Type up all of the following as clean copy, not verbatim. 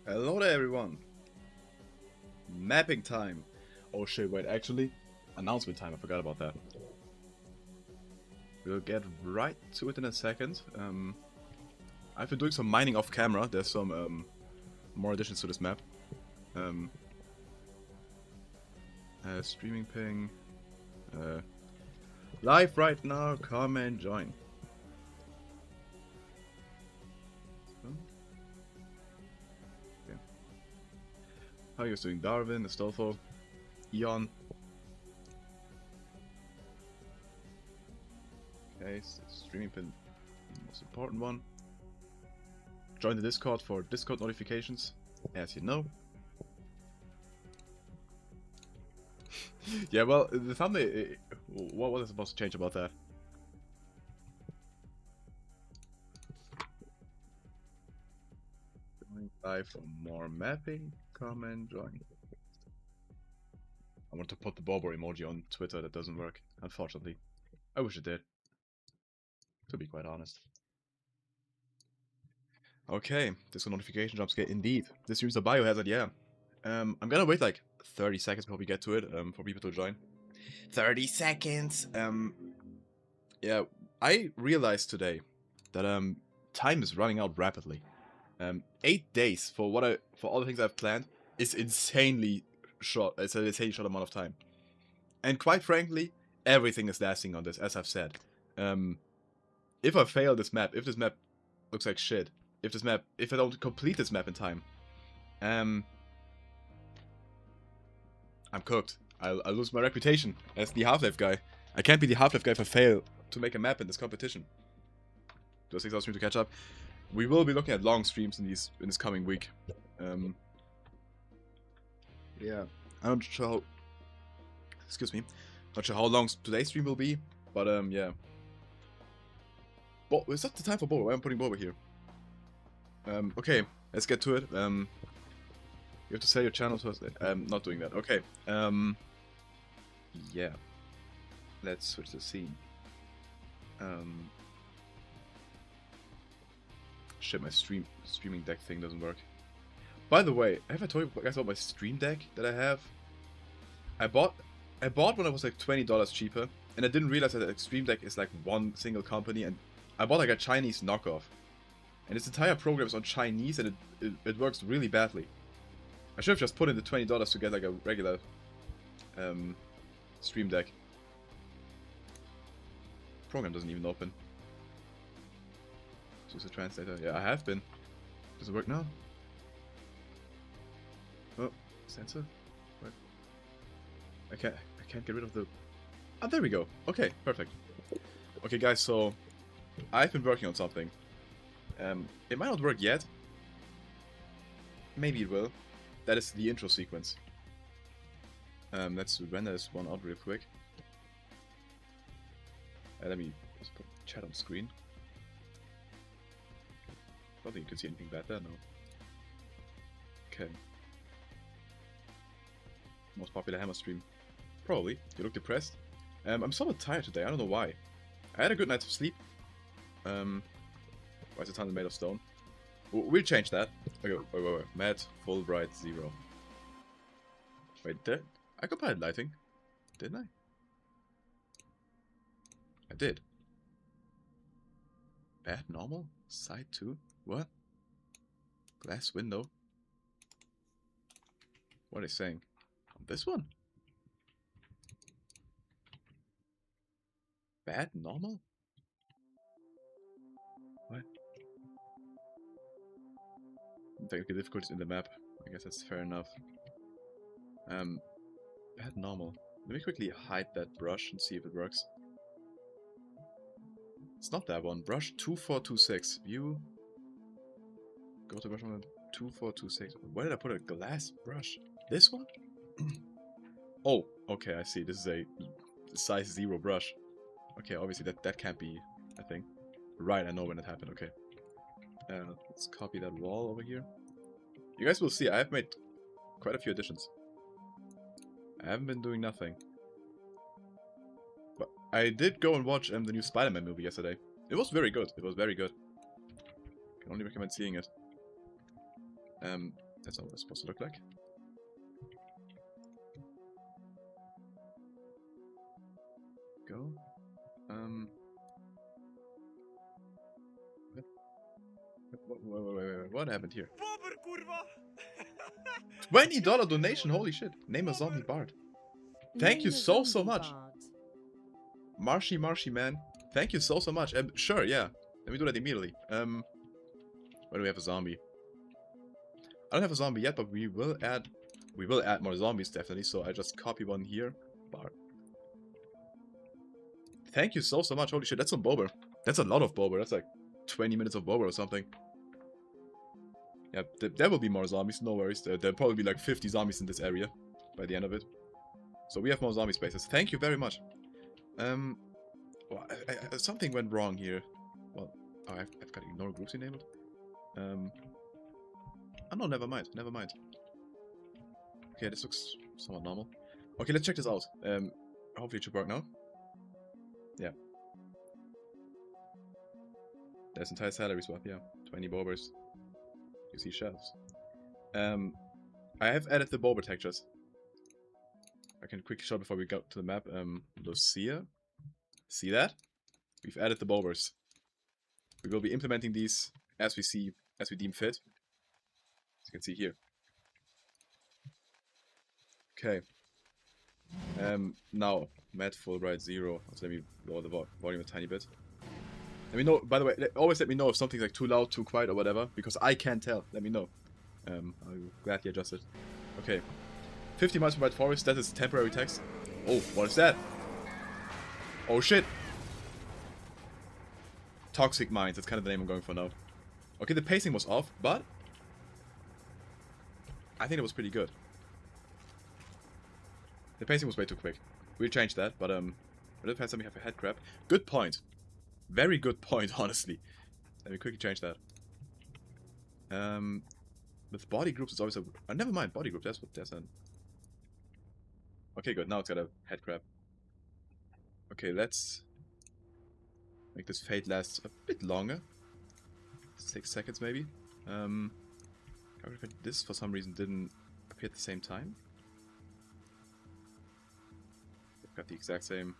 Hello there everyone! Mapping time! Oh shit, wait, actually, announcement time, I forgot about that. We'll get right to it in a second. I've been doing some mining off camera, there's some more additions to this map. Streaming ping. Live right now, come and join. Okay. How are you guys doing? Darwin, Astolfo, Eon. Okay, so streaming pin, most important one. Join the Discord for Discord notifications, as you know. Yeah, well, the thumbnail. What was I supposed to change about that? Live for more mapping. Come and join. I want to put the bobber emoji on Twitter. That doesn't work, unfortunately. I wish it did, to be quite honest. Okay, Discord notification jump scare indeed. This stream's a biohazard, yeah. I'm gonna wait like 30 seconds before we get to it, for people to join. 30 seconds! Yeah, I realized today that, time is running out rapidly. 8 days for all the things I've planned is insanely short. It's an insanely short amount of time. And quite frankly, everything is lasting on this, as I've said. If I fail this map, if this map looks like shit, if I don't complete this map in time, I'm cooked. I'll lose my reputation as the Half-Life guy. I can't be the Half-Life guy if I fail to make a map in this competition. Do a 6 hour stream to catch up. We will be looking at long streams in this coming week. Yeah, I'm not sure how. Excuse me. Not sure how long today's stream will be, but yeah. It's not the time for Boba. Why am I putting Boba here? Okay, let's get to it. You have to sell your channel first. I'm not doing that. Okay. Yeah. Let's switch the scene. Shit, my streaming deck thing doesn't work. By the way, have I told you guys about my stream deck that I have? I bought when it was like $20 cheaper, and I didn't realize that the stream deck is like one single company, and I bought like a Chinese knockoff. And its entire program is on Chinese, and it works really badly. I should have just put in the $20 to get like a regular stream deck. Program doesn't even open. Use a translator. Yeah, I have been. Does it work now? Oh, sensor. What? I can't get rid of the. Oh, there we go. Okay, perfect. Okay, guys. So I've been working on something. It might not work yet. Maybe it will. That is the intro sequence. Let's render this one out real quick. Let me just put chat on screen. I don't think you can see anything bad there, no. Okay. Most popular hammer stream. Probably. You look depressed. I'm somewhat tired today, I don't know why. I had a good night's sleep. Why is the tunnel made of stone? We'll change that. Okay, wait. Matte, Fulbright, 0. Wait, I copied lighting. Didn't I? I did. Bad normal? Side 2? What? Glass window? What are they saying? On this one? Bad normal? What? Technical difficulties in the map. I guess that's fair enough. Bad normal. Let me quickly hide that brush and see if it works. It's not that one. Brush 2426. View. Go to brush on 2426. Where did I put a glass brush? This one? Oh, okay, I see. This is a size 0 brush. Okay, obviously that can't be a thing. Right, I know when it happened. Okay. Let's copy that wall over here. You guys will see, I have made quite a few additions. I haven't been doing nothing. But I did go and watch the new Spider-Man movie yesterday. It was very good. It was very good. Can only recommend seeing it. That's not what it's supposed to look like. Go. Wait, what happened here? $20 donation, holy shit. Name a zombie bard. Thank you so much. Marshy man. Thank you so much. Sure, yeah. Let me do that immediately. Where do we have a zombie? I don't have a zombie yet, but we will add more zombies definitely, so I just copy one here. Bard. Thank you so much. Holy shit, that's some bober. That's a lot of bober. That's like 20 minutes of bober or something. Yeah, there will be more zombies, no worries. There'll probably be like 50 zombies in this area by the end of it. So we have more zombie spaces. Thank you very much. Well, something went wrong here. Well, oh, I've got ignore groups enabled. Oh no, never mind. Okay, this looks somewhat normal. Okay, let's check this out. Hopefully it should work now. Yeah. There's entire salary swap, yeah. 20 bobers. You see shelves. I have added the bober textures. I can quickly show before we go to the map. Lucia. See that? We've added the bobers. We will be implementing these as we deem fit. As you can see here. Okay. Now, mat Fulbright 0. So let me lower the volume a tiny bit. Let me know, by the way, always let me know if something's like too loud, too quiet, or whatever, because I can't tell. Let me know. I'll gladly adjust it. Okay. 50 miles from White Forest, that is temporary text. Oh, what is that? Oh shit! Toxic Mines, that's kind of the name I'm going for now. Okay, the pacing was off, but I think it was pretty good. The pacing was way too quick. We'll change that, but if we have a head crab. Good point. Very good point, honestly. Let me quickly change that. With body groups, it's always a... never mind, body group, that's what there's an... Okay, good, now it's got a head crab. Okay, let's make this fade last a bit longer. 6 seconds, maybe. This, for some reason, didn't appear at the same time. They've got the exact same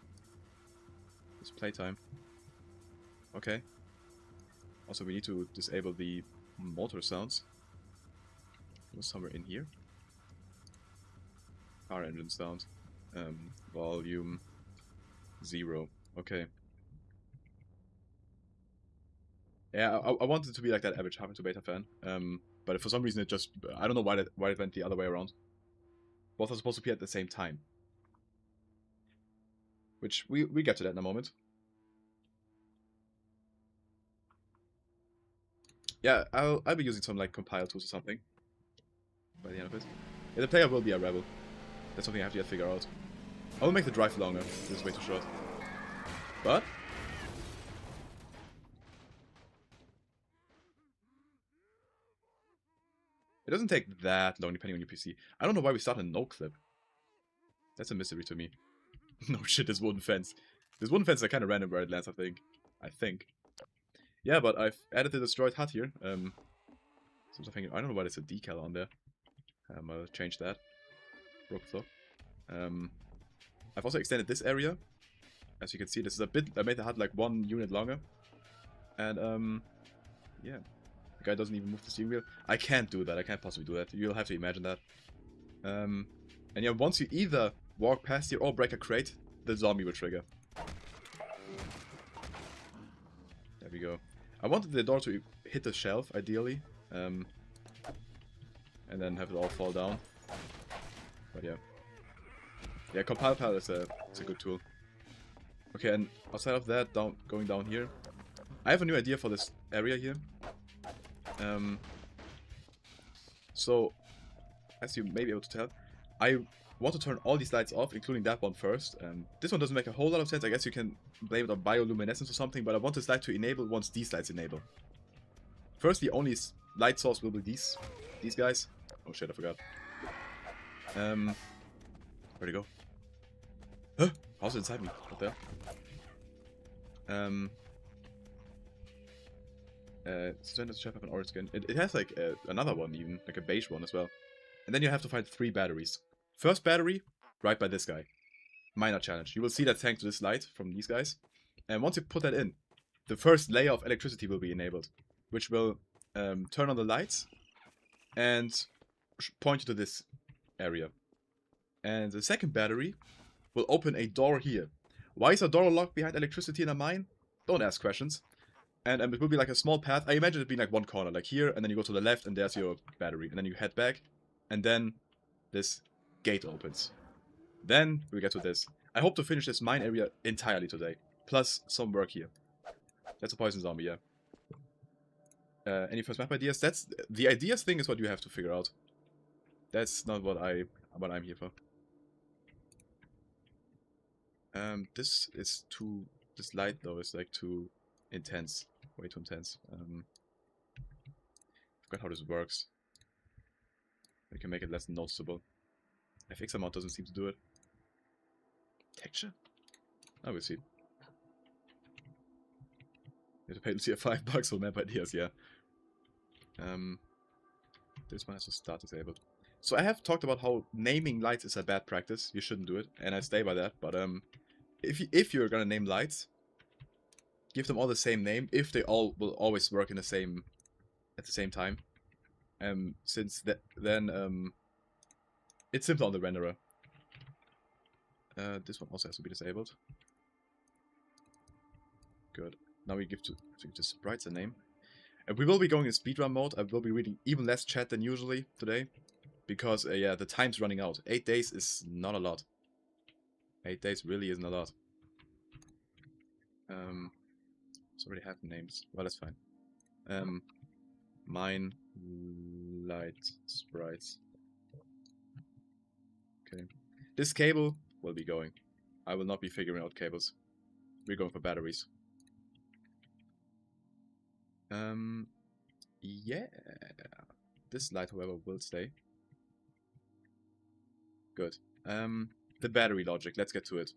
display time. Okay. Also, we need to disable the motor sounds. It was somewhere in here. Car engine sound. Volume 0. Okay. Yeah, I wanted it to be like that average Harvard to Beta fan. But for some reason it just... I don't know why it went the other way around. Both are supposed to appear at the same time. Which, we get to that in a moment. Yeah, I'll be using some like compile tools or something by the end of it. Yeah, the player will be a rebel. That's something I have to yet figure out. I will make the drive longer. This is way too short. But it doesn't take that long depending on your PC. I don't know why we start a no clip. That's a mystery to me. No shit, this wooden fence. This wooden fence is kind of random where it lands, I think. Yeah, but I've added the destroyed hut here. Something, I don't know why there's a decal on there. I'll change that. Broke flow. I've also extended this area. As you can see, this is a bit... I made the hut like 1 unit longer. And, yeah. The guy doesn't even move the steering wheel. I can't do that. I can't possibly do that. You'll have to imagine that. And yeah, once you either walk past here or break a crate, the zombie will trigger. There we go. I wanted the door to hit the shelf, ideally. And then have it all fall down. But yeah. Yeah, compile pal is a good tool. Okay, and outside of that, going down here, I have a new idea for this area here. So, as you may be able to tell, I want to turn all these lights off, including that one first. This one doesn't make a whole lot of sense. I guess you can blame it on bioluminescence or something, but I want this light to enable once these lights enable. First, the only light source will be these guys. Oh shit, I forgot. Where'd it go? Huh? How's it inside me? What the hell? Standard chef have an orange skin. It has like another one even, like a beige one as well. And then you have to find 3 batteries. First battery, right by this guy. Minor challenge. You will see that thanks to this light from these guys. And once you put that in, the first layer of electricity will be enabled, which will turn on the lights and point you to this area. And the second battery will open a door here. Why is a door locked behind electricity in a mine? Don't ask questions. And it will be like a small path. I imagine it being like one corner, like here, and then you go to the left, and there's your battery. And then you head back, and then this gate opens. Then we get to this. I hope to finish this mine area entirely today. Plus some work here. That's a poison zombie, yeah. Any first map ideas? That's the ideas thing is what you have to figure out. That's not what I'm here for. This is too. This light though is like too intense. Way too intense. Forgot how this works. We can make it less noticeable. FX amount doesn't seem to do it. Texture? Oh, we'll see. You have to pay Lucia $5 for map ideas, yeah. This one has to start disabled. So I have talked about how naming lights is a bad practice. You shouldn't do it, and I stay by that. But if you're gonna name lights, give them all the same name. If they all will always work in the same at the same time. Since then it's simple on the renderer. This one also has to be disabled. Good. Now we give to sprites a name. And we will be going in speedrun mode. I will be reading even less chat than usually today. Because, yeah, the time's running out. 8 days is not a lot. 8 days really isn't a lot. It's already have names. Well, that's fine. Mine, light, sprites. Okay. This cable will be going. I will not be figuring out cables. We're going for batteries. Yeah. This light, however, will stay. Good. The battery logic. Let's get to it.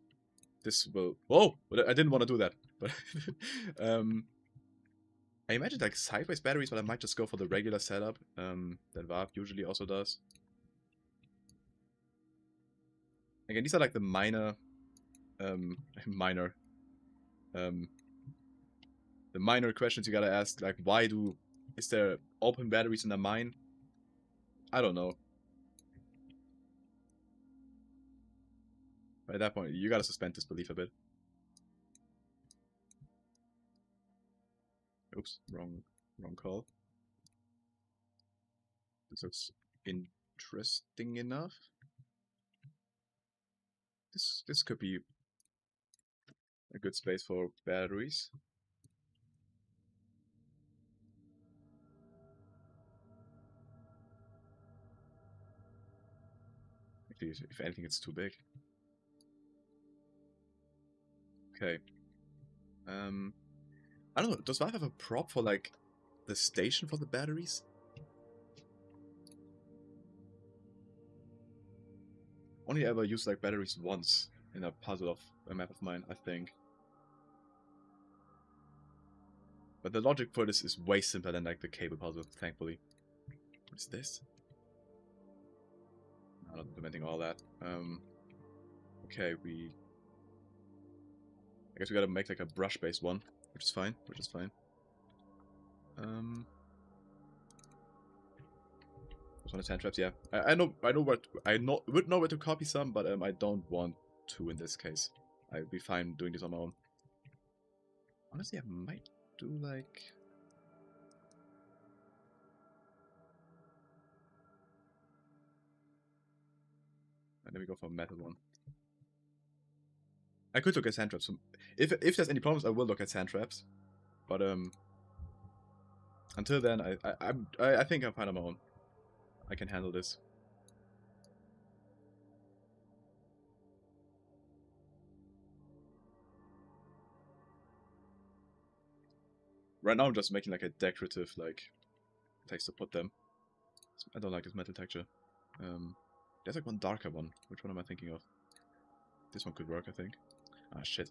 This will... Whoa! I didn't want to do that. But I imagined like sideways batteries, but I might just go for the regular setup that Valve usually also does. Again, these are like the minor... the minor questions you gotta ask, like is there open batteries in a mine? I don't know. But at that point, you gotta suspend disbelief a bit. Oops, wrong call. This looks interesting enough. This could be a good space for batteries. Actually, if anything, it's too big. Okay. I don't know. Does Valve have a prop for like the station for the batteries? Only ever used like batteries once in a puzzle of a map of mine, I think. But the logic for this is way simpler than like the cable puzzle, thankfully. What is this? I'm not implementing all that. Okay, I guess we gotta make like a brush-based one, which is fine. This one is hand traps, yeah. I would know where to copy some, but I don't want to in this case. I'd be fine doing this on my own. Honestly, I might do like... And then we go for a metal one. I could look at sand traps. If there's any problems, I will look at sand traps. But until then, I think I'm fine on my own. I can handle this. Right now, I'm just making like a decorative like place to put them. I don't like this metal texture. There's like one darker one. Which one am I thinking of? This one could work, I think. Ah, shit.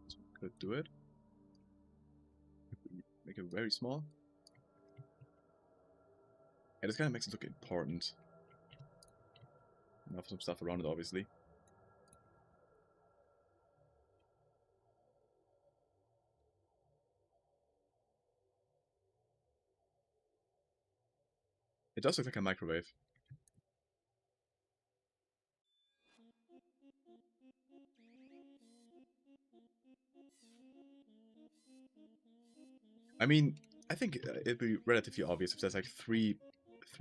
This one could do it. Okay, very small. Yeah, this kind of makes it look important. Enough some stuff around it, obviously. It does look like a microwave. I mean, I think it'd be relatively obvious if there's like three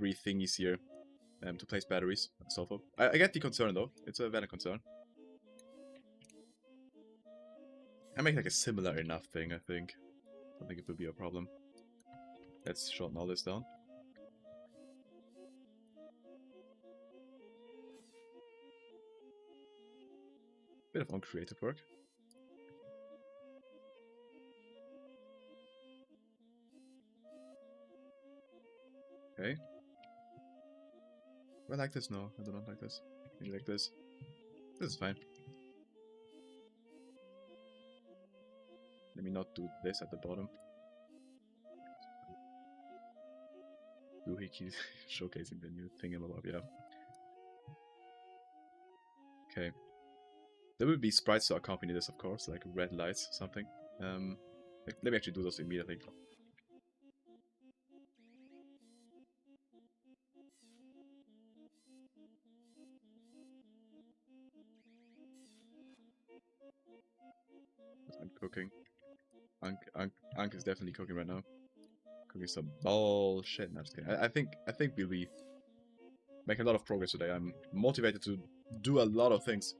thingies here to place batteries and so forth. I get the concern though. It's a valid concern. I make like a similar enough thing, I think. I don't think it will be a problem. Let's shorten all this down. Bit of uncreative work. Okay. Do I like this? No, I do not like this. Maybe like this. This is fine. Let me not do this at the bottom. Doohickey showcasing the new thingamabob, yeah. Okay. There will be sprites to accompany this, of course, like red lights or something. Let me actually do those immediately. I'm cooking. Ank is definitely cooking right now. Cooking some bullshit. No, I'm just kidding. I think we'll be making a lot of progress today. I'm motivated to do a lot of things.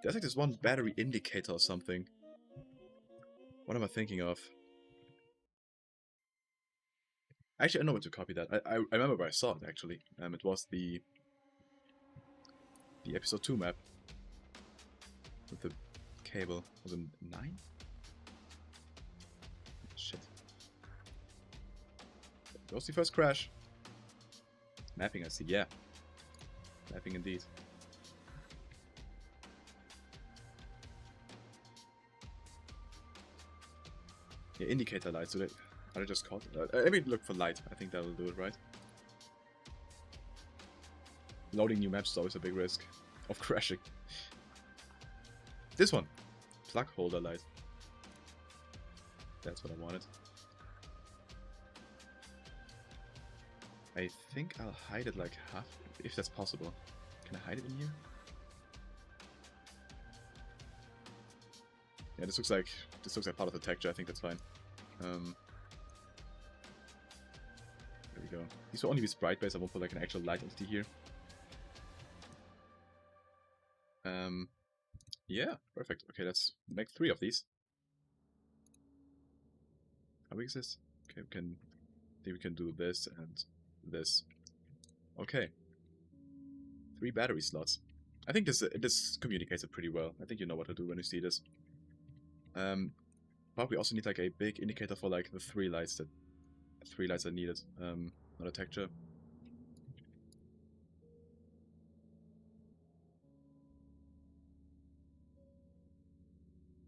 There's like this one battery indicator or something. What am I thinking of? Actually, I know where to copy that. I remember where I saw it, actually. It was the episode 2 map. With the cable. Was it 9? Shit. Goes the first crash. Mapping, I see. Yeah. Mapping indeed. Yeah, indicator lights. So are they just called? I mean, look for light. I think that will do it, right? Loading new maps is always a big risk of crashing. This one. Plug holder light. That's what I wanted. I think I'll hide it like half, if that's possible. Can I hide it in here? Yeah, this looks like part of the texture. I think that's fine. There we go. These will only be sprite based. I won't put like an actual light entity here. Yeah, perfect. Okay, let's make 3 of these. How big is this? Okay, I think we can do this and this. Okay. 3 battery slots. I think this communicates it pretty well. I think you know what to do when you see this. But we also need like a big indicator for like the 3 lights that are needed. Not a texture.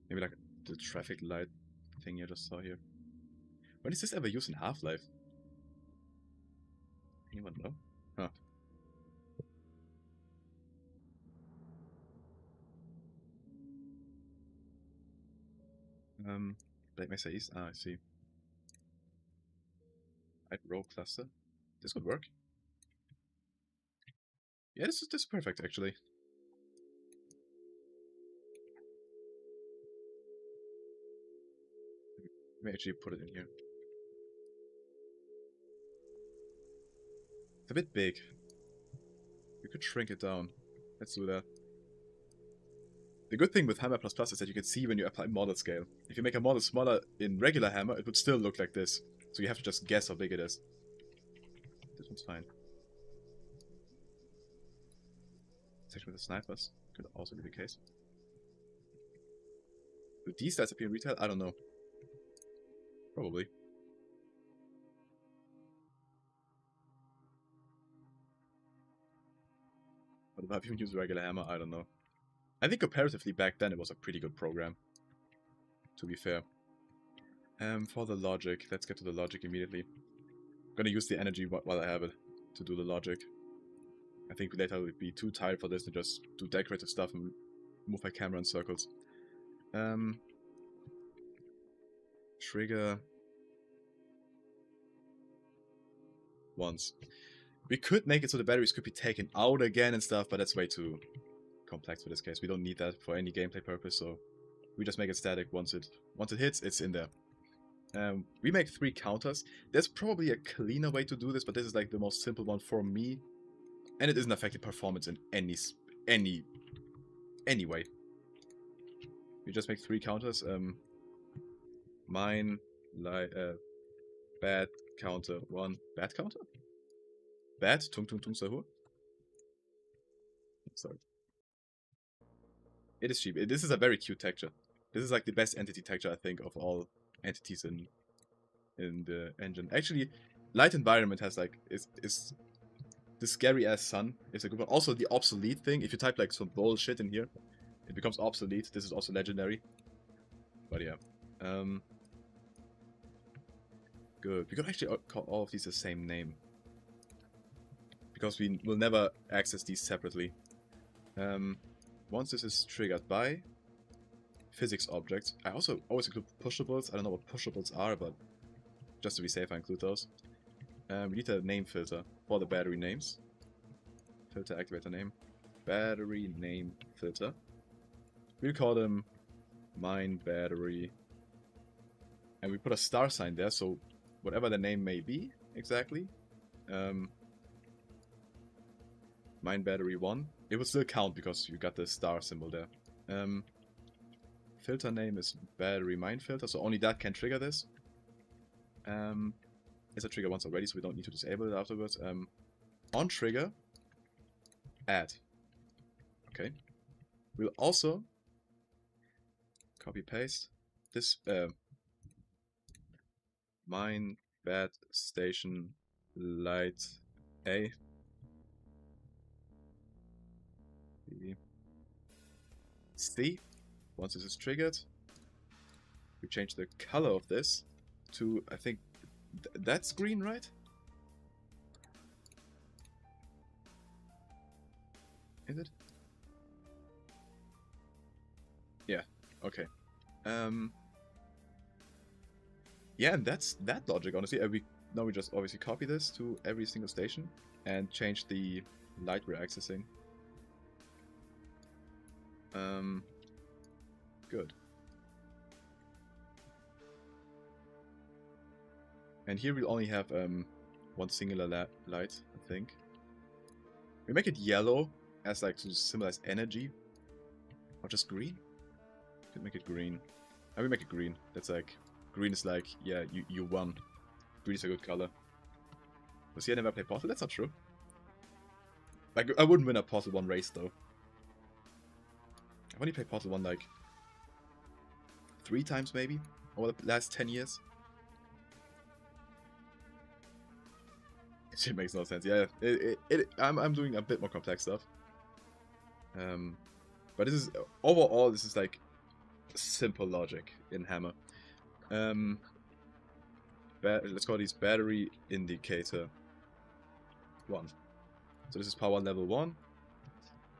Maybe like the traffic light thing you just saw here. When is this ever used in Half-Life? Anyone know? Huh. Black Mesa East? Ah, I see. Right row cluster. This could work. Yeah, this is perfect actually. Let me actually put it in here. It's a bit big. We could shrink it down. Let's do that. The good thing with Hammer++ is that you can see when you apply model scale. If you make a model smaller in regular Hammer, it would still look like this. So you have to just guess how big it is. This one's fine. Section with the snipers could also be the case. Do these stats appear in retail? I don't know. Probably. But if I've even used regular Hammer, I don't know. I think comparatively back then it was a pretty good program. To be fair. For the logic, let's get to the logic immediately. I'm gonna use the energy while I have it to do the logic. I think later I would be too tired for this to just do decorative stuff and move my camera in circles. Trigger once. We could make it so the batteries could be taken out again and stuff, but that's way too complex for this case. We don't need that for any gameplay purpose, so we just make it static. Once it hits, it's in there. We make 3 counters. There's probably a cleaner way to do this, but this is like the most simple one for me, and it isn't affecting performance in any way. We just make 3 counters. Mine, bad counter 1, bad counter? Bad, tung tung tung sahur. Sorry. It is cheap. This is a very cute texture. This is like the best entity texture, I think, of all entities in the engine. Actually, light environment has like is the scary ass sun is a good one. Also the obsolete thing. If you type like some bullshit in here, it becomes obsolete. This is also legendary. But yeah. Good. We could actually call all of these the same name, because we will never access these separately. Once this is triggered by physics objects, I also always include pushables. I don't know what pushables are, but just to be safe, I include those. We need a name filter for the battery names. Filter activator name. Battery name filter. We'll call them mine battery. And we put a star sign there, so whatever the name may be exactly. Mine battery 1. It will still count because you got the star symbol there. Filter name is battery mine filter, so only that can trigger this. It's a trigger once already, so we don't need to disable it afterwards. On trigger, add. Okay. We'll also copy paste this mine bad station light A. B. C. Once this is triggered, we change the color of this to, I think, that's green, right? Is it? Yeah, okay. Yeah, and that's that logic, honestly. Now we just obviously copy this to every single station and change the light we're accessing. Good. And here we only have one singular light, I think. We make it yellow as like to symbolize energy, or just green. Could make it green. I will make it green. That's like green is like, yeah, you won. Green is a good color. Was he never play Portal? That's not true. Like I wouldn't win a Portal 1 race though. I've only played Portal 1 like 3 times maybe over the last 10 years. It makes no sense. Yeah, I'm doing a bit more complex stuff. But this is overall this is like simple logic in Hammer. Let's call these battery indicator 1. So this is power level 1,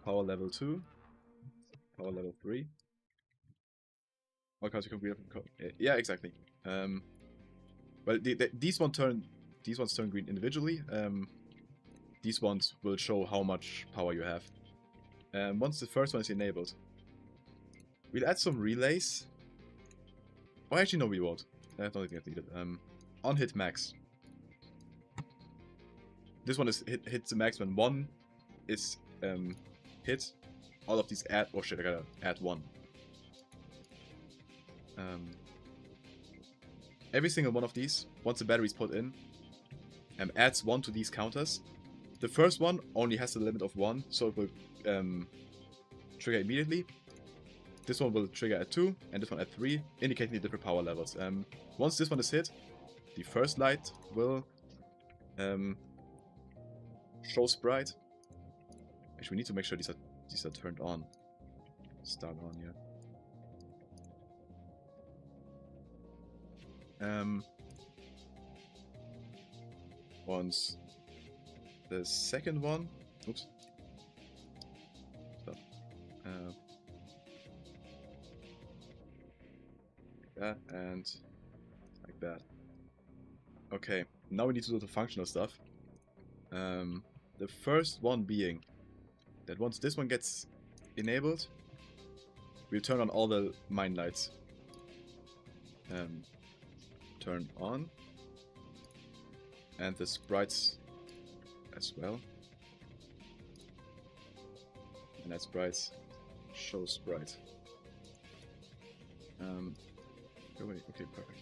power level 2, power level 3. All cards you can read from yeah, exactly. Well, these ones turn green individually. These ones will show how much power you have. Once the first one is enabled, we'll add some relays. Oh, actually, no, we won't. I don't think that's needed. On hit max. This one is hits the max when 1 is hit. All of these add. Oh shit! I gotta add 1. Every single one of these, once the battery is put in, adds 1 to these counters. The first one only has a limit of 1, so it will trigger immediately. This one will trigger at 2, and this one at 3, indicating the different power levels. Once this one is hit, the first light will show sprite. Actually, we need to make sure these are turned on. Start on, yeah. Once the second one, oops, stop. That and like that. Okay, now we need to do the functional stuff. The first one being that once this one gets enabled, we'll turn on all the mine lights. Turn on. And the sprites as well. And that sprites show sprite. Oh wait, okay, perfect.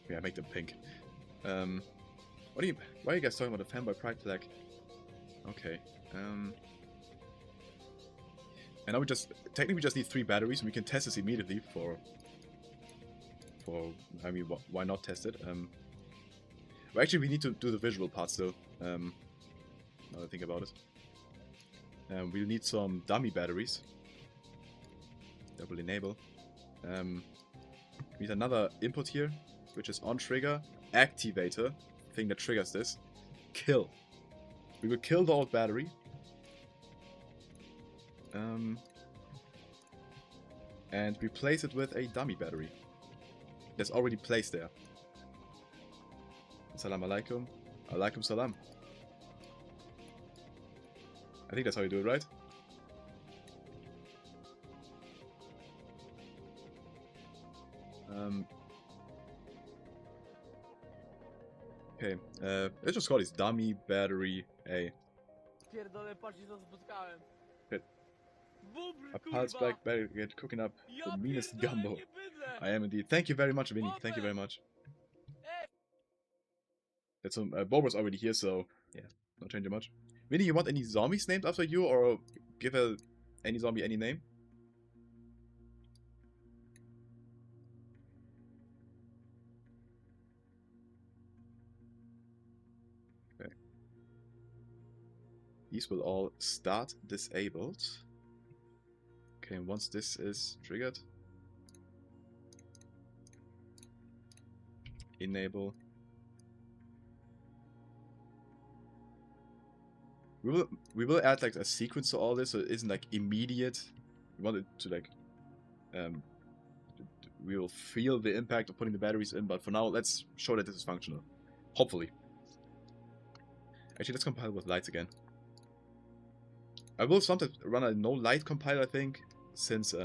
Yeah, make them pink. Why are you guys talking about the fanboy pride flag? Okay. And now we technically we just need 3 batteries, and we can test this immediately I mean, why not test it? Well, actually, we need to do the visual part still. Now that I think about it. We'll need some dummy batteries. That will enable. We need another input here, which is on trigger, activator, thing that triggers this. Kill. We will kill the old battery. And replace it with a dummy battery. That's already placed there. Salam alaikum. Alaikum salam. I think that's how you do it, right? Okay, let's just call this dummy battery A. Good. A pulse back battery get cooking up the meanest gumbo. I am indeed. Thank you very much, Vinny. Thank you very much. That's some Bober's already here, so yeah, not changing much. Vinny, you want any zombies named after you, or give any zombie any name? Okay. These will all start disabled. Okay, and once this is triggered, enable. We will add like a sequence to all this, so it isn't like immediate. We want it to like we will feel the impact of putting the batteries in, but for now let's show that this is functional. Hopefully. Actually, let's compile with lights again. I will sometimes run a no light compile, I think, since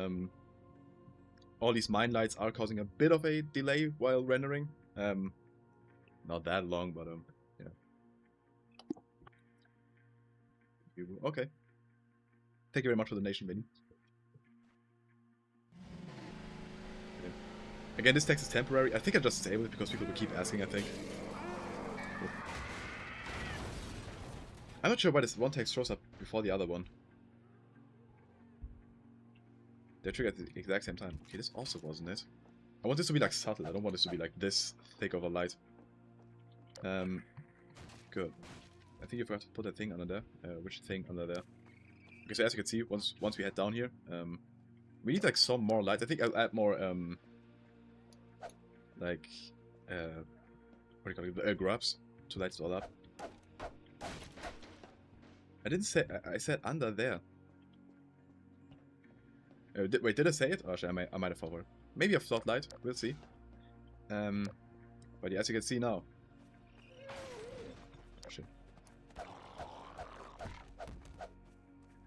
all these mine lights are causing a bit of a delay while rendering. Not that long, but yeah. Okay. Thank you very much for the donation, Vinny. Okay. Again, this text is temporary. I think I just disabled it because people will keep asking, I think. I'm not sure why this one text shows up before the other one. They're triggered at the exact same time. Okay, this also wasn't it. I want this to be like subtle. I don't want this to be like this thick of a light. Good. I think you forgot to put that thing under there. Which thing under there? Okay, so as you can see, once we head down here, we need like some more light. I think I'll add more like what do you call it? Grubs to light it all up. I didn't say. I said under there. Wait, did I say it? Oh, actually, I might have forward. Maybe a floodlight. We'll see. But yeah, as you can see now. Oh, shit.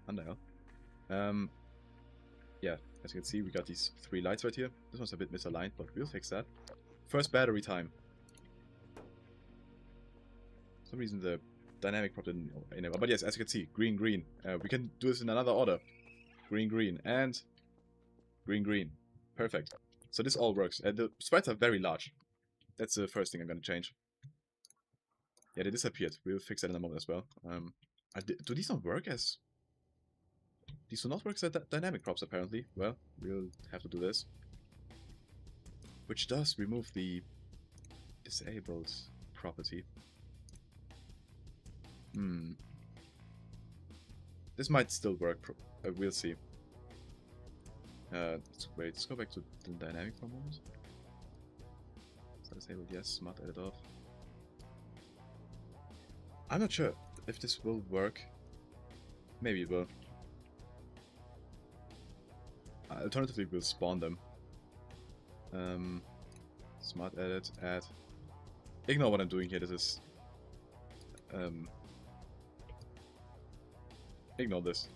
Under. Yeah, as you can see, we got these 3 lights right here. This one's a bit misaligned, but we'll fix that. First battery time. For some reason the dynamic prop didn't enable. But yes, as you can see, green, green. We can do this in another order. Green, green, and green, green. Perfect. So this all works. The sprites are very large. That's the first thing I'm going to change. Yeah, they disappeared. We'll fix that in a moment as well. Do these not work as... These do not work as dynamic props, apparently. Well, we'll have to do this. Which does remove the disabled property. This might still work. We'll see. let's go back to the dynamic for a moment. So disabled, yes, smart edit off. I'm not sure if this will work. Maybe it will. Alternatively, we'll spawn them. Smart edit, add. Ignore what I'm doing here, this is... ignore this.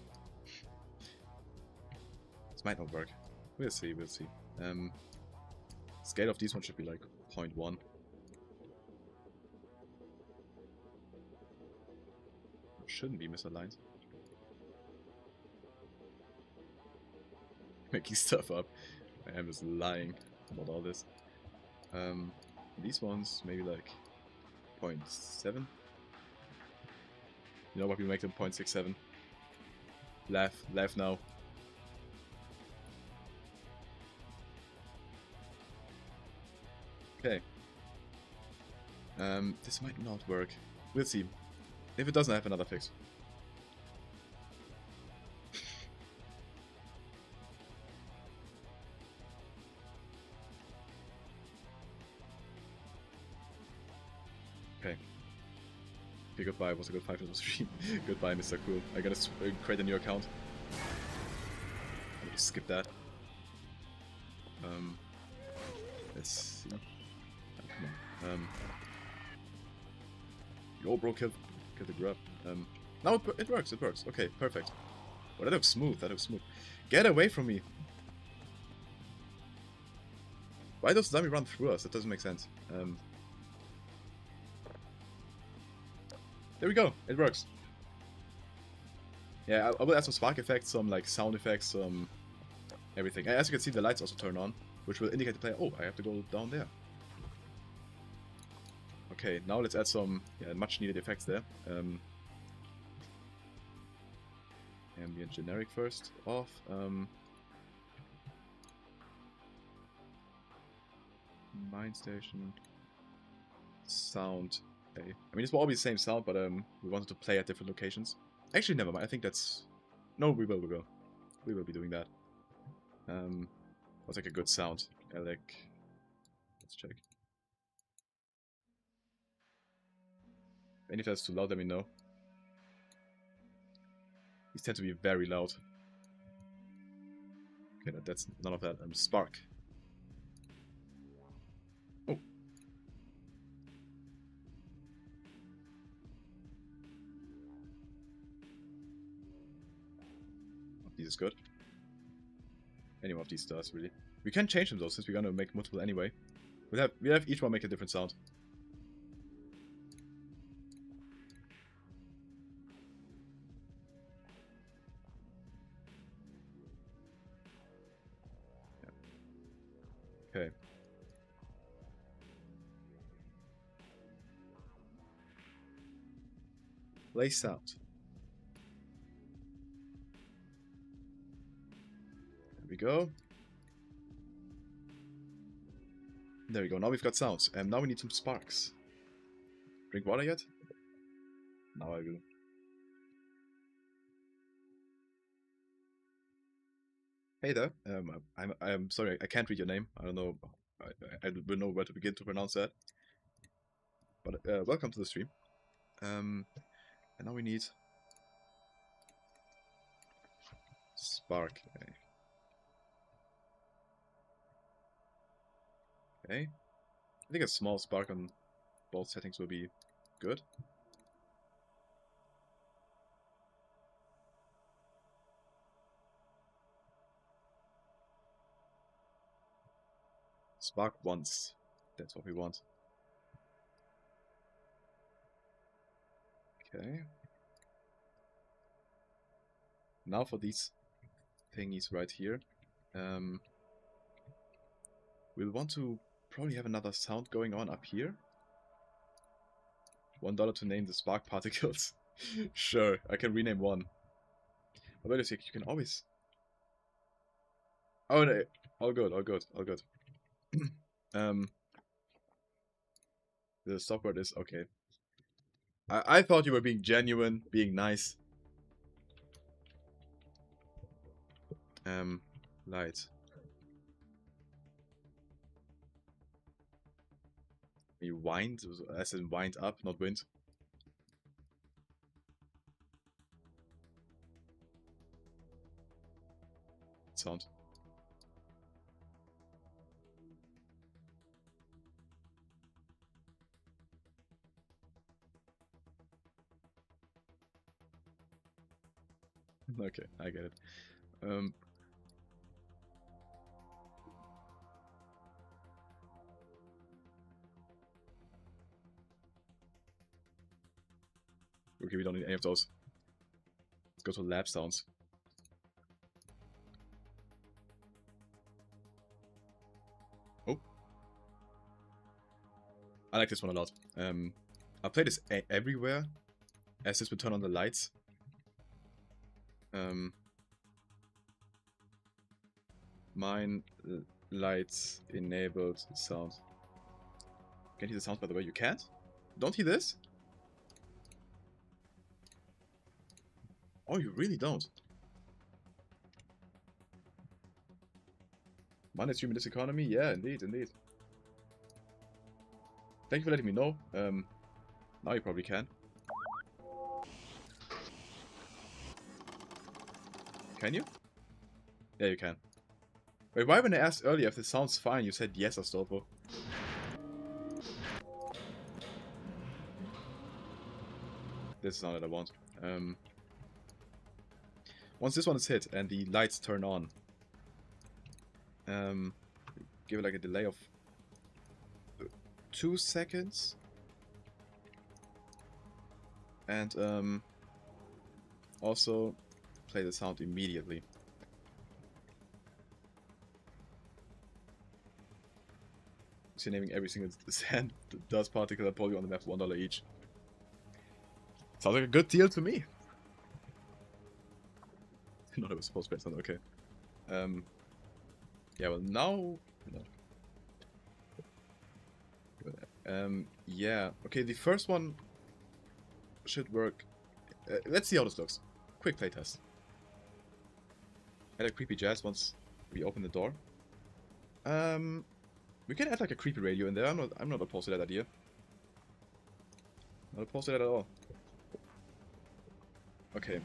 This might not work. We'll see, we'll see. Scale of these ones should be like 0.1. Shouldn't be misaligned. Making stuff up. I am just lying about all this. These ones maybe like 0.7. You know what? We make them 0.67. Laugh now. Okay. This might not work. We'll see. If it doesn't, I have another fix. Okay. Okay, goodbye. It was a good 5 minute stream. Goodbye, Mr. Cool. I gotta create a new account. I'll just skip that. Let's see. Come on. Yo, bro, kill the grab. No, it works. Okay, perfect. Oh, that looks smooth. Get away from me. Why does Dummy run through us? That doesn't make sense. There we go. It works. Yeah, I will add some spark effects, some like sound effects, some everything. As you can see, the lights also turn on, which will indicate the player. Oh, I have to go down there. Okay, now let's add some much needed effects there. Ambient generic first off. Mine station. Sound. Okay. I mean, this will all be the same sound, but we wanted to play at different locations. Actually, never mind. I think that's... No, we will. We will be doing that. What's like a good sound? Let's check. And if that's too loud, let me know. These tend to be very loud. Okay, that's none of that. Spark. Oh. This is good. Any one of these does, really. We can change them though, since we're gonna make multiple anyway. We have each one make a different sound. Okay. Play sound. There we go. There we go. Now we've got sounds. And now we need some sparks. Drink water yet? Now I will. Hey there. I'm sorry, I can't read your name. I don't know. I don't know where to begin to pronounce that. But welcome to the stream. And now we need spark. Okay. I think a small spark on both settings will be good. Spark once. That's what we want. Okay. Now for these thingies right here. We'll want to probably have another sound going on up here. $1 to name the spark particles. Sure, I can rename one. But wait a sec, you can always... Oh no, all good. The stop word is okay. I thought you were being genuine, being nice. Light. We wind, as in wind up, not wind. Sound. Okay, I get it. Okay, we don't need any of those. Let's go to lab sounds. Oh. I like this one a lot. I'll play this everywhere, as this would turn on the lights. Mine lights enabled sound. Can't hear the sound, by the way. You can't? Don't hear this? Oh, you really don't? Mine is streaming this economy? Yeah, indeed, indeed. Thank you for letting me know. Now you probably can. Can you? Yeah, you can. Wait, why when I asked earlier if this sounds fine, you said yes, Astolfo? This is not what I want. Once this one is hit and the lights turn on, give it like a delay of 2 seconds. And also play the sound immediately. So you're naming every single sand dust particle that pull you on the map for $1 each. Sounds like a good deal to me. No, that was supposed to be something. Okay. Yeah, well now. Yeah. Okay, the first one should work. Let's see how this looks. Quick playtest. Add a creepy jazz once we open the door. We can add like a creepy radio in there. I'm not opposed to that idea. Not opposed to that at all. Okay,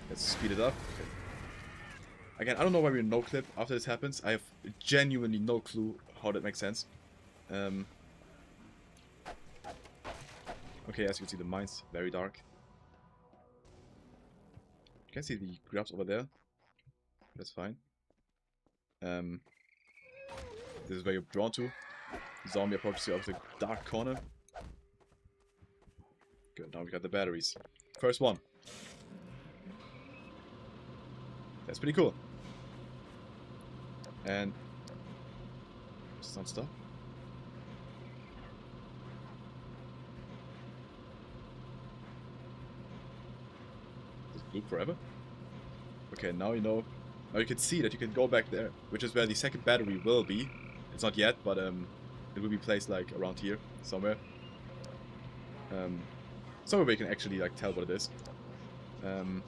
let's speed it up. Okay. Again, I don't know why we're no clip after this happens. I have genuinely no clue how that makes sense. Okay, as you can see, the mine's very dark. You can see the grabs over there. That's fine. This is where you're drawn to. Zombie approaches you out of the dark corner. Good, now we got the batteries. First one. That's pretty cool. And just not stop. Does it loop forever? Okay, now you know. Now you can see that you can go back there, which is where the second battery will be. It's not yet, but it will be placed like around here somewhere. Somewhere where you can actually like tell what it is. Then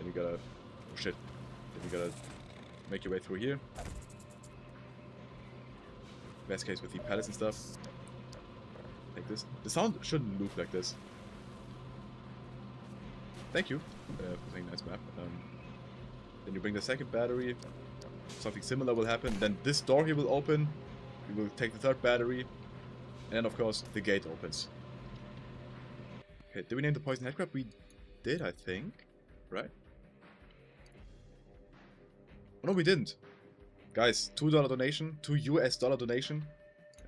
you gotta, oh shit. Then you gotta make your way through here. Best case with the pallets and stuff. Like this. The sound shouldn't loop like this. Thank you for saying nice map. Then you bring the second battery. Something similar will happen. Then this door here will open. We will take the third battery. And of course, the gate opens. Okay, did we name the poison headcrab? We did, I think. Right? Oh, no, we didn't. Guys, $2 donation, $2 US donation.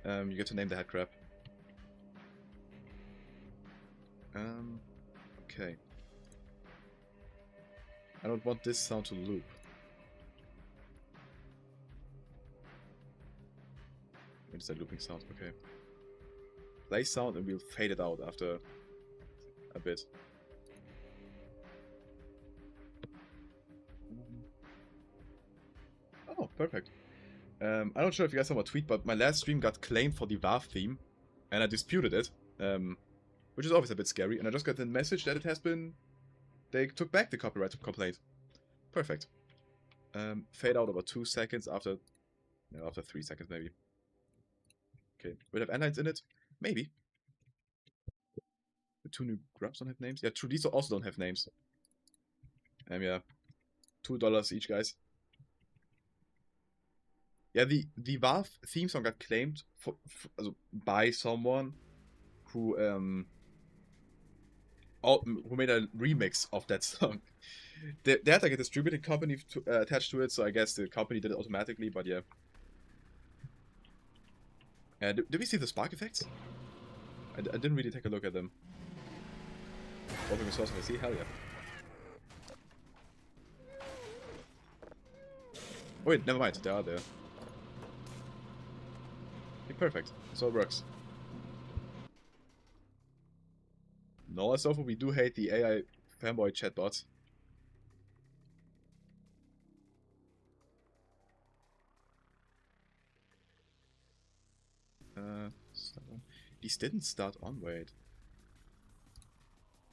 You get to name the headcrab. Okay. I don't want this sound to loop. When is that looping sound? Okay. Play sound and we'll fade it out after a bit. Oh, perfect. I'm not sure if you guys saw my tweet, but my last stream got claimed for the WAF theme, and I disputed it, which is always a bit scary, and I just got the message that it has been... They took back the copyright complaint. Perfect. Fade out about 2 seconds after... No, after 3 seconds maybe. Okay. Will it have endlines in it? Maybe. The 2 new grubs don't have names? Yeah, true, these also don't have names. Yeah. $2 each, guys. Yeah, the Valve theme song got claimed by someone who who made a remix of that song. They had like a distributed company attached to it, so I guess the company did it automatically, but yeah. Did we see the spark effects? I didn't really take a look at them. Open resource I see? Hell yeah. Oh wait, never mind, they are there. Okay, perfect. This all works. No, so far we do hate the AI fanboy chatbots. Start on. These didn't start on, wait.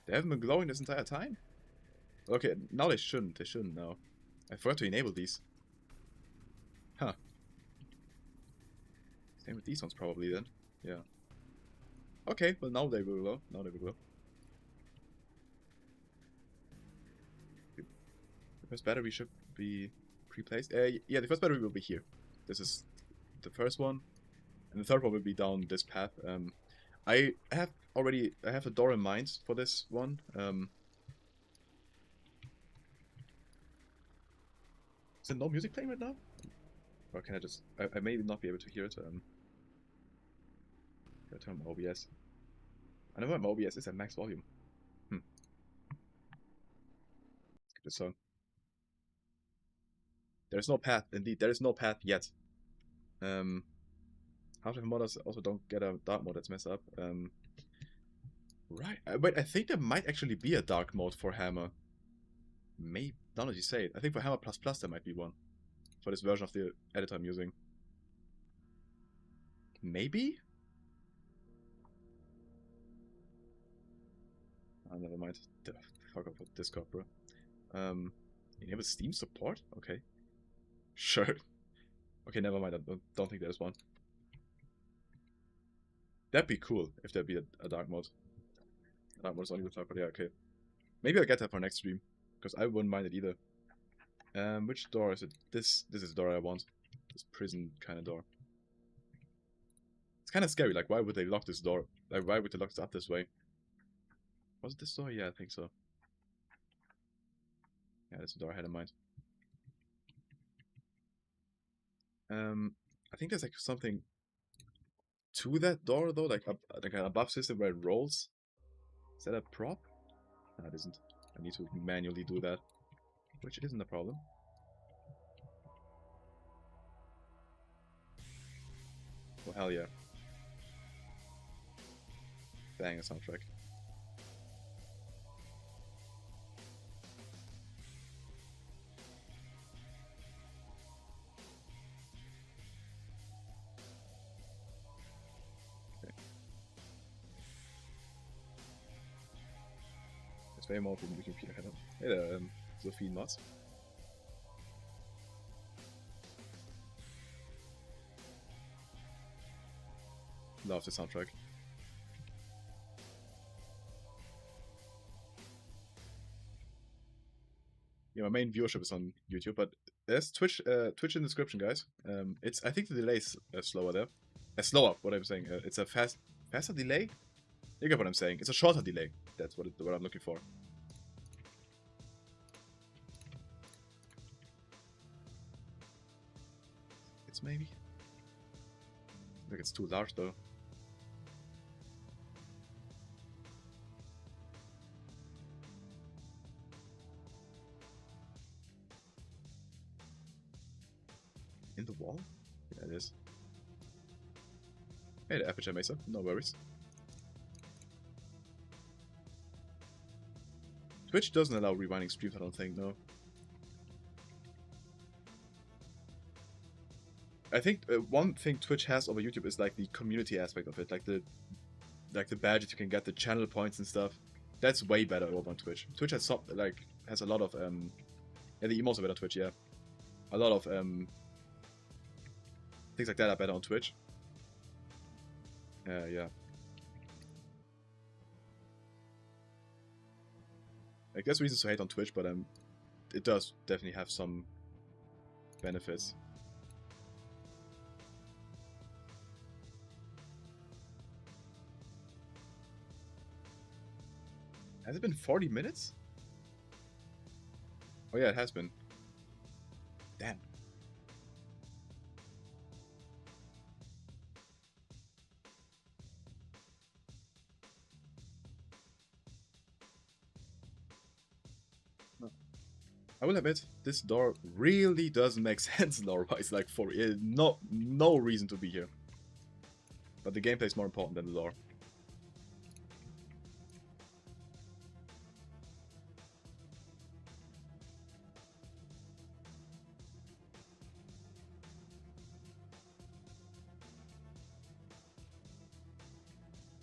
They haven't been glowing this entire time? Okay, now they shouldn't now. I forgot to enable these. Huh. Same with these ones probably then. Yeah. Okay, well now they will glow. Now they will glow. The first battery should be pre-placed. Yeah, the first battery will be here. This is the first one. And the third one will be down this path. I have a door in mind for this one. Is there no music playing right now? Or can I just... I may not be able to hear it. Gotta turn on my OBS. I know my OBS is at max volume. Skip this song. There's no path, indeed. There is no path yet. Half-life modders also don't get a dark mode that's messed up. Right. Wait, I think there might actually be a dark mode for Hammer. Maybe. Now that you say it. I think for Hammer++ there might be one. For this version of the editor I'm using. Maybe? Oh, never mind. Fuck off with Discord, bro. Enable Steam support? Okay. Sure. Okay, never mind. I don't think there's one. That'd be cool if there'd be a dark mode. A dark mode is only with but yeah, okay. Maybe I'll get that for next stream. Because I wouldn't mind it either. Which door is it? This is the door I want. This prison kind of door. It's kind of scary. Like, why would they lock this door? Like, why would they lock this up this way? Was it this door? Yeah, I think so. Yeah, that's the door I had in mind. I think there's like something to that door though, like an above system where it rolls. Is that a prop? No, it isn't. I need to manually do that, which isn't a problem. Oh hell yeah! Bang, a soundtrack. There's way more from the computer head up. Hey there, Sophie Mods. Love the soundtrack. Yeah, my main viewership is on YouTube, but there's Twitch in the description, guys. I think the delay is slower there. Slower, what I'm saying. It's a faster delay? You get what I'm saying. It's a shorter delay. That's what I'm looking for. It's maybe. I think it's too large though. In the wall? Yeah, it is. Hey, the aperture mesa. No worries. Twitch doesn't allow rewinding streams, I don't think, no. I think one thing Twitch has over YouTube is like the community aspect of it, like the badges you can get, the channel points and stuff. That's way better over on Twitch. Twitch has has a lot of yeah, the emotes are better on Twitch, yeah. A lot of things like that are better on Twitch. Yeah. Like, there's reasons to hate on Twitch, but it does definitely have some benefits. Has it been 40 minutes? Oh yeah, it has been. Damn. I will admit, this door really doesn't make sense lore-wise. Like, for no reason to be here. But the gameplay is more important than the lore.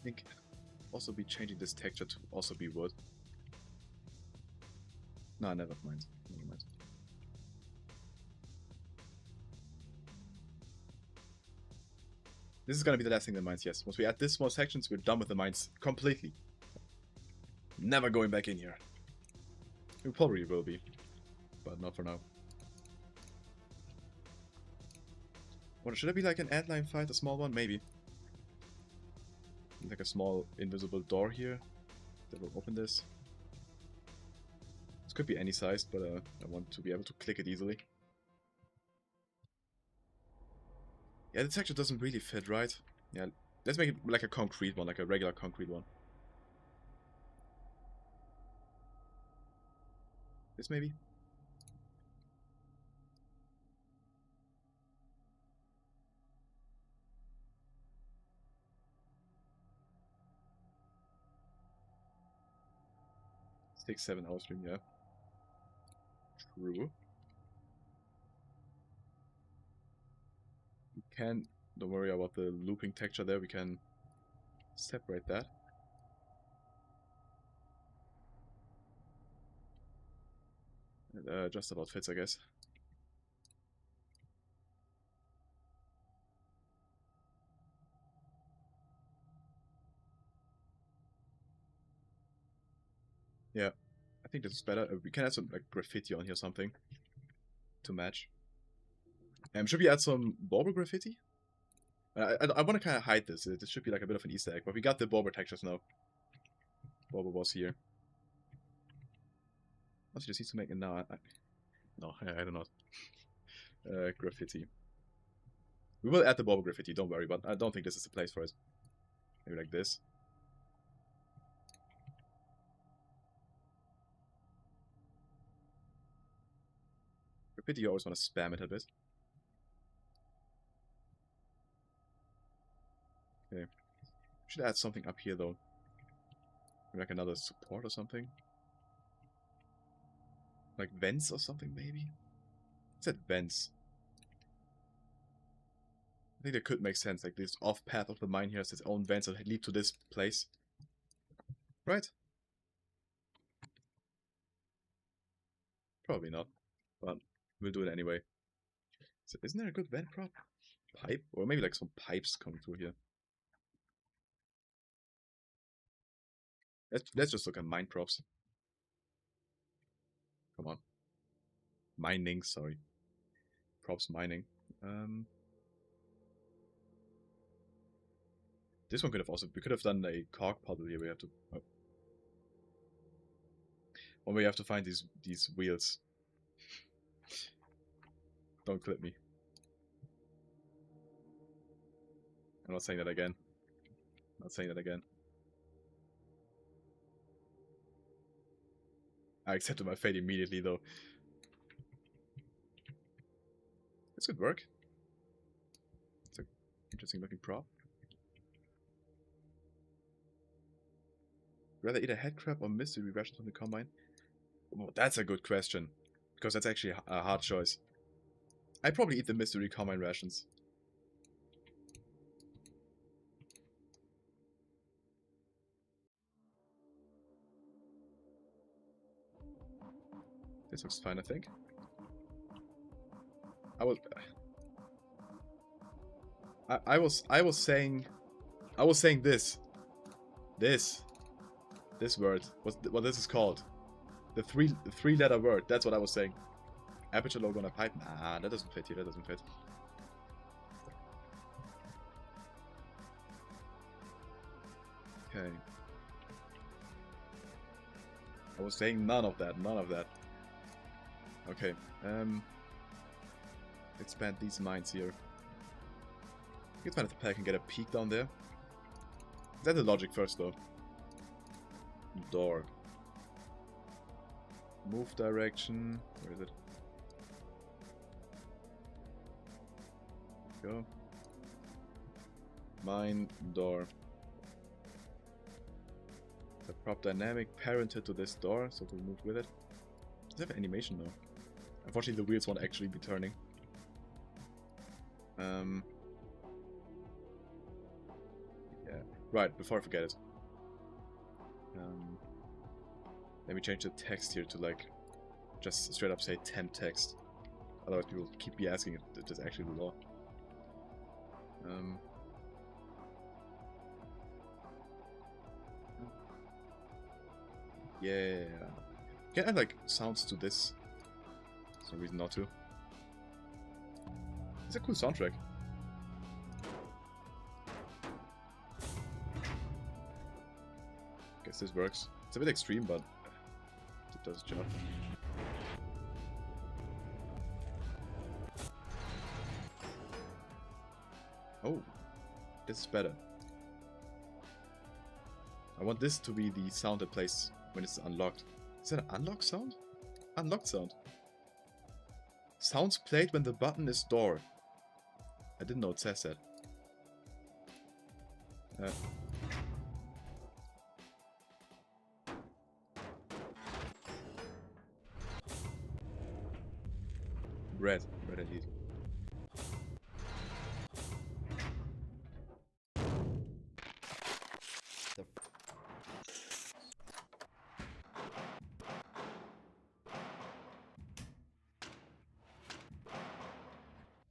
I think also be changing this texture to also be wood. No, never mind. Never mind. This is gonna be the last thing in the mines, yes. Once we add this small sections, we're done with the mines completely. Never going back in here. We probably will be, but not for now. What, should it be like an antline fight, a small one? Maybe. Like a small invisible door here that will open this. This could be any size, but I want to be able to click it easily. Yeah, the texture doesn't really fit, right? Yeah, let's make it like a concrete one, like a regular concrete one. This maybe? Six, 7 hour stream, yeah. True. We can, don't worry about the looping texture there, we can separate that. Just about fits, I guess. Yeah, I think this is better. We can add some like graffiti on here or something to match. Should we add some Borber graffiti? I want to kind of hide this. This should be like a bit of an Easter egg, but we got the Borber textures now. Borber was here. Also, just need to make it now. No, I don't know. Graffiti. We will add the Borber graffiti, don't worry, but I don't think this is the place for it. Maybe like this. Graffiti, you always want to spam it a bit. Okay. Should add something up here though. Maybe like another support or something. Like vents or something maybe? It said vents. I think that could make sense. Like this off path of the mine here has its own vents that lead to this place. Right? Probably not. But we'll do it anyway. So isn't there a good vent prop? Pipe? Or maybe like some pipes coming through here. Let's just look at mine props. Come on. Mining, sorry. Props mining. This one could have also, we could have done a cog puddle here. We have to, or we have to find these wheels. Don't clip me. I'm not saying that again. Not saying that again. I accepted my fate immediately though. This could work. It's an interesting looking prop. Rather eat a head crab or mystery rations from the combine? Oh, that's a good question. Because that's actually a hard choice. I'd probably eat the mystery combine rations. This looks fine, I think. I was saying I was saying this. This word. What this is called. The three-letter word. That's what I was saying. Aperture logo on a pipe. Nah, that doesn't fit here. That doesn't fit. Okay. I was saying none of that. None of that. Okay. Expand these mines here. Expand the pack and get a peek down there. Is that the logic first though? Door. Move direction. Where is it? Go. Mine door. The prop dynamic parented to this door, so to move with it. Does it have animation though? Unfortunately, the wheels won't actually be turning. Yeah. Right, before I forget it. Let me change the text here to like just straight up say temp text. Otherwise people keep asking if it's actually the law. Yeah. Can I add like sounds to this? There's no reason not to. It's a cool soundtrack. Guess this works. It's a bit extreme, but it does its job. Oh, this is better. I want this to be the sound that plays when it's unlocked. Is that an unlock sound? Unlocked sound. Sounds played when the button is door. I didn't know it says that. Red indeed.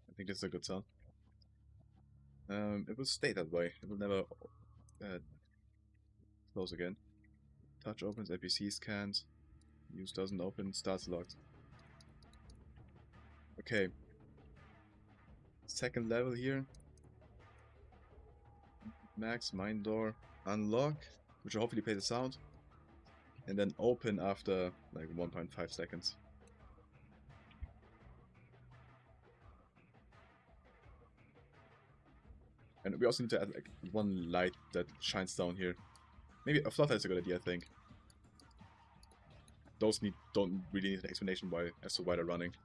I think this is a good sound. It will stay that way. It will never close again. Touch opens, NPC scans. Use doesn't open, starts locked. Okay. Second level here. Max, mine door, unlock, which will hopefully play the sound. And then open after like 1.5 seconds. And we also need to add like one light that shines down here. Maybe a floodlight is a good idea, I think. Those don't really need an explanation as to why they're running.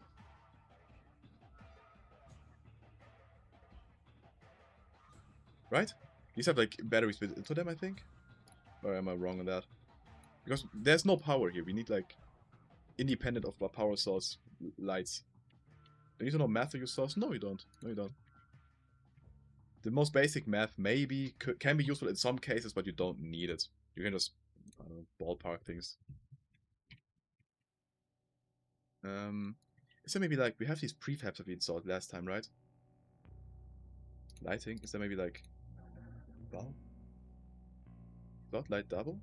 Right? These have like batteries built into them, I think? Or am I wrong on that? Because there's no power here. We need like independent of power source lights. Do you need to know math to use source? No, you don't. No, you don't. The most basic math maybe can be useful in some cases, but you don't need it. You can just, I don't know, ballpark things. Is there maybe like, we have these prefabs that we installed last time, right? Lighting, is there maybe like, well, light double?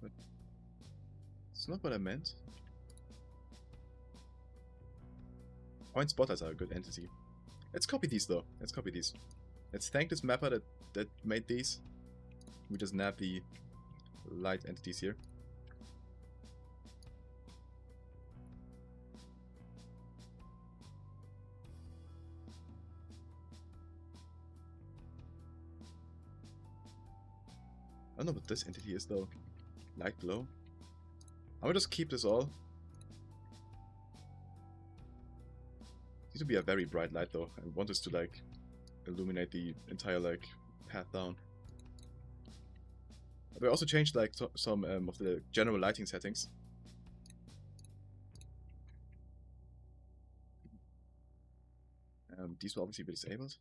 But it's not what I meant. Point spotters are a good entity. Let's copy these though. Let's copy these. Let's thank this mapper that made these. We just nab the light entities here. I don't know what this entity is though. Light glow. I will just keep this all. Needs to be a very bright light though. I want this to like illuminate the entire like path down. We also changed like some of the general lighting settings. These will obviously be disabled.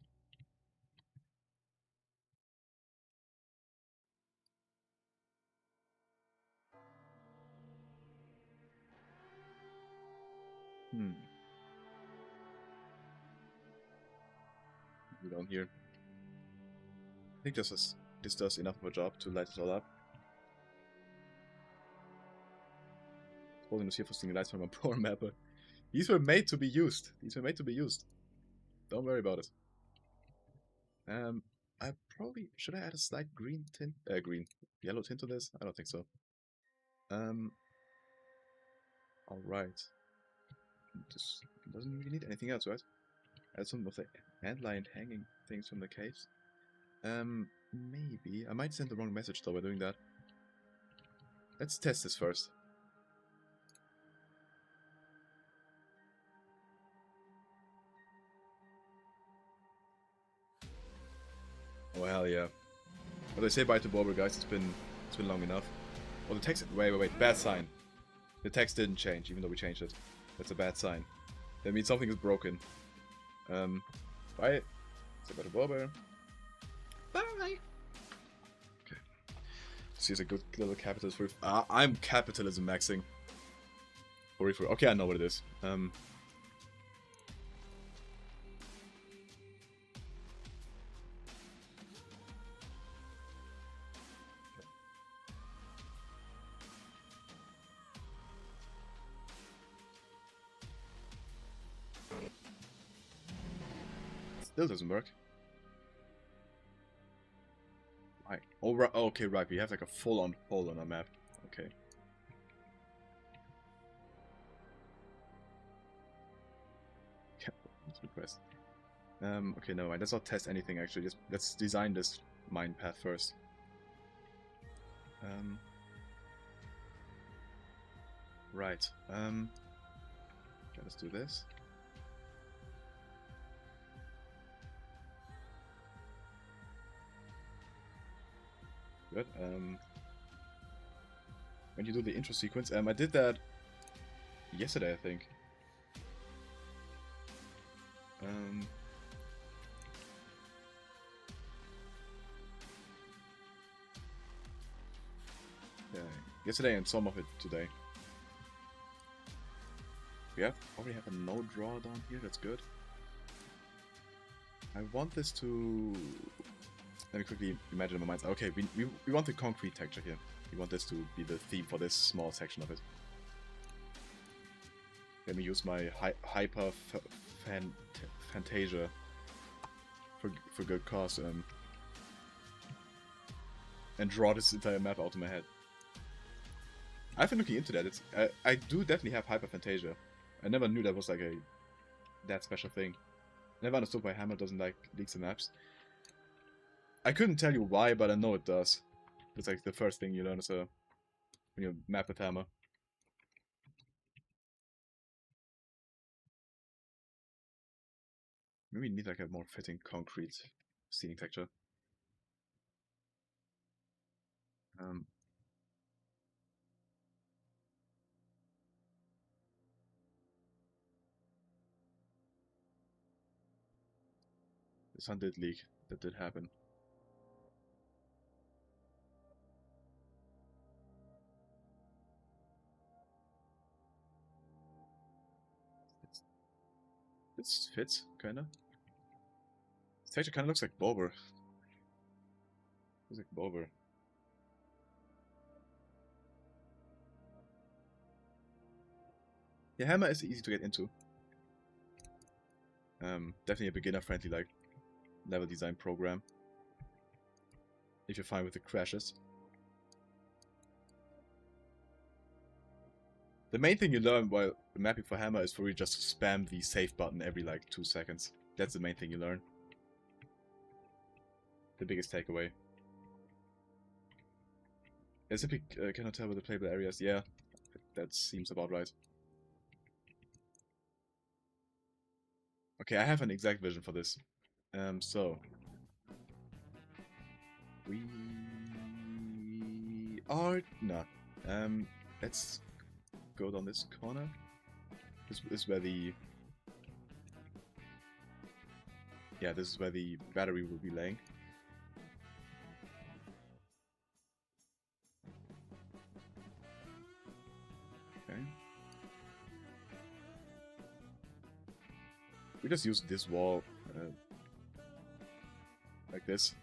do down here. I think this does enough of a job to light it all up. Holding Lucia for stealing lights from a poor mapper. These were made to be used. These were made to be used. Don't worry about it. I probably should I add a slight green tint? Yellow tint to this? I don't think so. All right. This doesn't really need anything else, right? Add some of the antlion hanging things from the caves. Maybe I might send the wrong message though by doing that. Let's test this first. Oh hell yeah! But I say bye to Bobber, guys. It's been long enough. Oh, the text. Wait. Bad sign. The text didn't change, even though we changed it. That's a bad sign. That means something is broken. Bye. Say bye to Bobber. Bye. Okay. This is a good little capitalist for. I'm capitalism maxing. Okay, I know what it is. Still doesn't work. Right. Oh, right. Okay, right. We have like a full-on hole on our map. Okay. That's request. Okay, no, let's not test anything actually. Just let's design this mine path first. Right. Okay, let's do this. Good. When you do the intro sequence, I did that yesterday, I think. Yeah, yesterday and some of it today. We already have a no draw down here. That's good. I want this to. Let me quickly imagine in my mind. Okay, we want the concrete texture here. We want this to be the theme for this small section of it. Let me use my hyper fantasia for good cause and draw this entire map out of my head. I've been looking into that. I do definitely have hyper fantasia. I never knew that was like that special thing. Never understood why Hammer doesn't like leaks and maps. I couldn't tell you why, but I know it does. It's like the first thing you learn as when you map with Hammer. Maybe we need like a more fitting concrete ceiling texture. This one did leak. That did happen. This fits, kinda. This texture kinda looks like Bobber. Looks like Bobber. Yeah, Hammer is easy to get into. Definitely a beginner-friendly like level design program. If you're fine with the crashes. The main thing you learn while mapping for Hammer is for you just to spam the save button every like 2 seconds. That's the main thing you learn. The biggest takeaway. Simply cannot tell where the playable areas. Yeah, that seems about right. Okay, I have an exact vision for this. So we are no. Let's go down this corner. This is where the this is where the battery will be laying. Okay. We just use this wall Like this.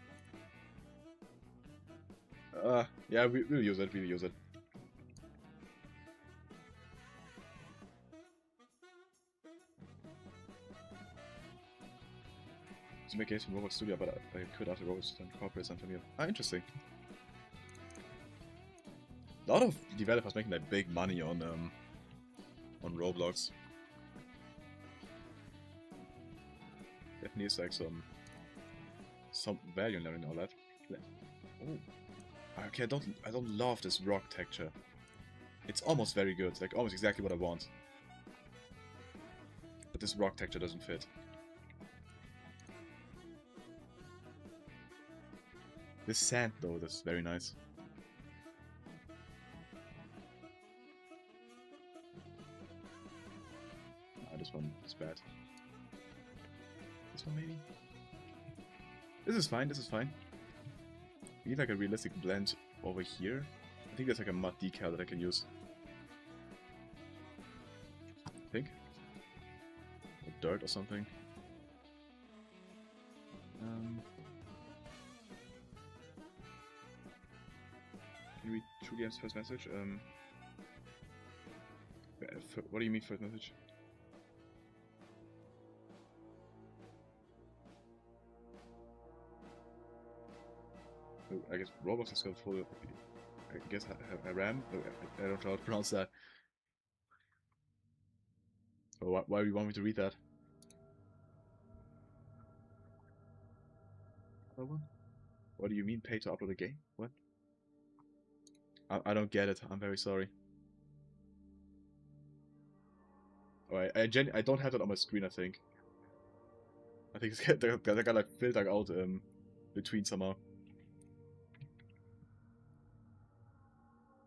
Yeah, we'll use it, we'll use it. To make games from Robot Studio, but I could after Robot and corporate something here. Ah, interesting. A lot of developers making like big money on Roblox. Definitely is like some value in learning all that. Oh. Okay, I don't love this rock texture. It's almost very good, like almost exactly what I want. But this rock texture doesn't fit. This sand though, that's very nice. Ah, this one is bad. This one maybe? This is fine, this is fine. We need like a realistic blend over here. I think there's like a mud decal that I can use. I think. Or dirt or something. Can we truly answer first message? What do you mean first message? Oh, I guess Roblox is got full. I guess I ram. I don't know how to pronounce that. Oh, why do you want me to read that? Another one? What do you mean pay to upload a game? What? I don't get it. I'm very sorry. Oh, I don't have that on my screen. I think it's that got like filtered out between somehow.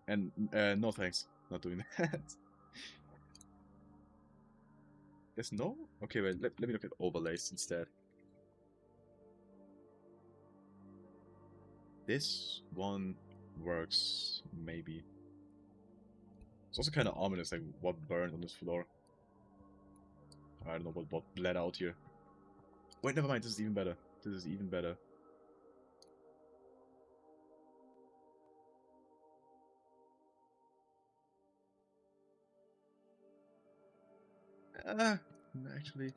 And no thanks, not doing that. There's no? Okay, wait, let me look at overlays instead. This one works, maybe. It's also kind of ominous, like what burned on this floor. I don't know what bled out here. Wait, never mind, this is even better. This is even better. Actually...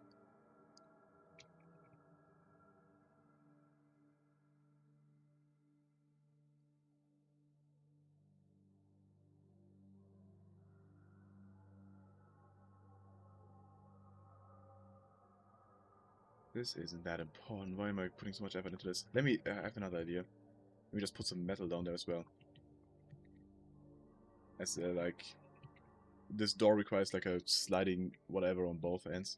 This isn't that important. Why am I putting so much effort into this? Let me... I have another idea. Let me just put some metal down there as well. As, like... This door requires like a sliding whatever on both ends.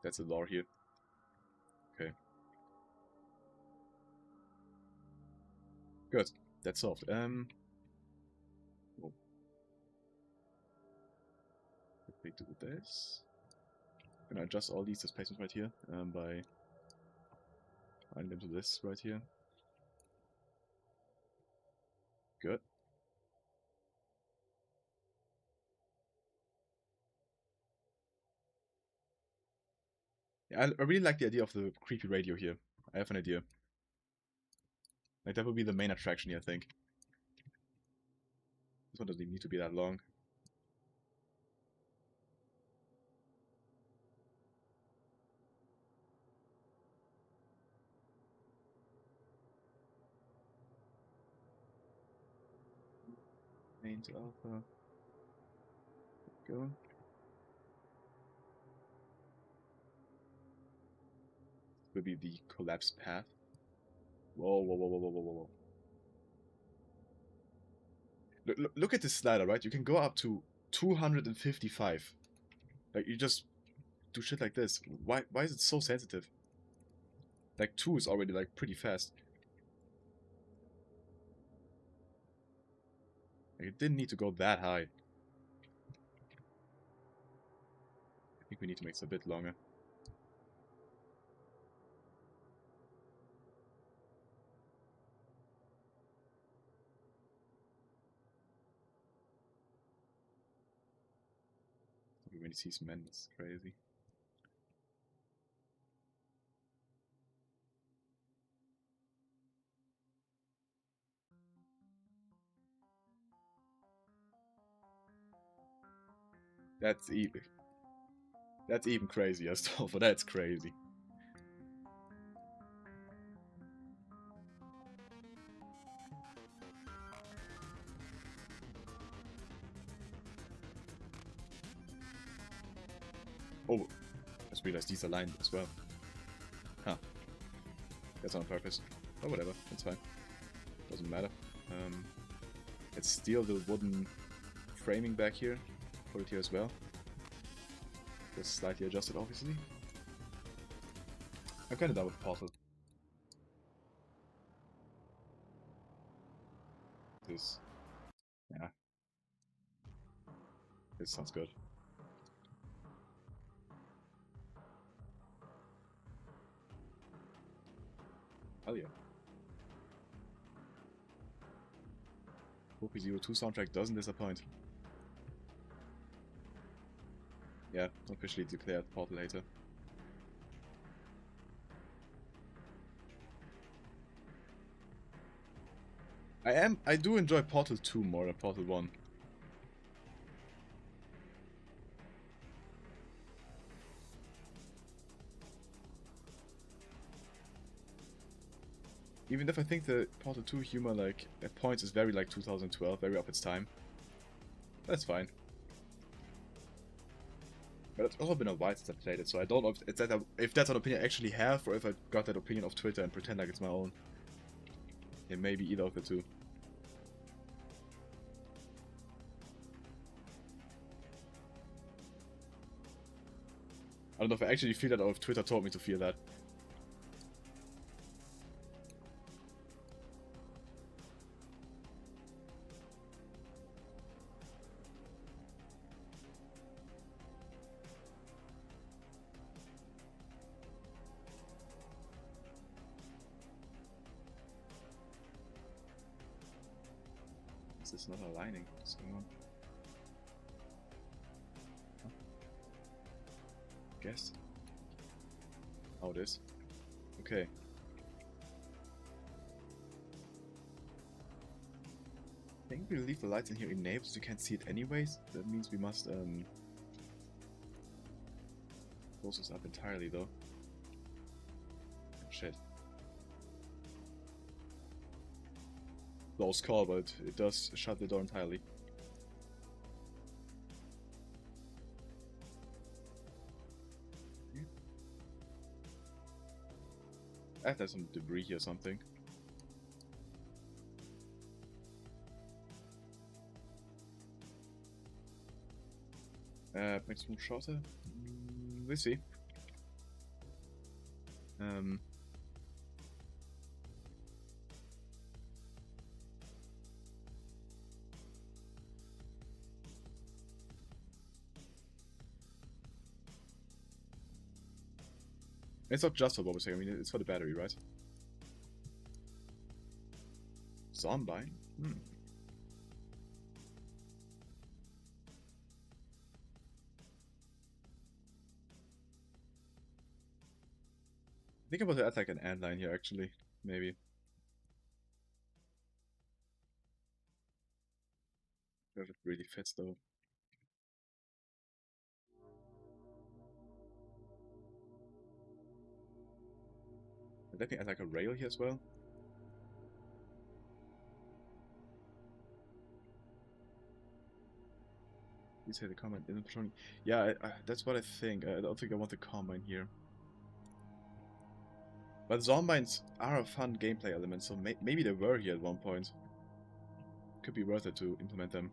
That's the door here. Okay. Good. That's solved. Oh. Quickly do this. I'm gonna adjust all these displacements right here by adding them to this right here. Good. Yeah, I really like the idea of the creepy radio here. I have an idea. Like that would be the main attraction here, I think. This one doesn't even need to be that long. Main to alpha. Go. This will be the collapse path. Whoa, whoa, whoa, whoa, whoa, whoa, whoa. Look at this slider, right? You can go up to 255. Like, you just do shit like this. Why is it so sensitive? Like, 2 is already, like, pretty fast. Like, it didn't need to go that high. I think we need to make this a bit longer. We really see men, that's crazy. That's even. That's even crazier, Stoffer. That's crazy. Oh, I just realized these are lined as well. Huh. That's on purpose. Oh, whatever. That's fine. Doesn't matter. Let's steal the wooden framing back here. Put it here as well. Just slightly adjusted, obviously. I'm kind of done with Portal. This. Yeah. This sounds good. Hell yeah. Hope 02 soundtrack doesn't disappoint. Yeah, officially declared Portal later. I do enjoy Portal 2 more than Portal 1. Even if I think the Portal 2 humor, like, at points is very, like, 2012, very of its time. That's fine. But it's also been a while since I played it, so I don't know if that's an opinion I actually have, or if I got that opinion off Twitter and pretend like it's my own. It may be either of the two. I don't know if I actually feel that or if Twitter told me to feel that. This is not aligning. What's going on? Huh? Guess. Oh, it is. Okay. I think we'll leave the lights in here enabled so you can't see it anyways. That means we must close this up entirely though. Shit. Close call, but it does shut the door entirely. I there's some debris here or something. Maximum shorter? We'll see. It's not just for what we're saying, I mean, it's for the battery, right? Zombie? I think I'm about to add like an ant line here, actually. Maybe. If it really fits, though. Let me add like a rail here as well. You say the combine isn't patrolling. Yeah, that's what I think. I don't think I want the combine here. But Zombines are a fun gameplay element, so maybe they were here at one point. Could be worth it to implement them.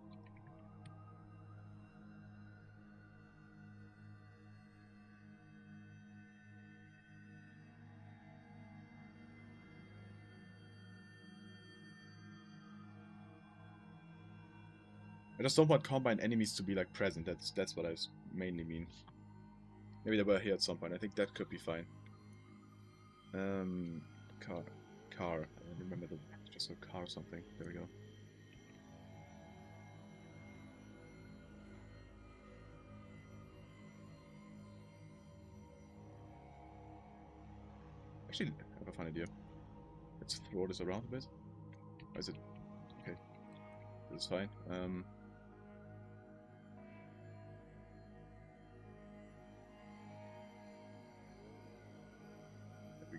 I just don't want combine enemies to be like present. That's what I mainly mean. Maybe they were here at some point. I think that could be fine. Car. I remember the just a car or something. There we go. Actually, I have a fun idea. Let's throw this around a bit. Or is it? Okay, this is fine.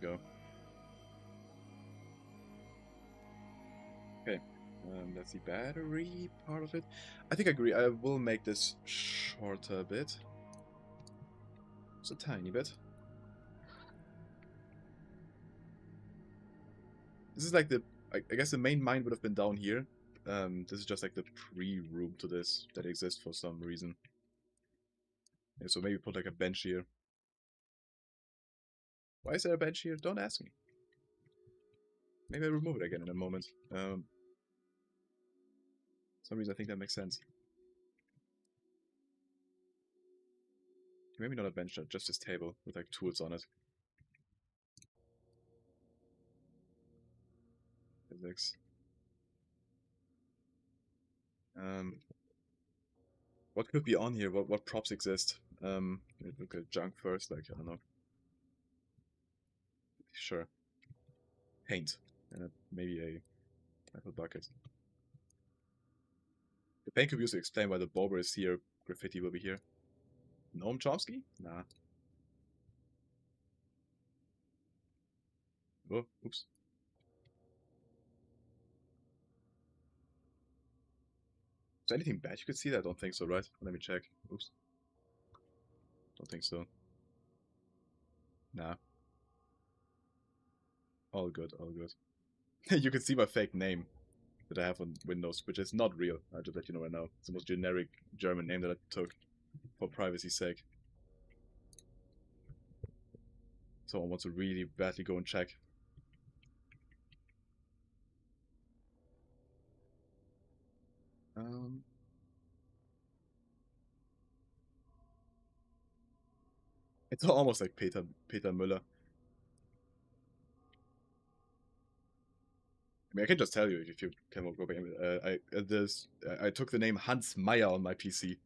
we go. Okay, that's the battery part of it. I think I agree. I will make this shorter a bit. Just a tiny bit. This is like the... I guess the main mine would have been down here. This is just like the pre-room to this that exists for some reason. Yeah, so maybe put like a bench here. Why is there a bench here? Don't ask me. Maybe I'll remove it again in a moment. For some reason I think that makes sense. Maybe not a bench, just this table with like tools on it. Physics. What could be on here? What props exist? Look at junk first, like, I don't know. Sure. Paint. And maybe a metal bucket. The paint could be used to explain why the Bober is here, graffiti will be here. Noam Chomsky? Nah. Oh, oops. Is there anything bad you could see? I don't think so, right? Let me check. Oops. Don't think so. Nah. All good, all good. You can see my fake name that I have on Windows, which is not real. I'll just let you know right now. It's the most generic German name that I took for privacy's sake. Someone wants to really badly go and check. It's almost like Peter Müller. I mean, I can just tell you if you can go back. I took the name Hans Meyer on my PC.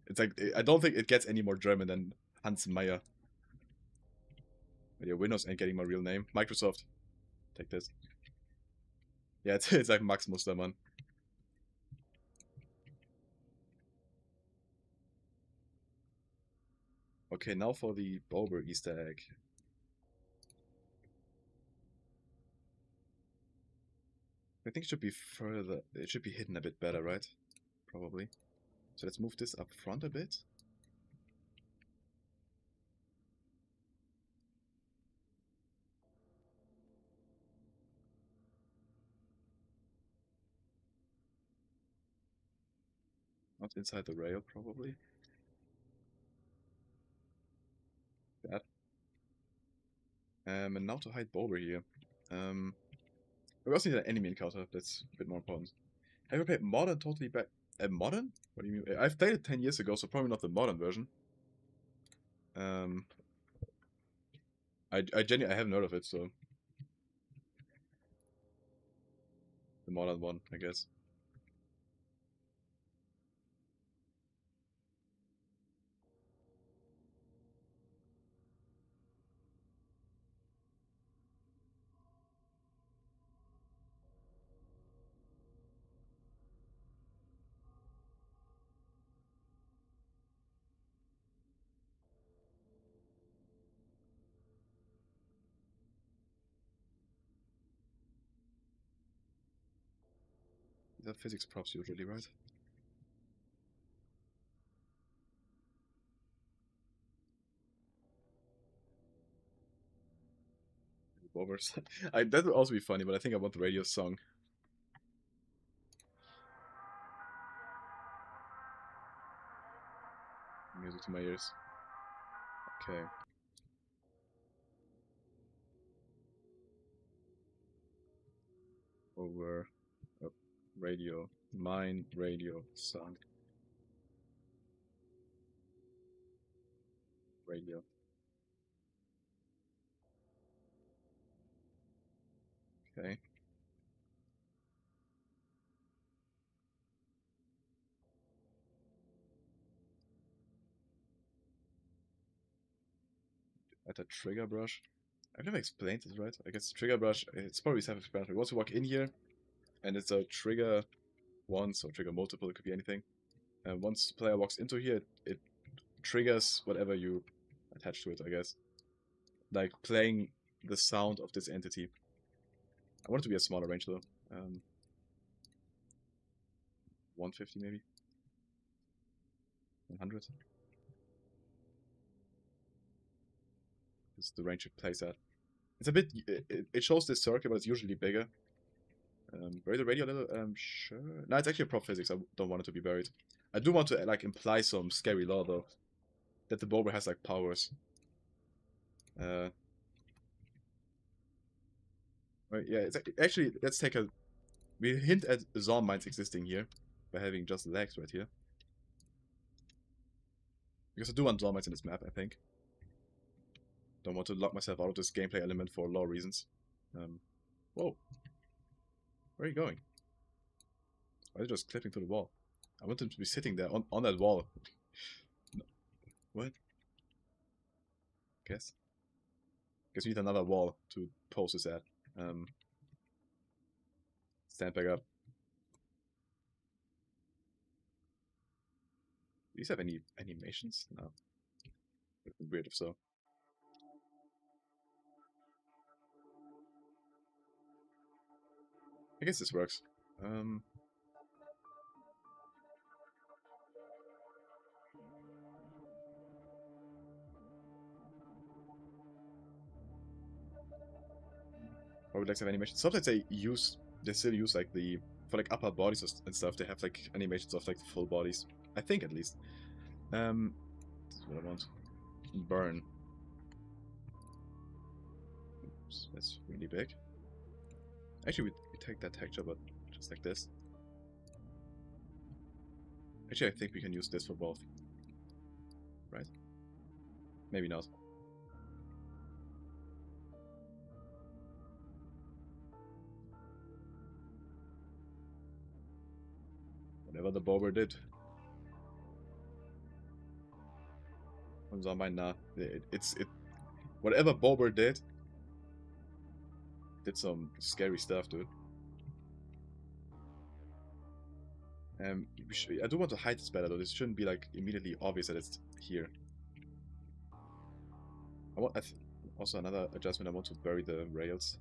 It's like I don't think it gets any more German than Hans Meyer. But yeah, Windows ain't getting my real name. Microsoft, take this. Yeah, it's like Max Mustermann. Okay, now for the Bober Easter egg. I think it should be further. It should be hidden a bit better, right? Probably. So let's move this up front a bit. Not inside the rail, probably. That. And now to hide Bober here. We also need an enemy encounter. That's a bit more important. Have you played Modern totally back? Modern? What do you mean? I've played it 10 years ago, so probably not the modern version. I genuinely I haven't heard of it, so the modern one, I guess. These are physics props usually, right? Bovers. That would also be funny, but I think I want the radio song. Music to my ears. Okay. Over. Radio. Mine radio song. Radio. Okay. At a trigger brush. I've never explained this, right? I guess trigger brush, it's probably self-explanatory. Once you walk in here, and it's a trigger once or trigger multiple, it could be anything. And once the player walks into here, it triggers whatever you attach to it, I guess. Like playing the sound of this entity. I want it to be a smaller range though. 150 maybe? 100? This is the range it plays at. It's a bit... It shows this circle, but it's usually bigger. Bury the radio a little? Sure. No, it's actually a prop physics. I don't want it to be buried. I do want to, like, imply some scary law, though. That the Bober has, like, powers. Right, yeah, it's actually, let's take a... We hint at Zon mines existing here. By having just legs right here. Because I do want Zon mines in this map, I think. Don't want to lock myself out of this gameplay element for law reasons. Whoa. Where are you going? Why are you just clipping to the wall? I want him to be sitting there on that wall. No. What? Guess we need another wall to pose this at. Stand back up. Do these have any animations? No. Would be weird if so. I guess this works. Probably like have animations. Sometimes they still use like for like upper bodies and stuff. They have like animations of like the full bodies. I think at least. This is what I want. Burn. Oops, that's really big. Actually, we take that texture, but just like this. Actually, I think we can use this for both. Right? Maybe not. Whatever the Bober did. Comes on mine now. Whatever Bober did some scary stuff, dude. I do want to hide this better though. This shouldn't be like immediately obvious that it's here. Also another adjustment. I want to bury the rails.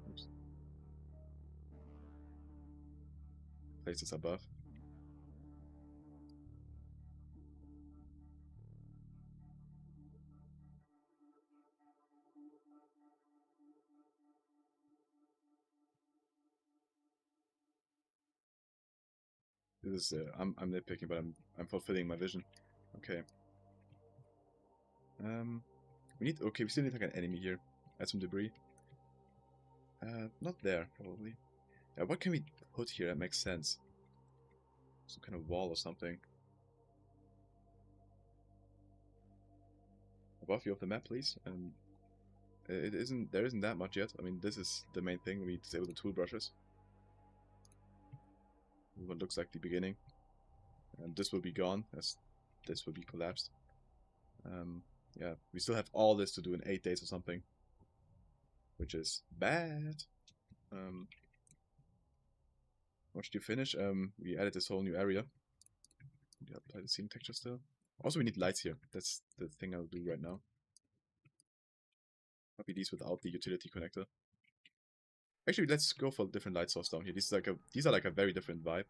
Oops. Place this above. This is I'm nitpicking, but I'm fulfilling my vision. Okay. We still need like an enemy here. Add some debris. Not there probably. What can we put here that makes sense? Some kind of wall or something. Above view of the map, please. There isn't that much yet. I mean, this is the main thing. We disable the tool brushes. What looks like the beginning. And this will be gone as this will be collapsed. Yeah, we still have all this to do in 8 days or something, which is bad. Once you finish, we added this whole new area. We apply the scene texture still. Also, we need lights here. That's the thing I'll do right now. Copy these without the utility connector. Actually, let's go for a different light source down here. These are like a very different vibe.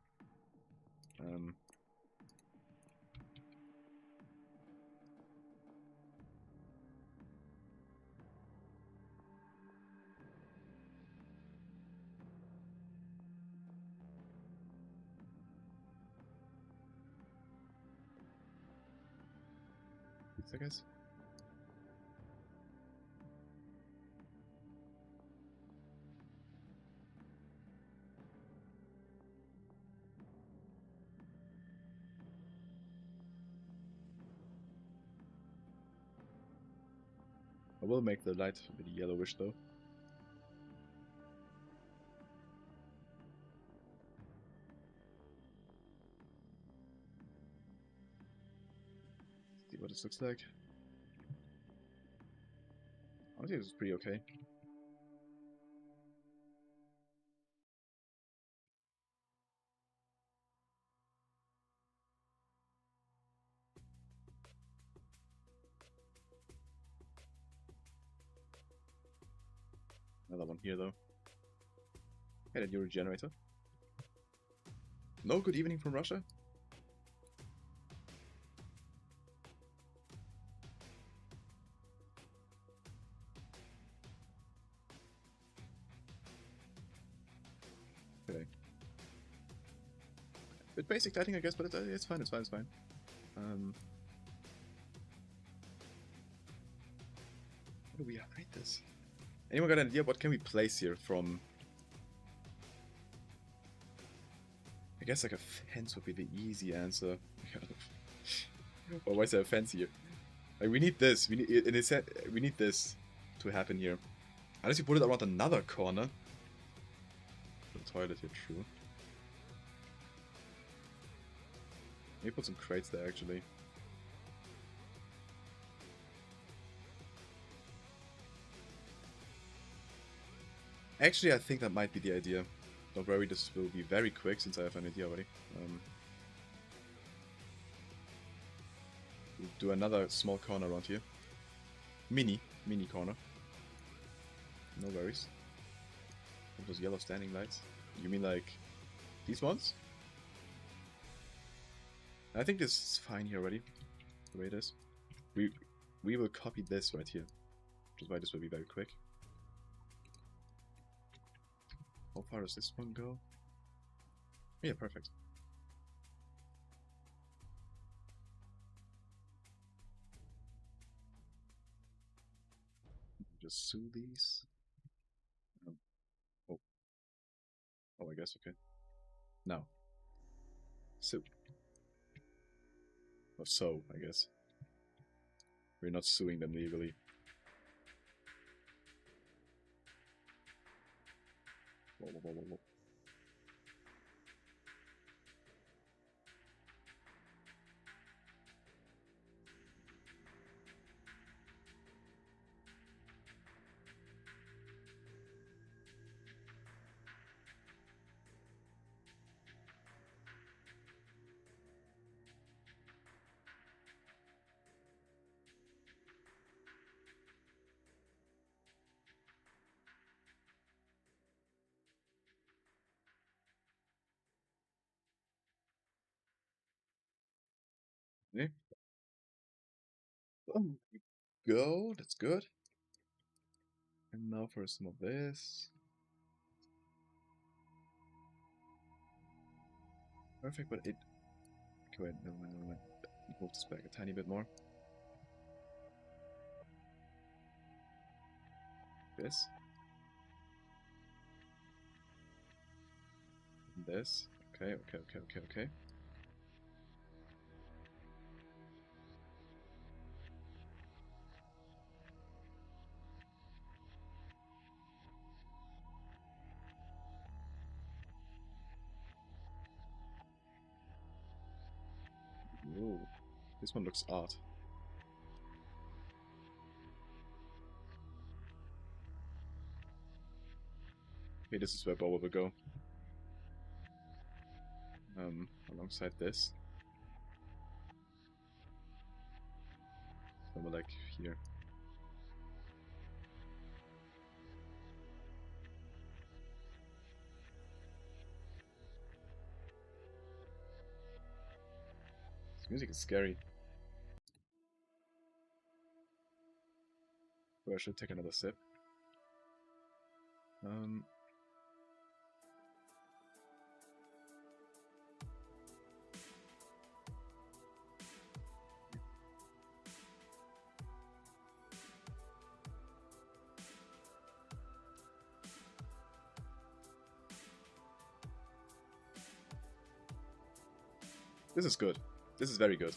I guess. I will make the light a bit yellowish though. See what this looks like. Honestly, this is pretty okay. Another one here though. Hey, that new generator. No good evening from Russia? Okay. Bit basic lighting, I guess, but it's fine, it's fine, it's fine. How do we upgrade this? Anyone got an idea? What can we place here from... I guess like a fence would be the easy answer. Or why is there a fence here? Like we need this. We need we need this to happen here. Unless you put it around another corner. The toilet here, true. Maybe put some crates there actually. Actually, I think that might be the idea. Don't worry, this will be very quick since I have an idea already. We'll do another small corner around here. Mini corner. No worries. Those yellow standing lights. You mean like these ones? I think this is fine here already. The way it is. We will copy this right here. Which is why this will be very quick. How far does this one go? Yeah, perfect. Just sew these. Oh. Oh, I guess, okay. Now. Sew. Or sew, I guess. We're not suing them legally. Whoa, whoa, whoa, whoa, whoa. Yeah. Oh, go, that's good. And now for some of this. Perfect, but it... Okay, wait, never mind, never mind. Move this back a tiny bit more. This. And this. Okay, okay, okay, okay, okay. Whoa. This one looks odd. Okay, this is where Boba will go. Alongside this. Somewhere like here. This music is scary. But I should take another sip. This is good. This is very good.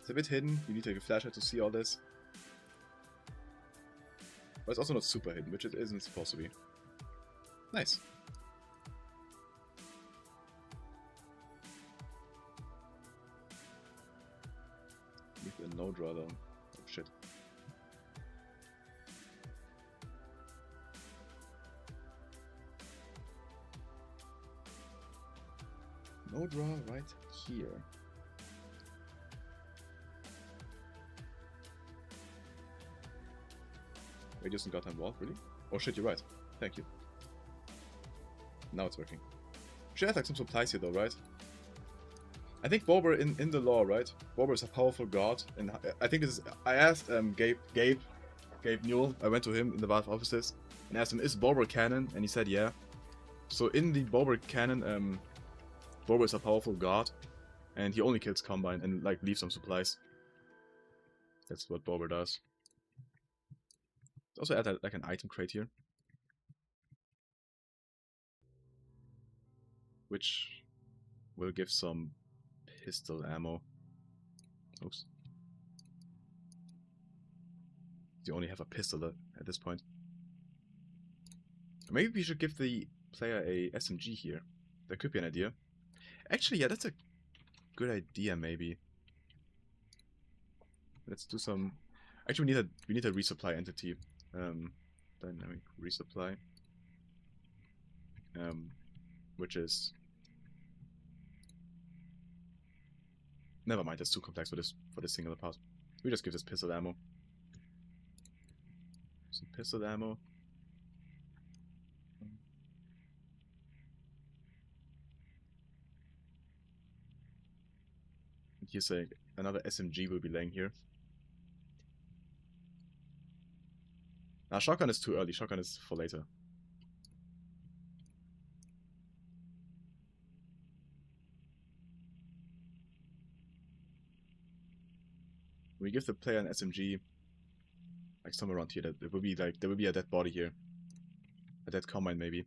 It's a bit hidden. You need to take a flashlight to see all this. But it's also not super hidden, which it isn't supposed to be. Nice. Leave the no draw down. Oh shit. No draw right here. Radius and goddamn wall, really? Oh shit, you're right. Thank you. Now it's working. Should have like some supplies here though, right? I think Bober in the lore, right? Bober is a powerful god, and I think this is. I asked Gabe Newell. I went to him in the Valve offices and asked him, "Is Bober canon?" And he said, "Yeah." So in the Bober canon, Bober is a powerful god, and he only kills Combine and like leaves some supplies. That's what Bober does. Also add like an item crate here, which will give some pistol ammo. Oops. You only have a pistol at this point. Maybe we should give the player a SMG here. That could be an idea. Actually, yeah, that's a good idea. Maybe. Let's do some. Actually, we need a resupply entity. Dynamic resupply. Which is. Never mind. That's too complex for this singular part. We just give this pistol ammo. Some pistol ammo. And here's another SMG will be laying here. Now, shotgun is too early. Shotgun is for later. We give the player an SMG, like somewhere around here. That it will be like there will be a dead body here, a dead Combine maybe.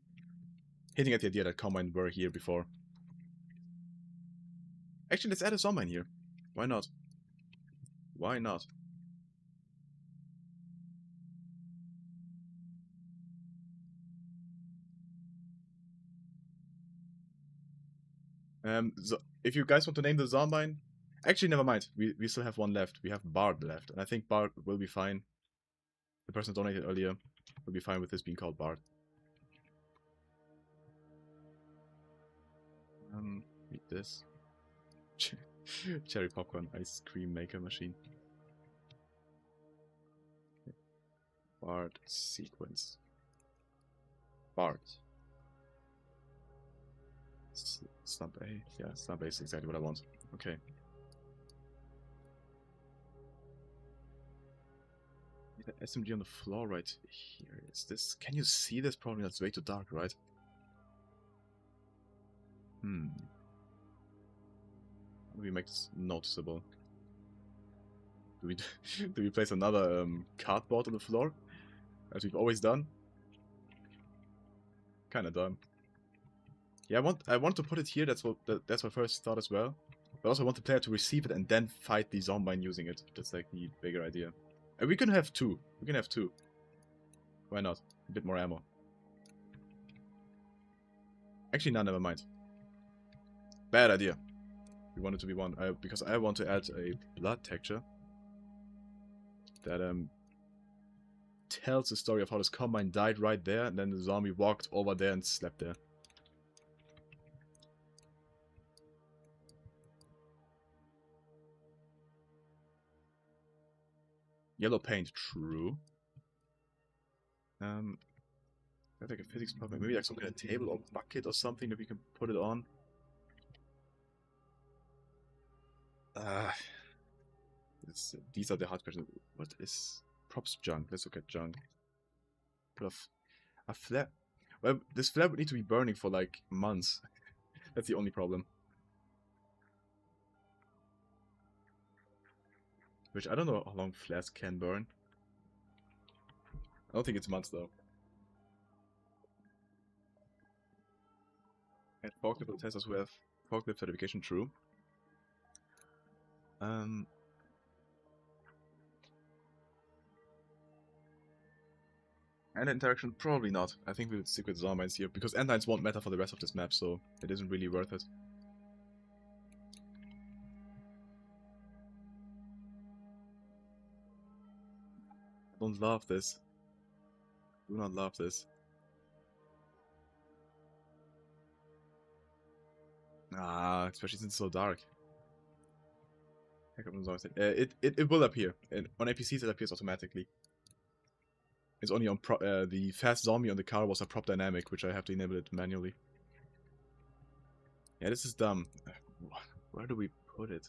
Hinting at the idea that Combine were here before. Actually, let's add a zombie in here. Why not? Why not? So if you guys want to name the zombie, actually never mind. We still have one left. We have Bard left, and I think Bard will be fine. The person donated earlier will be fine with this being called Bard. Read this. Cherry popcorn ice cream maker machine. Bard sequence. Bard. Slump A. Yeah, Slump A is exactly what I want. Okay. The SMG on the floor right here. Is this... Can you see this? Probably that's way too dark, right? How do we make this noticeable? Do we do we place another cardboard on the floor, as we've always done? Kind of dumb. Yeah, I want to put it here. That's my first thought as well. But also I want the player to receive it and then fight the zombie using it. That's like the bigger idea. And we can have two. We can have two. Why not? A bit more ammo. Actually, no, never mind. Bad idea. We want it to be one. Because I want to add a blood texture that tells the story of how this Combine died right there, and then the zombie walked over there and slept there. Yellow paint, true. I think a physics problem. Maybe like some kind of table or bucket or something that we can put it on. These are the hard questions. What is props junk? Let's look at junk. Put a flare. Well, this flare would need to be burning for like months. That's the only problem. Which I don't know how long flares can burn. I don't think it's months though. And forklift testers who have forklift certification, true. And interaction, probably not. I think we'll stick with zombies here, because endlines won't matter for the rest of this map, so it isn't really worth it. I don't love this. Do not love this. Especially since it's so dark. It will appear. And on APCs it appears automatically. It's only on the fast zombie on the car was a prop dynamic, which I have to enable it manually. Yeah, this is dumb. Where do we put it?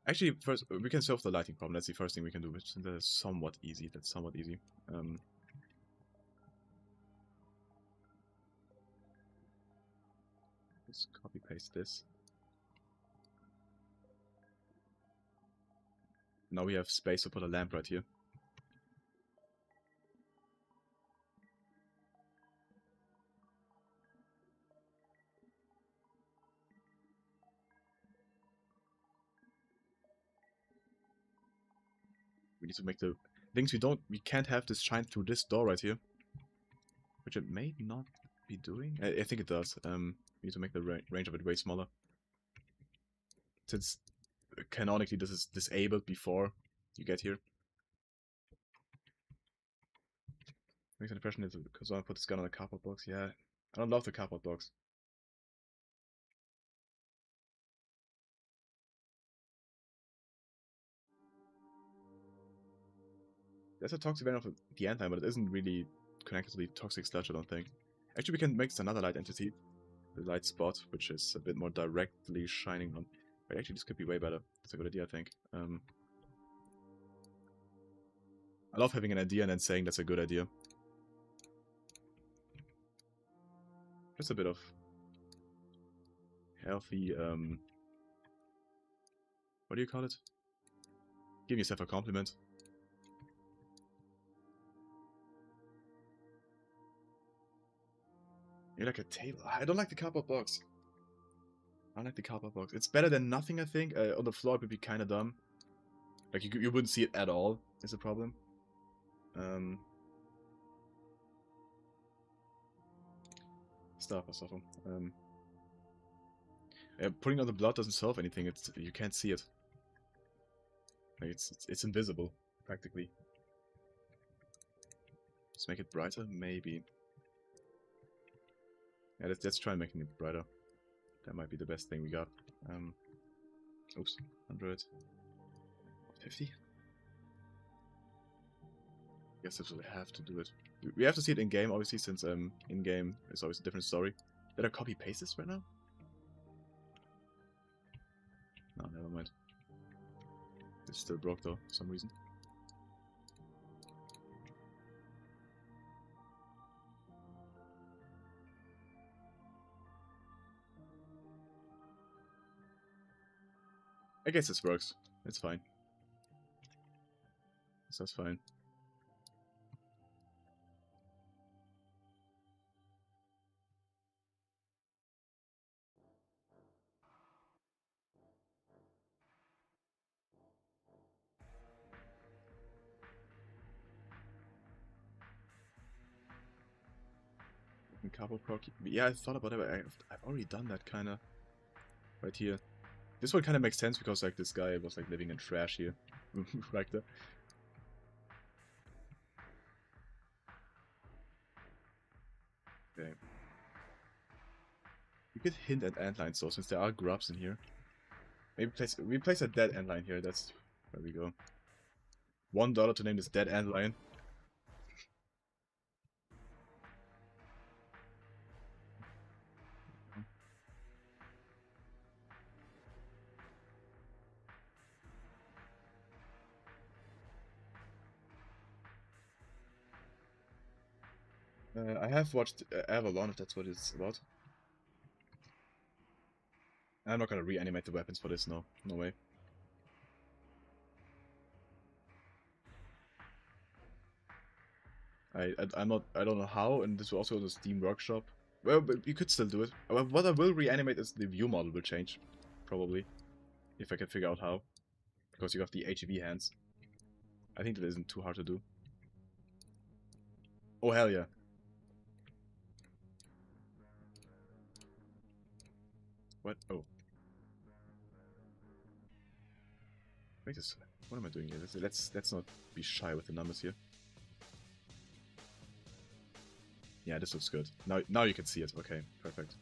Actually, first, we can solve the lighting problem. That's the first thing we can do, which is somewhat easy. That's somewhat easy. Just copy paste this. Now we have space to put a lamp right here. We need to make the things we can't have this shine through this door right here. Which it may not be doing. I think it does. We need to make the range of it way smaller. Since canonically this is disabled before you get here. Makes an impression is because I put this gun on a cardboard box. Yeah, I don't love the cardboard box. There's a toxic variant of the end time, but it isn't really connected to the toxic sludge, I don't think. Actually, we can make another light entity, the light spot, which is a bit more directly shining on. But actually, this could be way better. That's a good idea, I think. I love having an idea and then saying that's a good idea. Just a bit of healthy, what do you call it? Give yourself a compliment. You're like a table. I don't like the cardboard box. I don't like the cardboard box. It's better than nothing, I think. On the floor it would be kind of dumb. Like, you wouldn't see it at all, is the problem. Stuff. Putting on the blood doesn't solve anything. You can't see it. Like, it's invisible, practically. Just make it brighter? Maybe. Yeah, let's try making it brighter. That might be the best thing we got. Oops, 100. 50? Guess this will have to do it. We have to see it in game, obviously, since in game is always a different story. Did I copy paste this right now? No, never mind. It's still broke though, for some reason. I guess this works. It's fine. That's fine. Cardboard proc. Yeah, I thought about it, but I've already done that kinda. Right here. This one kinda makes sense because like this guy was like living in trash here. Right there. Okay. We could hint at antlines though, since there are grubs in here. Maybe we place a dead antline here, that's where we go. $1 to name this dead antline. I have watched Avalon, if that's what it's about. I'm not gonna reanimate the weapons for this, no. No way. I don't know how, and this will also go to Steam Workshop. Well, but you could still do it. What I will reanimate is the view model will change. Probably. If I can figure out how. Because you have the HEV hands. I think that isn't too hard to do. Oh, hell yeah. What? Oh. Wait this. What am I doing here? Let's not be shy with the numbers here. Yeah, this looks good. Now you can see it. Okay, perfect.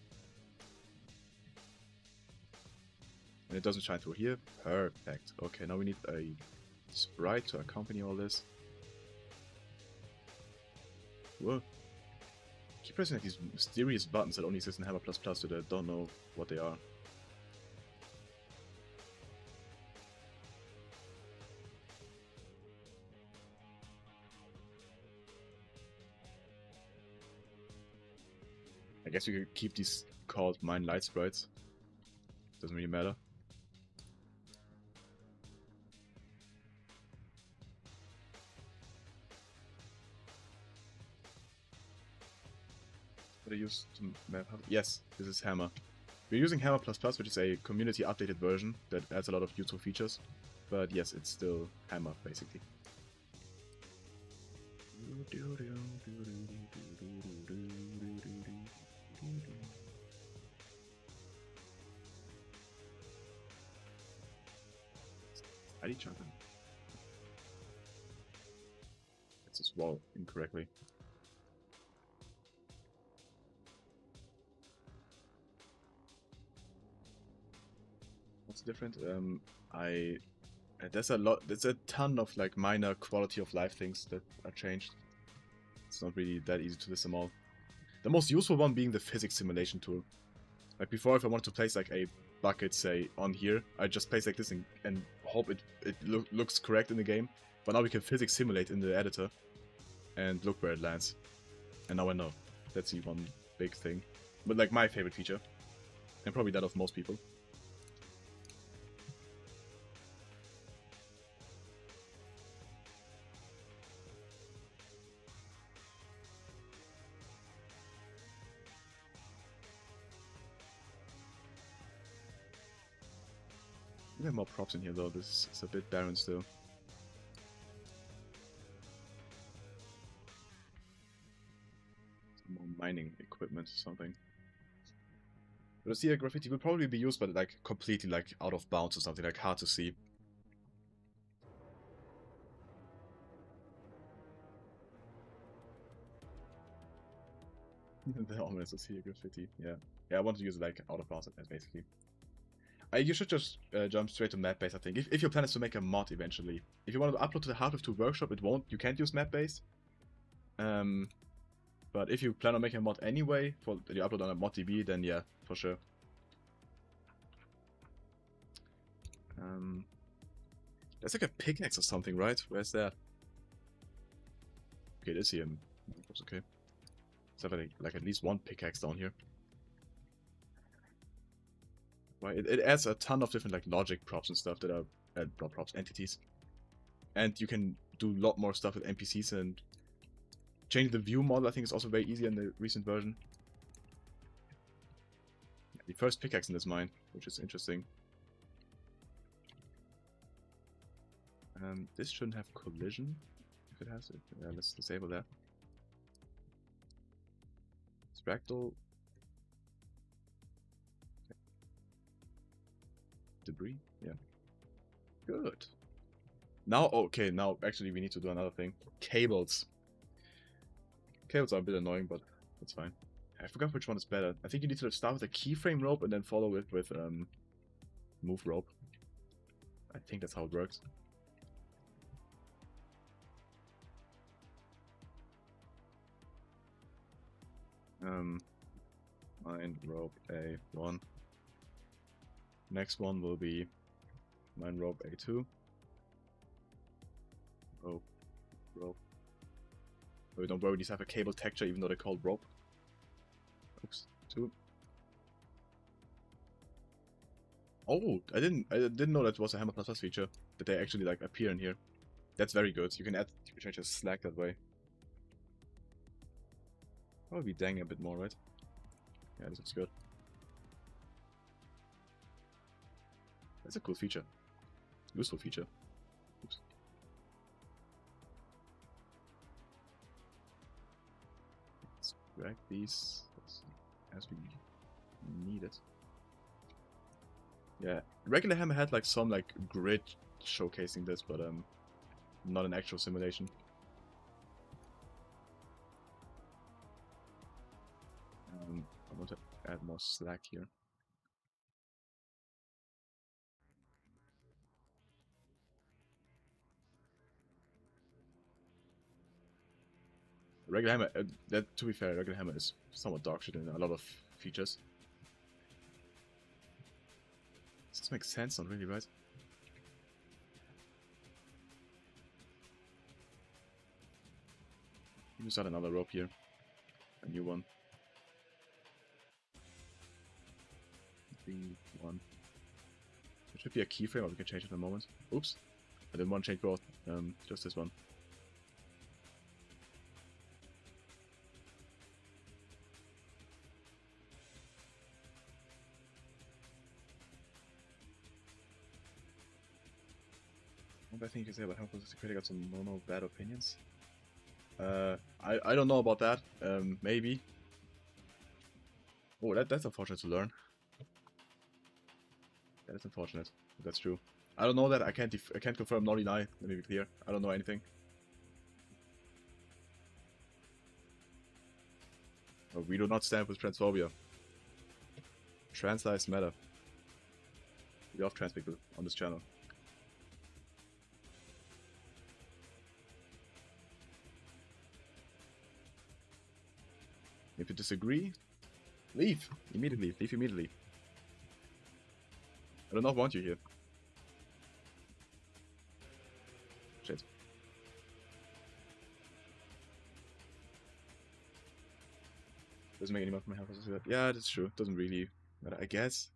And it doesn't shine through here. Perfect. Okay, now we need a sprite to accompany all this. Whoa. Keep pressing like these mysterious buttons that only exist in Hammer++, so that I don't know what they are. I guess we could keep these called mine light sprites. Doesn't really matter. What I use to map? Yes, this is Hammer. We're using Hammer++, which is a community updated version that adds a lot of useful features. But yes, it's still Hammer, basically. ID chunking. It's this wall incorrectly. What's different? There's a ton of like minor quality of life things that are changed. It's not really that easy to list them all. The most useful one being the physics simulation tool. Like before, if I wanted to place like a bucket, say, on here, I just place like this and hope it looks correct in the game. But now we can physics simulate in the editor, and look where it lands. And now I know. That's the one big thing. But like my favorite feature, and probably that of most people. We have more props in here though, this is a bit barren still. Some more mining equipment or something. But I see a graffiti will probably be used, but like completely like out of bounds or something, like hard to see. The ominous Lucia graffiti, yeah. Yeah, I want to use it like out of bounds basically. You should just jump straight to map base, I think. If your plan is to make a mod eventually. If you want to upload to the Half-Life 2 workshop, you can't use map base. But if you plan on making a mod anyway, for you upload on a ModDB, then yeah, for sure. There's like a pickaxe or something, right? Where's that? Okay, it is here. That's okay. There's like at least one pickaxe down here. Right, it adds a ton of different like logic props and stuff that are not props, entities. And you can do a lot more stuff with NPCs, and changing the view model I think is also very easy in the recent version. The first pickaxe in this mine, which is interesting. This shouldn't have collision. If it has it, yeah, let's disable that. Fractal. Debris? Yeah. Good. Now, okay, now actually we need to do another thing. Cables. Cables are a bit annoying, but that's fine. I forgot which one is better. I think you need to start with a keyframe rope and then follow it with move rope. I think that's how it works. Mine rope A1. Next one will be mine rope A2. Rope. Oh, don't worry, these have a cable texture even though they're called rope. Oops, 2. Oh, I didn't know that was a Hammer++ feature, that they actually like appear in here. That's very good. You can change the slack that way. Probably dang a bit more, right? Yeah, this looks good. That's a cool feature. Useful feature. Oops. Let's drag these as we need it. Yeah, regular Hammer had like some like grid showcasing this, but not an actual simulation. I want to add more slack here. Regular hammer, that, to be fair, regular hammer is somewhat dog shit in a lot of features. Does this make sense? Not really, right? You can start another rope here. A new one. 3, 1. It should be a keyframe, but we can change it in a moment. Oops. I didn't want to change both. Just this one. One bad thing you can say about Helmholtz is the critic got some no bad opinions. I don't know about that. Maybe. Oh, that's unfortunate to learn. That is unfortunate. But that's true. I don't know that. I can't confirm nor deny. Let me be clear. I don't know anything. Oh, we do not stand with transphobia. Trans lives matter. We love trans people on this channel. If you disagree, leave immediately. Leave immediately. I do not want you here. Shit. Doesn't make any more from my health. Yeah, that's true. Doesn't really matter, I guess.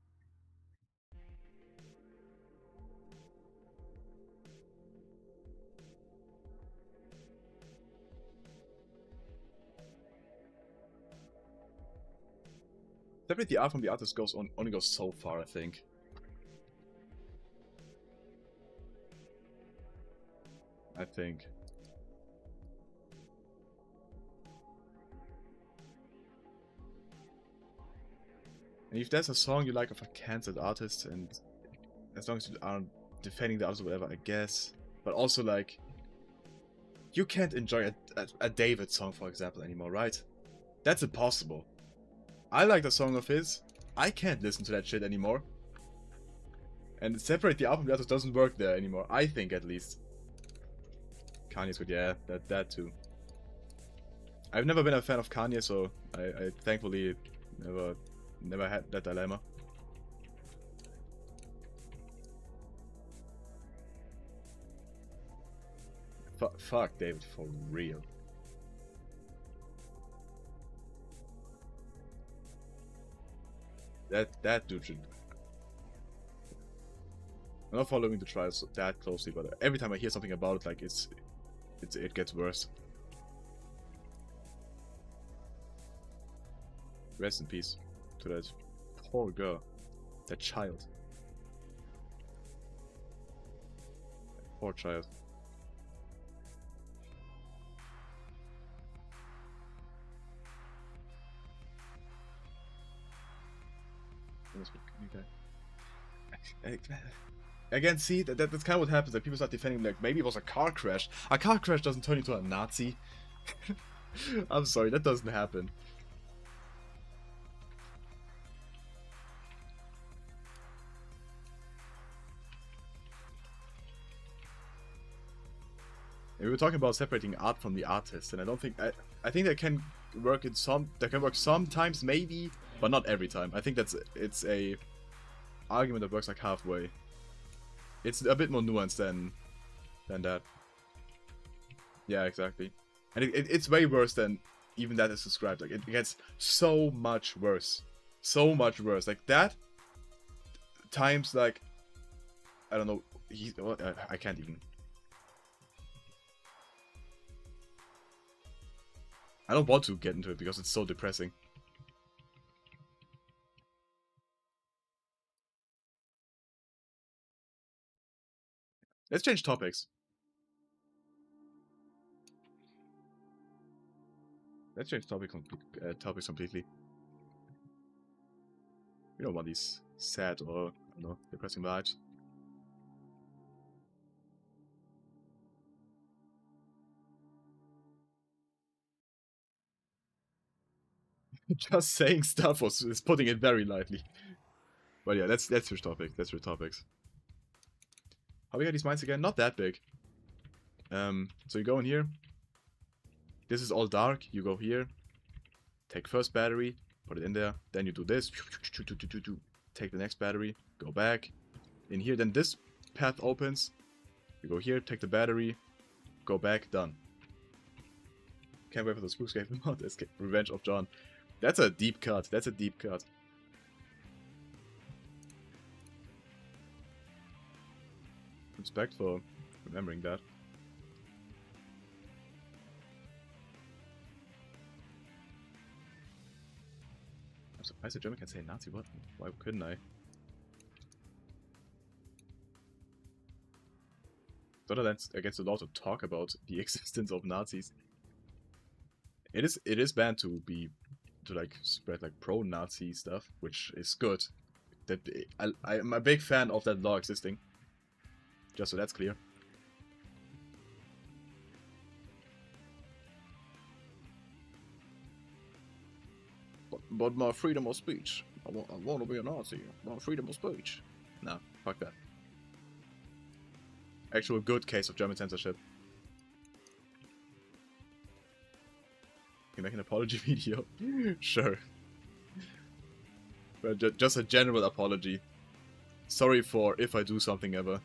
Separate the art from the artist only goes so far, I think. And if there's a song you like of a cancelled artist, and as long as you aren't defending the artist or whatever, I guess. But also, like, you can't enjoy a David song, for example, anymore, right? That's impossible. I like the song of his. I can't listen to that shit anymore. And separate the album from the artist doesn't work there anymore, I think, at least. Kanye's good, yeah, that too. I've never been a fan of Kanye, so I thankfully never had that dilemma. Fuck David, for real. That dude should... I'm not following the trials that closely, but every time I hear something about it, like it gets worse. Rest in peace to that poor girl, that child. That poor child. Again, see, that's kind of what happens. Like, people start defending, like, maybe it was a car crash. A car crash doesn't turn you into a Nazi. I'm sorry, that doesn't happen. And we were talking about separating art from the artist, and I don't think I think that can work sometimes, maybe, but not every time. I think it's a argument that works like halfway. It's a bit more nuanced than that. Yeah, exactly. And it's way worse than even that is described. Like, it gets so much worse. So much worse. Like, that times, like, I don't know, I can't even. I don't want to get into it because it's so depressing. Let's change topics. Let's change topics completely. We don't want these sad or, I don't know, depressing vibes. Just saying stuff is putting it very lightly. But yeah, let's switch topics. Let's switch topics. How big are these mines again? Not that big. So you go in here. This is all dark. You go here, take first battery, put it in there. Then you do this. Take the next battery, go back. In here, then this path opens. You go here, take the battery, go back, done. Can't wait for the Spookescape mod. Escape Revenge of John. That's a deep cut. That's a deep cut. Respect for remembering that. I'm surprised a German can say Nazi. What? Why couldn't I? It's not against the law to talk about the existence of Nazis. It is banned to like spread like pro-Nazi stuff, which is good. That I'm a big fan of that law existing. Just so that's clear. But my freedom of speech. I want to be a Nazi. My freedom of speech. Nah, fuck that. Actual good case of German censorship. Can you make an apology video? Sure. But just a general apology. Sorry for if I do something ever.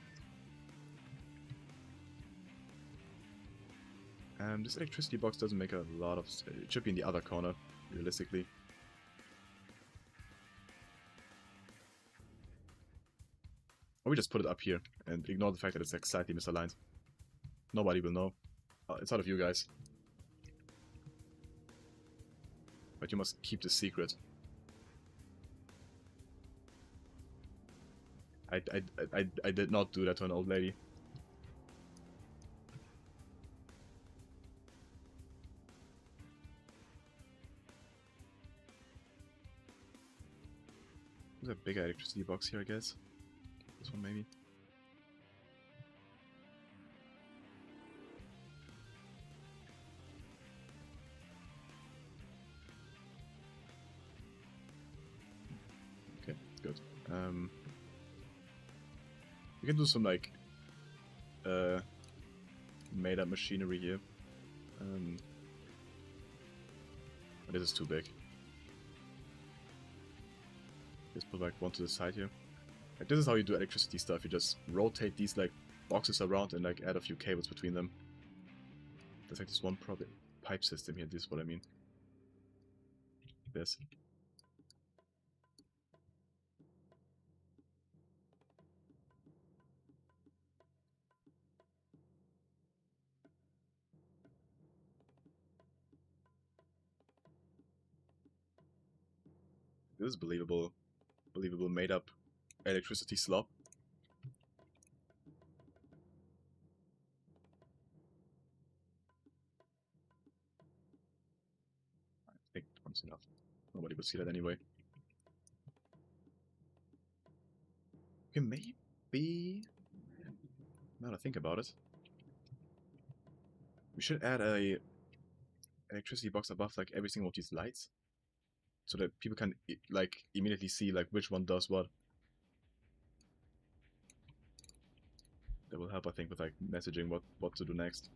This electricity box doesn't make a lot of... It should be in the other corner, realistically. Or we just put it up here and ignore the fact that it's like slightly misaligned. Nobody will know. It's out of you guys. But you must keep the secret. I did not do that to an old lady. There's a bigger electricity box here, I guess. This one, maybe. Okay, good. We can do some like made up machinery here. But this is too big. Just put like one to the side here. Like, this is how you do electricity stuff. You just rotate these like boxes around and like add a few cables between them. There's like this one pipe system here. This is what I mean. This. This is believable made up electricity slop. I think one's enough. Nobody would see that anyway. Okay, maybe... Now that I think about it, we should add a electricity box above like every single of these lights, so that people can like immediately see like which one does what. That will help, I think, with like messaging what to do next.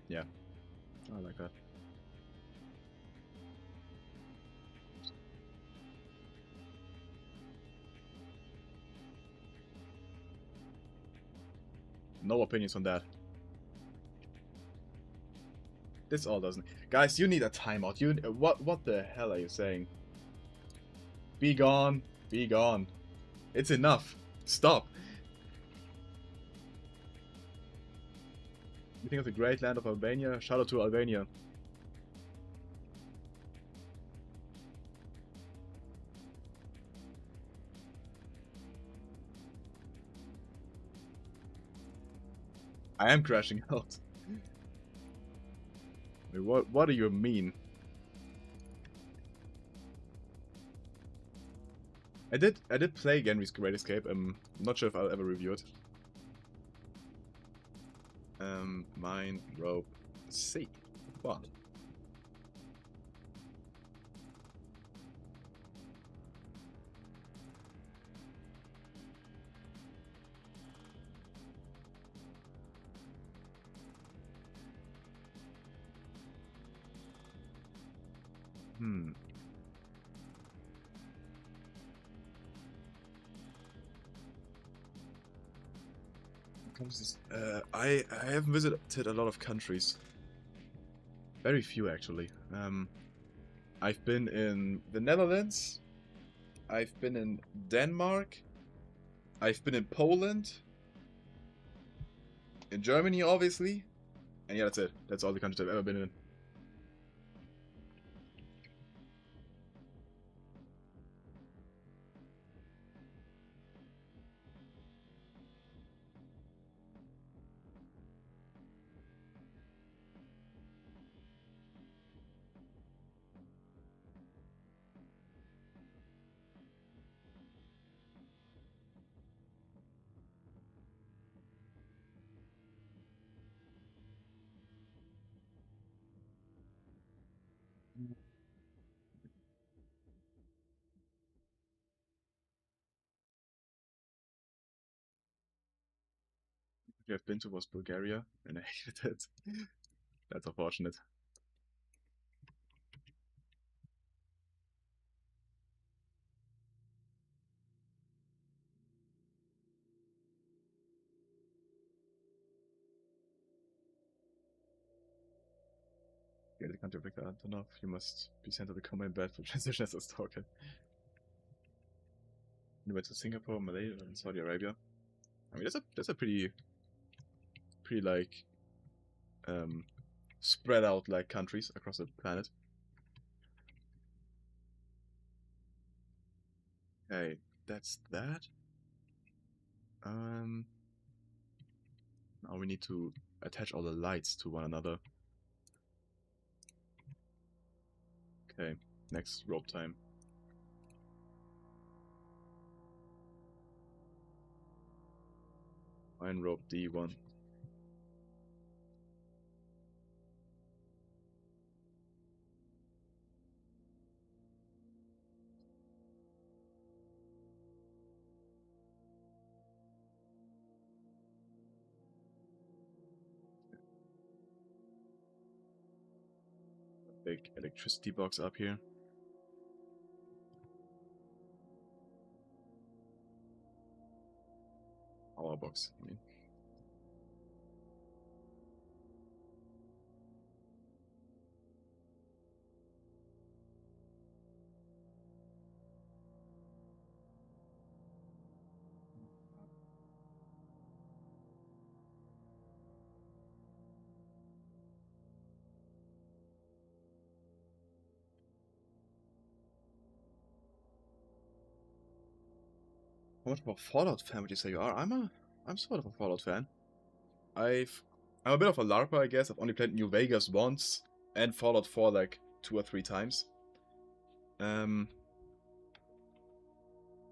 Yeah, I like that. No opinions on that. This all doesn't... Guys, you need a timeout. What the hell are you saying? Be gone. Be gone. It's enough. Stop. You think of the great land of Albania? Shout out to Albania. I am crashing out. Wait, what do you mean? I did play Genry's Great Escape. I'm not sure if I'll ever review it. Mine rope C. What? Hmm. I haven't visited a lot of countries. Very few, actually. I've been in the Netherlands. I've been in Denmark. I've been in Poland. In Germany, obviously. And yeah, that's it. That's all the countries I've ever been in. I've been to was Bulgaria, and I hated it. That's unfortunate. Yeah, the country break that enough. You must be sent to the combat bed for transition as a stalker. You went to Singapore, Malaysia, and Saudi Arabia. I mean, that's a pretty like um spread out like countries across the planet. Okay, that's that. Um, Now we need to attach all the lights to one another. Okay, next rope time. Iron rope D1. Big electricity box up here. Power box, I mean. How much of a Fallout fan would you say you are? I'm sort of a Fallout fan. I've I'm a bit of a LARPer, I guess. I've only played New Vegas once and Fallout 4 like 2 or 3 times. Um,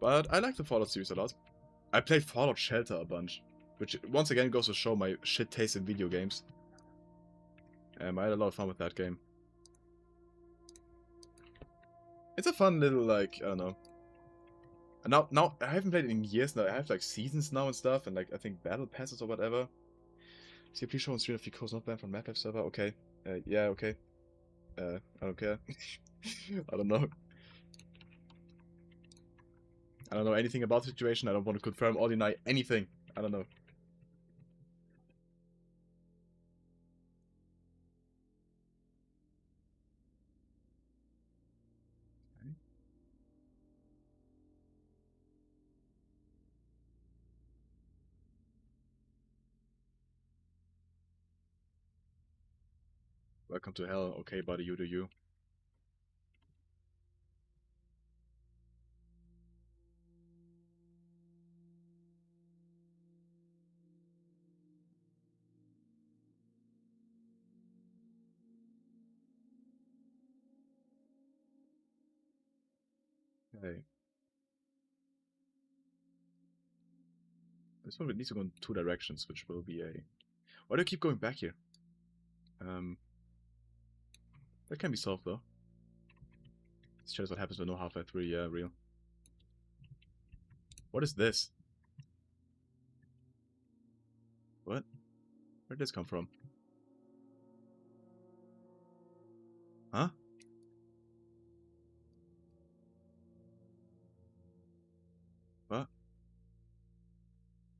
but I like the Fallout series a lot. I played Fallout Shelter a bunch, which once again goes to show my shit taste in video games. I had a lot of fun with that game. It's a fun little like I don't know. And now I haven't played it in years now. I have like seasons now and stuff, and like I think battle passes or whatever. See, please show on stream if your code's not banned from MapLife server. Okay. Yeah. Okay. I don't care. I don't know. I don't know anything about the situation. I don't want to confirm or deny anything. I don't know. Okay. Welcome to hell. Okay, buddy, you do you. Okay. This one needs to go in 2 directions, which will be a. Why do I keep going back here? Um, that can be solved though. This shows what happens when no Half-Life 3. Yeah, real. What is this? What? Where did this come from? Huh?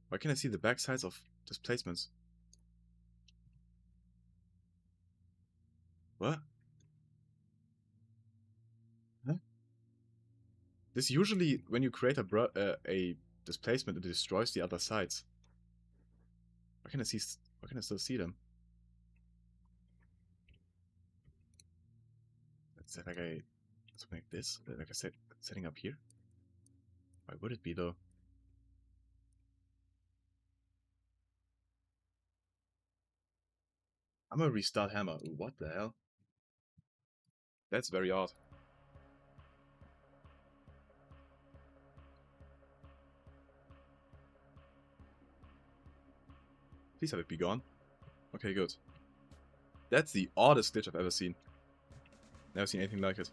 Why can't I see the back sides of displacements? What? Huh? This usually, when you create a displacement, it destroys the other sides. Why can I see? Why can I still see them? Is that like a something like this? Like I said, setting up here. Why would it be though? I'm gonna restart Hammer. What the hell? That's very odd. Please have it be gone. Okay, good. That's the oddest glitch I've ever seen. Never seen anything like it.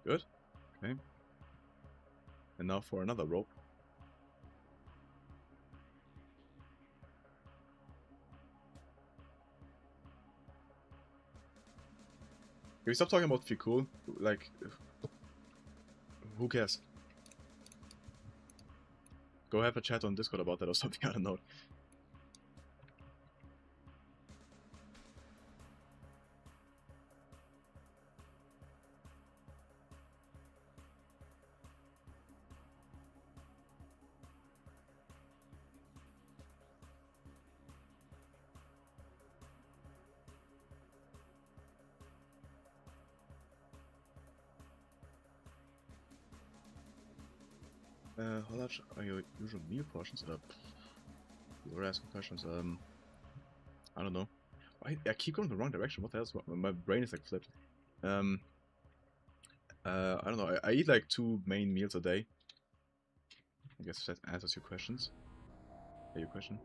Good. Okay. And now for another rope. Can we stop talking about Fikul? Like, who cares? Go have a chat on Discord about that or something, I don't know. How large are your usual meal portions? You're asking questions. I don't know. I keep going the wrong direction. What the hell? My brain is like flipped. I don't know. I eat like 2 main meals a day. I guess that answers your questions. Your question.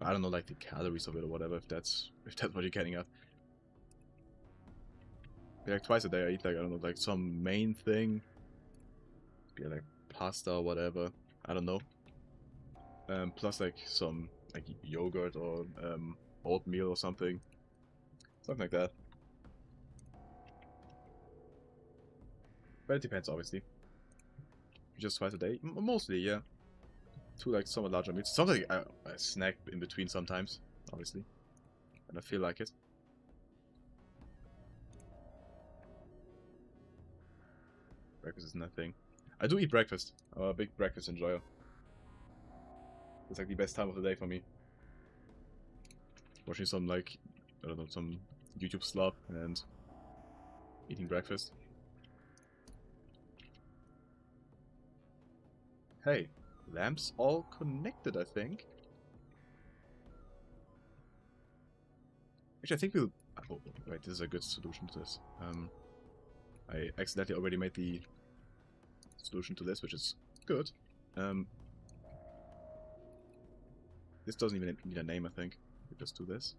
I don't know, like the calories of it or whatever. If that's what you're getting at. Like twice a day, I eat like I don't know, like some main thing. Be like pasta or whatever. I don't know. Plus like some like yogurt or oatmeal or something. Something like that. But it depends, obviously. Just twice a day? Mostly, yeah. 2 like somewhat larger meals. Something I snack in between sometimes, obviously. And I feel like it. Breakfast is nothing. I do eat breakfast. I'm a big breakfast enjoyer. It's like the best time of the day for me. Watching some like, I don't know, some YouTube slop and eating breakfast. Hey, lamps all connected, I think. Actually, I think we'll... Oh, right, this is a good solution to this. I accidentally already made the solution to this, which is good. This doesn't even need a name, I think. We just do this.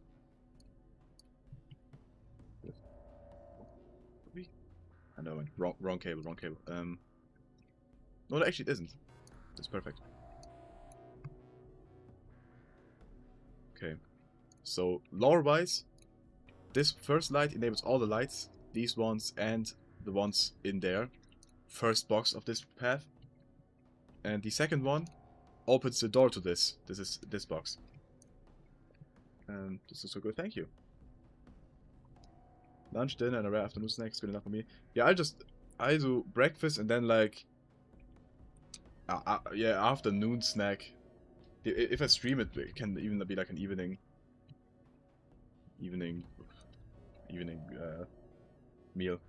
I know, wrong cable, wrong cable. No, actually it isn't. That's perfect. Okay. So, lore-wise, this first light enables all the lights, these ones and the ones in there. First box of this path. And the second one opens the door to this. This is this box. And this is so good, thank you. Lunch, dinner, and a rare afternoon snack is good enough for me. Yeah, I do breakfast and then like... yeah, afternoon snack. If I stream it, it can even be like an evening meal.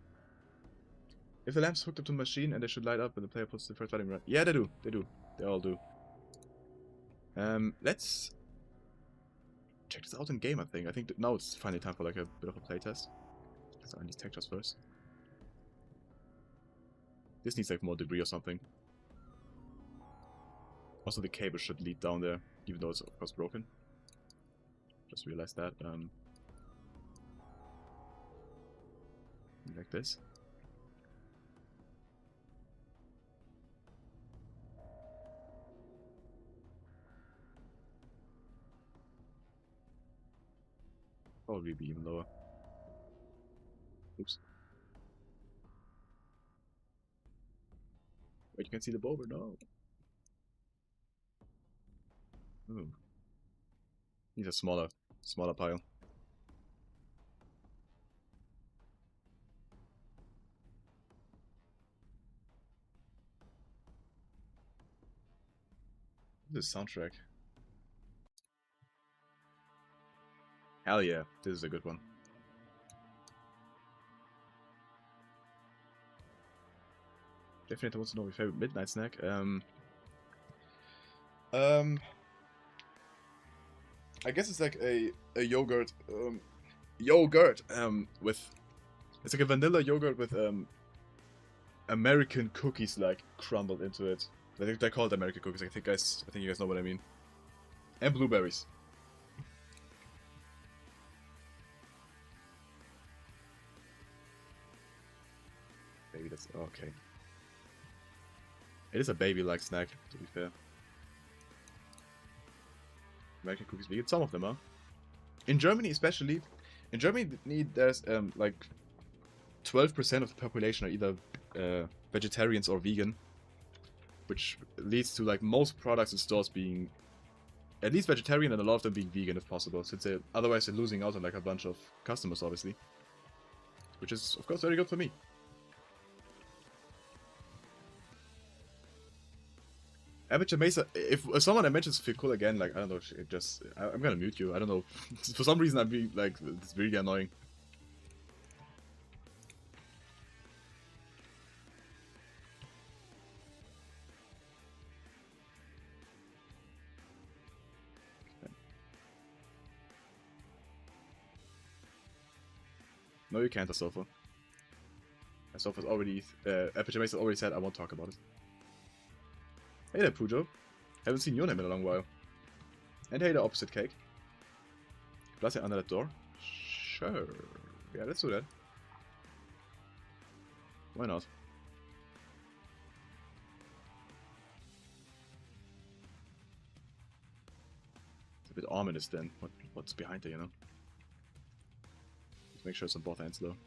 If the lamp's hooked up to the machine and they should light up when the player puts the first lighting right. Yeah, they do. They do. They all do. Let's check this out in game, I think. I think that now it's finally time for like a bit of a playtest. Let's find these textures first. This needs like more debris or something. Also, the cable should lead down there, even though it's of course broken. Just realized that. Like this. Probably be even lower. Oops. Wait, you can see the boulder? No. Ooh. Need a smaller pile. This soundtrack. Hell yeah, this is a good one. Definitely wants to know my favorite midnight snack. I guess it's like a yogurt, with, it's like a vanilla yogurt with American cookies like crumbled into it. I think they call it American cookies. I think you guys know what I mean. And blueberries. Maybe that's okay. It is a baby-like snack, to be fair. American cookies vegan. Some of them are. In Germany, especially, in Germany, there's like 12% of the population are either vegetarians or vegan, which leads to like most products in stores being at least vegetarian and a lot of them being vegan if possible, since otherwise they're losing out on like a bunch of customers, obviously, which is of course very good for me. Amateur Mesa, if someone mentions feel cool again, like, I don't know, I'm gonna mute you, I don't know. For some reason, I'm being, like, it's really annoying. Okay. No, you can't, Asofa. Asofa's already, Amateur Mesa already said I won't talk about it. Hey there, Pujo. Haven't seen your name in a long while. And hey there, Opposite Cake. Blast it under that door? Sure. Yeah, let's do that. Why not? It's a bit ominous then. What's behind there, you know? Let's make sure it's on both ends though.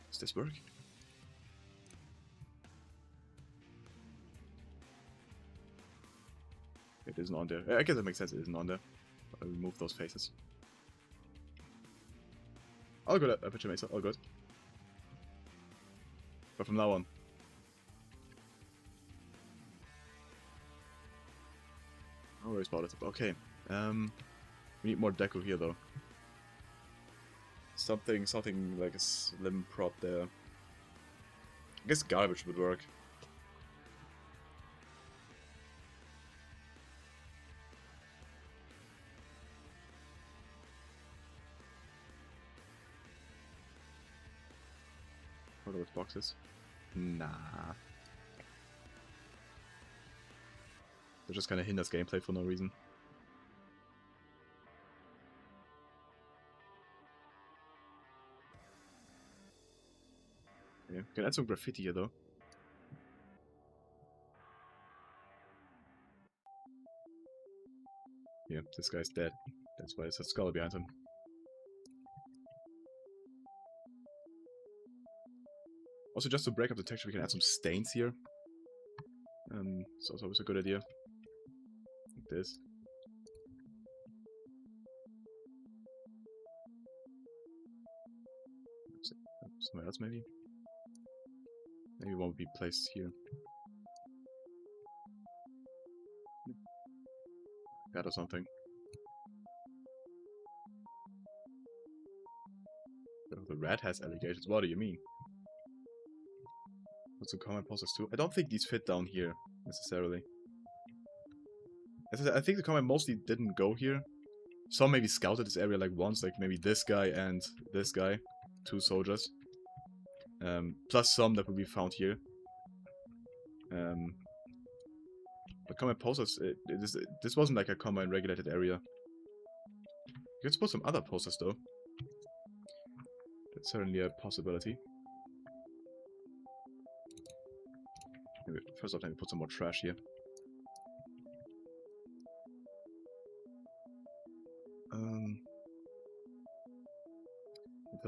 Does this work? It isn't on there. I guess that makes sense, it isn't on there. I'll remove those faces. All good, Aperture Mesa, all good. But from now on. No worries about it. Okay. We need more deco here though. Something like a slim prop there. I guess garbage would work. What are those boxes? Nah. That just kind of hinders gameplay for no reason. Okay, can add some graffiti here though. Yeah, this guy's dead. That's why there's a skull behind him. Also, just to break up the texture, we can add some stains here. It's also always a good idea. Like this. Somewhere else, maybe? Maybe one would be placed here. That or something. Oh, the rat has alligators. What do you mean? What's some common posters too? I don't think these fit down here, necessarily. As I said, I think the comment mostly didn't go here. Some maybe scouted this area like once, like maybe this guy and this guy. 2 soldiers. Plus some that will be found here. But common posters, this wasn't like a common regulated area. You could suppose some other posters though. That's certainly a possibility. Maybe first off, let me put some more trash here.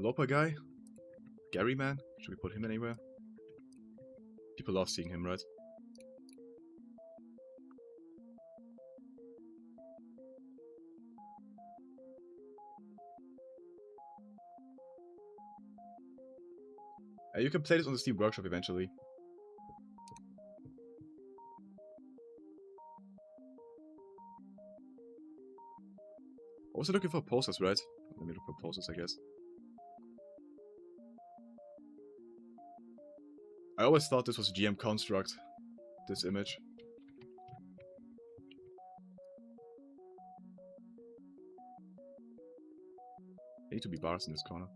Developer guy? Gary man? Should we put him anywhere? People love seeing him, right? You can play this on the Steam Workshop eventually. Also looking for posters, right? Let me look for posters, I guess. I always thought this was a GM construct, this image. There need to be bars in this corner.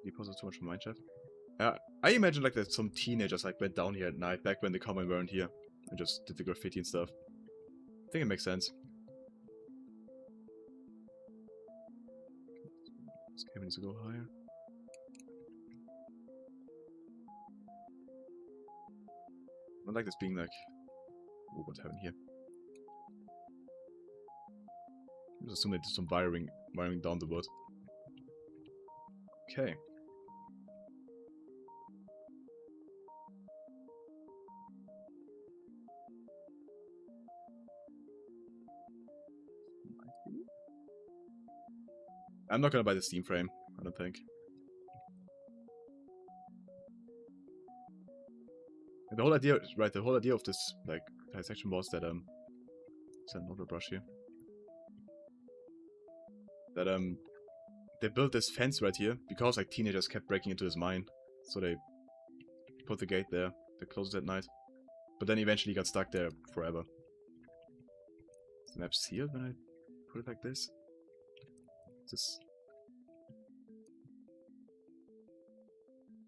You posted too much from Minecraft? I imagine like that some teenagers like went down here at night back when the common weren't here and just did the graffiti and stuff. I think it makes sense. This cabin needs to go higher. I don't like this being like, oh, what's happening here? I just assume they did some wiring down the wood. Okay. I'm not gonna buy the Steam frame, I don't think. And the whole idea, right, the whole idea of this, like, section was that, it's another brush here. That, they built this fence right here, because, like, teenagers kept breaking into his mine. So they put the gate there, they closed it at night. But then eventually got stuck there forever. Is the map sealed when I put it like this? Is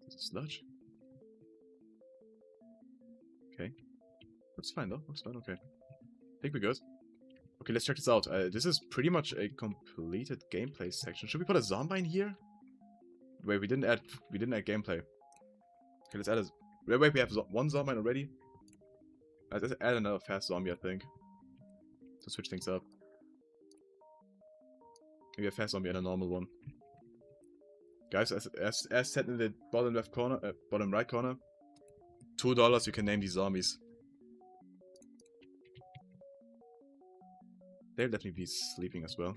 this sludge? Okay. Looks fine though, looks fine, okay. I think we're good. Okay, let's check this out. This is pretty much a completed gameplay section. Should we put a zombie in here? Wait, we didn't add gameplay. Okay, let's add a... Wait, we have one zombie already? Let's add another fast zombie, I think. To switch things up. Maybe a fast zombie and a normal one. Guys, as said in the bottom left corner, bottom right corner, $2 you can name these zombies. They'll definitely be sleeping as well.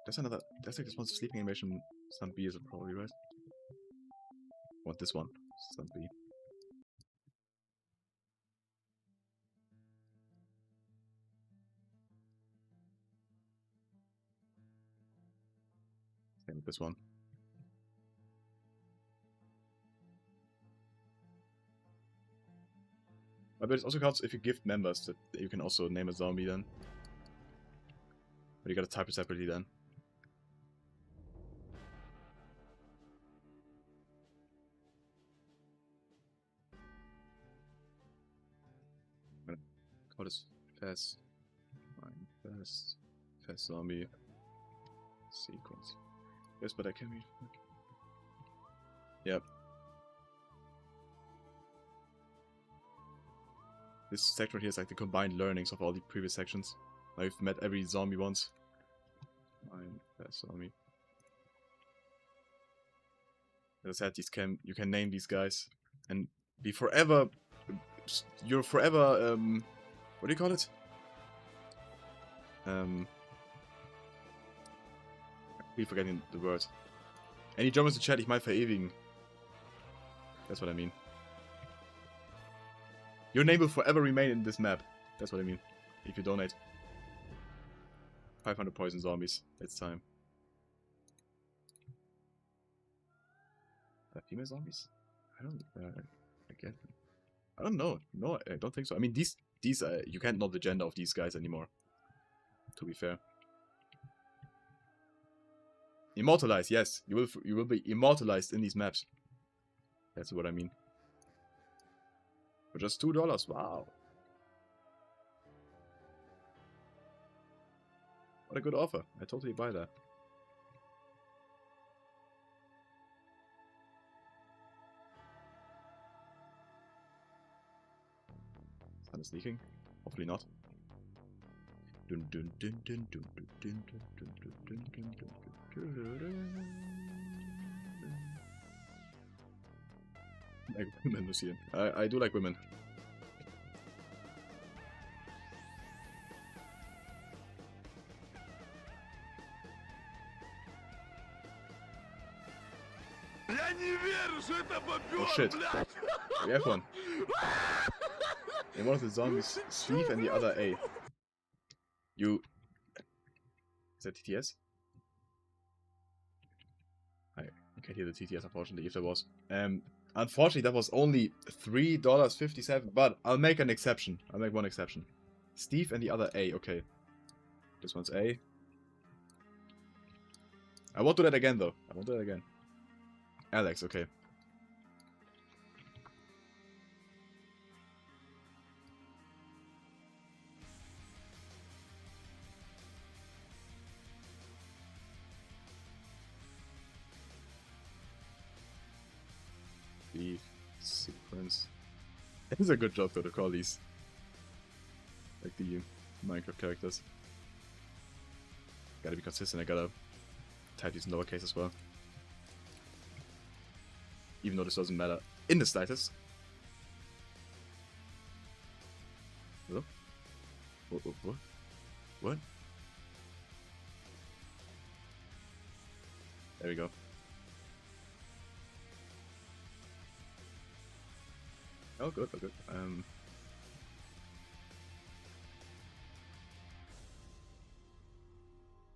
That's like this one's sleeping animation. Stunt B is it probably, right? Want this one? Stunt B. Same with this one. But it also counts if you gift members that you can also name a zombie then. But you gotta type it separately then. I'm gonna call this fast zombie sequence. Yes, but I can read. Yep. This section here is like the combined learnings of all the previous sections. I've met every zombie once. Zombie. As I said, you can name these guys and be forever. You're forever. What do you call it? I keep forgetting the word. Any Germans in chat, ich mal verewigen. That's what I mean. Your name will forever remain in this map. That's what I mean. If you donate. 500 poison zombies. It's time. Female zombies? I don't. I get. I don't know. No, I don't think so. I mean, these. You can't know the gender of these guys anymore. To be fair. Immortalized, yes. You will be immortalized in these maps. That's what I mean. For just $2, wow. What a good offer. I totally buy that. Sun is leaking. Hopefully not. Dun dun dun dun dun dun dun dun dun dun dun dun dun. I like women, Lucia. I do like women. Oh shit. We have one. And one of the zombies Steve and the other A. You... Is that TTS? I can't hear the TTS unfortunately, if there was. Unfortunately that was only $3.57, but I'll make an exception. I'll make one exception. Steve and the other A, okay. This one's A. I won't do that again though. I won't do that again. Alex, okay. The sequence. It is a good job though to call these like the Minecraft characters. Gotta be consistent, I gotta type these in lowercase as well. Even though this doesn't matter in the slightest. Hello? What? What? There we go. Oh, good, oh, good.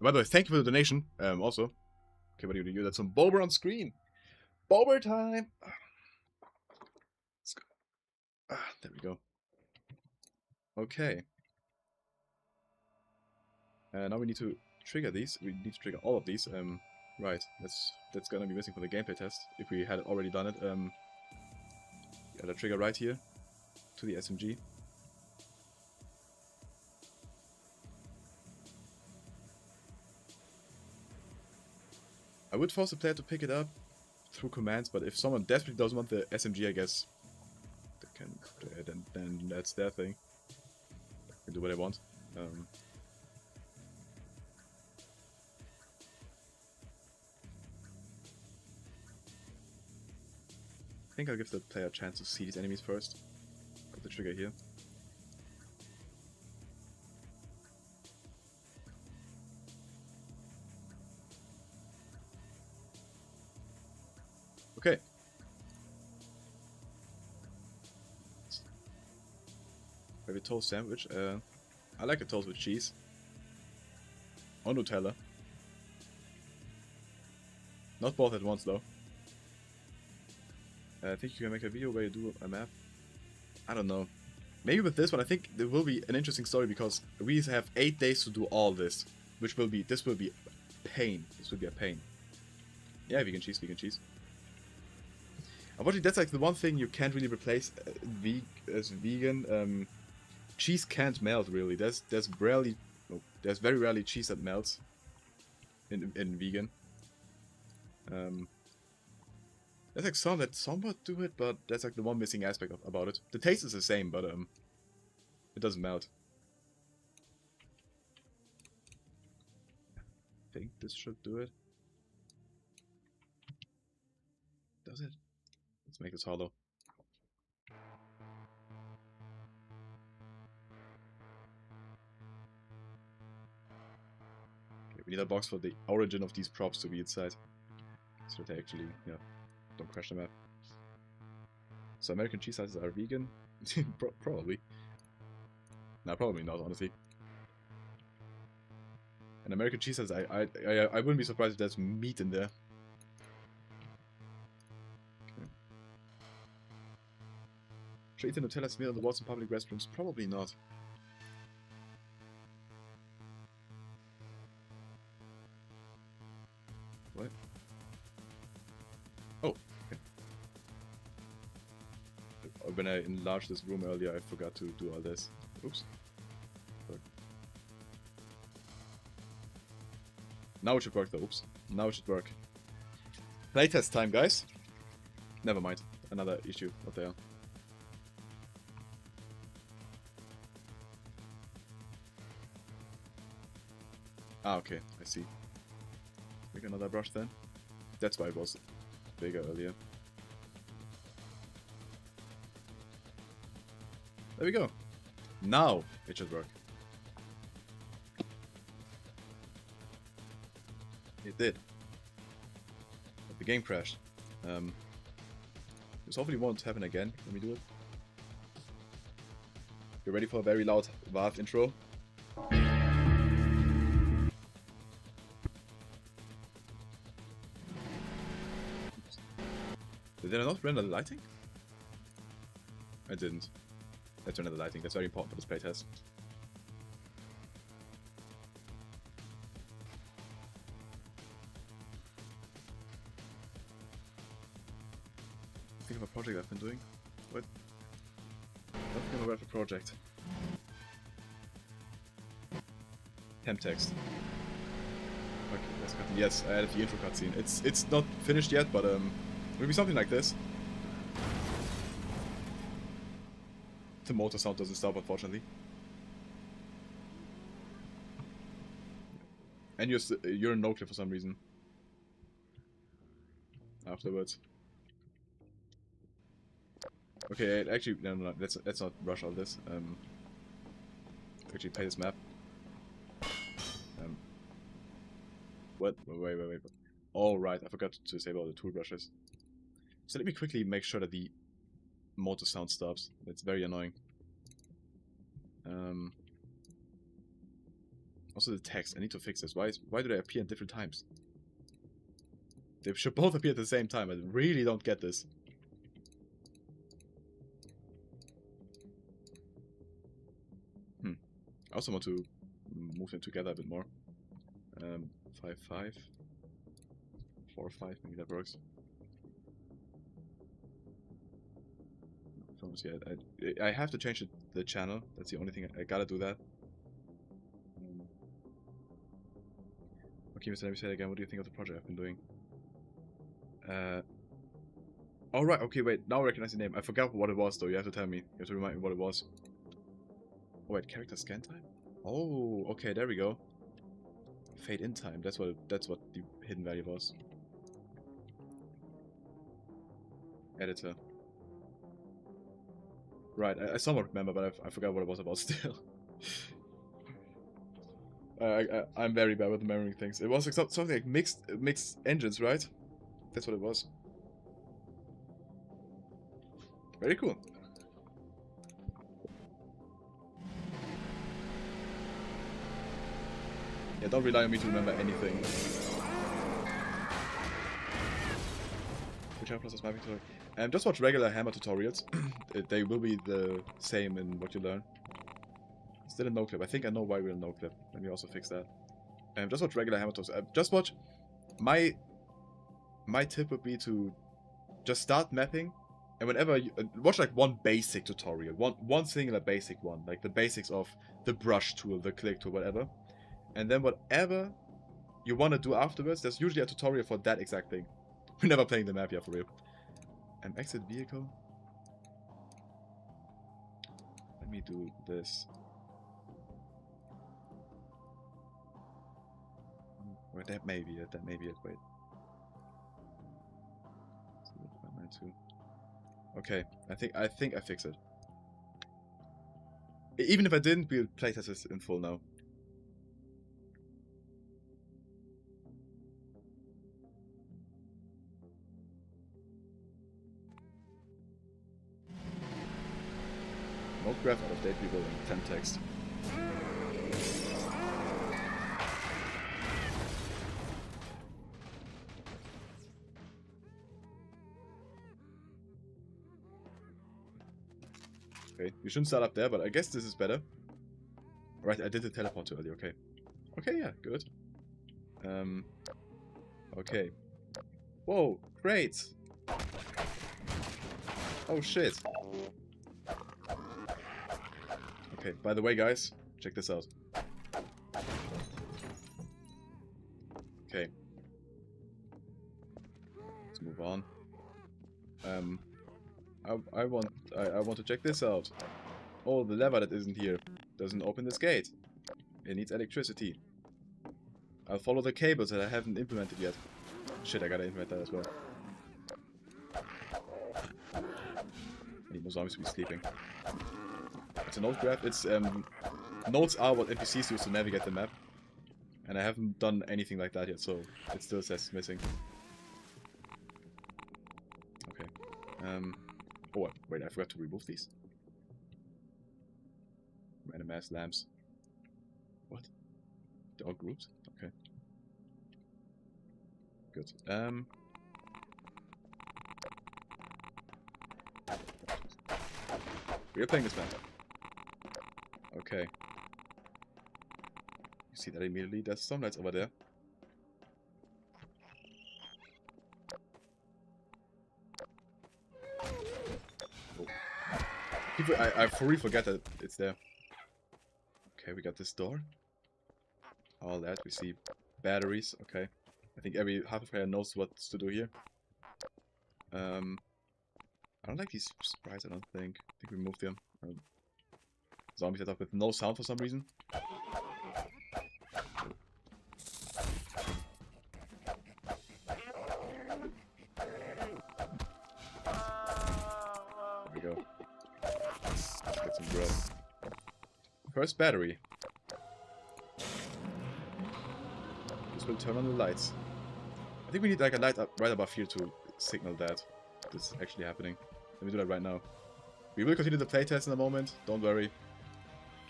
By the way, thank you for the donation. Also. Okay, what do you do? That's some Bulber on screen. Bulber time! Let's go. There we go. Okay. Now we need to trigger these. We need to trigger all of these. Right. That's gonna be missing for the gameplay test. If we had already done it. Got a trigger right here to the SMG. I would force the player to pick it up through commands, but if someone desperately doesn't want the SMG, I guess they can. Then that's their thing. They can do what they want. I think I'll give the player a chance to see these enemies first. Put the trigger here. Okay. Maybe a toast sandwich. I like a toast with cheese. Or Nutella. Not both at once though. I think you can make a video where you do a map. I don't know. Maybe with this one, I think there will be an interesting story because we have 8 days to do all this, which will be this will be pain. This will be a pain. Yeah, vegan cheese, vegan cheese. Unfortunately, that's like the one thing you can't really replace as vegan. Cheese can't melt really. There's very rarely cheese that melts in vegan. There's like some that somewhat do it, but that's like the one missing aspect about it. The taste is the same, but it doesn't melt. I think this should do it. Does it? Let's make this hollow. Okay, we need a box for the origin of these props to be inside, so they actually, yeah, don't crash the map. So American cheese slices are vegan? Probably. No, probably not, honestly. And American cheese slices, I wouldn't be surprised if there's meat in there. Okay. Should I eat the Nutella smear on the walls in public restrooms? Probably not. What? Oh, okay. When I enlarged this room earlier, I forgot to do all this. Oops. Now it should work though. Oops. Now it should work. Playtest time, guys. Never mind. Another issue. What the hell? Ah, okay. I see. Make another brush then. That's why it was bigger earlier. There we go. Now it should work. It did. But the game crashed. This hopefully won't happen again when we do it. You ready for a very loud Valve intro? Did I not render the lighting? I didn't. Let's render the lighting. That's very important for this playtest. Think of a project I've been doing. What? Don't think about a project. Temp text. Okay, let's cut. Yes, I added the intro cutscene. It's not finished yet, but maybe something like this. The motor sound doesn't stop, unfortunately. And you're in no clip for some reason. Afterwards. Okay, actually, no, let's not rush all this. Actually, play this map. What? Wait. All right, I forgot to disable all the tool brushes. So let me quickly make sure that the motor sound stops. That's very annoying. Also the text, I need to fix this. Why do they appear at different times? They should both appear at the same time. I really don't get this. I also want to move them together a bit more. 5, 5. 4, 5, maybe that works. Yeah, I have to change the channel. That's the only thing. I gotta do that. Okay, Mr. Let me say it again. What do you think of the project I've been doing? Oh, right. Okay, wait. Now I recognize the name. I forgot what it was, though. You have to tell me. You have to remind me what it was. Oh, wait. Character scan time? Oh, okay. There we go. Fade in time. That's what the hidden value was. Editor. Right. I somewhat remember, but I forgot what it was about still. I'm very bad with remembering things. It was like something like mixed engines, right? That's what it was. Very cool. Yeah, don't rely on me to remember anything. Which hammer process mapping tutorial? Just watch regular hammer tutorials. They will be the same in what you learn. Still a no clip. I think I know why we're in no clip. Let me also fix that. Just watch regular hammer tutorials. Just watch. My tip would be to just start mapping, and whenever you watch like one basic tutorial, one singular basic one, like the basics of the brush tool, the click tool, whatever. And then whatever you want to do afterwards, there's usually a tutorial for that exact thing. We're never playing the map yet, for real. Exit vehicle. Let me do this. Wait, that may be it. Wait. Okay, I think I fixed it. Even if I didn't, we'll playtest this in full now. Node graph out of date rebuilding. Temp text. Okay, you shouldn't start up there, but I guess this is better. Right, I did the teleport too early, okay. Okay, yeah, good. Okay. Whoa, great! Oh shit. Okay, by the way guys, check this out. Okay. Let's move on. I want to check this out. Oh, the lever that isn't here doesn't open this gate. It needs electricity. I'll follow the cables that I haven't implemented yet. Shit, I gotta implement that as well. I need more zombies to be sleeping. It's a note graph. It's notes are what NPCs use to navigate the map. And I haven't done anything like that yet, so it still says missing. Okay. Oh, wait, I forgot to remove these. Random ass lamps. What? They're all groups? Okay. Good. We're playing this map. Okay. You see that immediately? There's some lights over there. Oh. I fully forget that it's there. Okay, we got this door. All that. We see batteries. Okay. I think every half player knows what to do here. I don't like these sprites, I don't think. I think we moved them. Zombie setup with no sound for some reason. There we go. Let's get some growth. First battery. This will turn on the lights. I think we need like a light up right above here to signal that this is actually happening. Let me do that right now. We will continue the playtest in a moment, don't worry.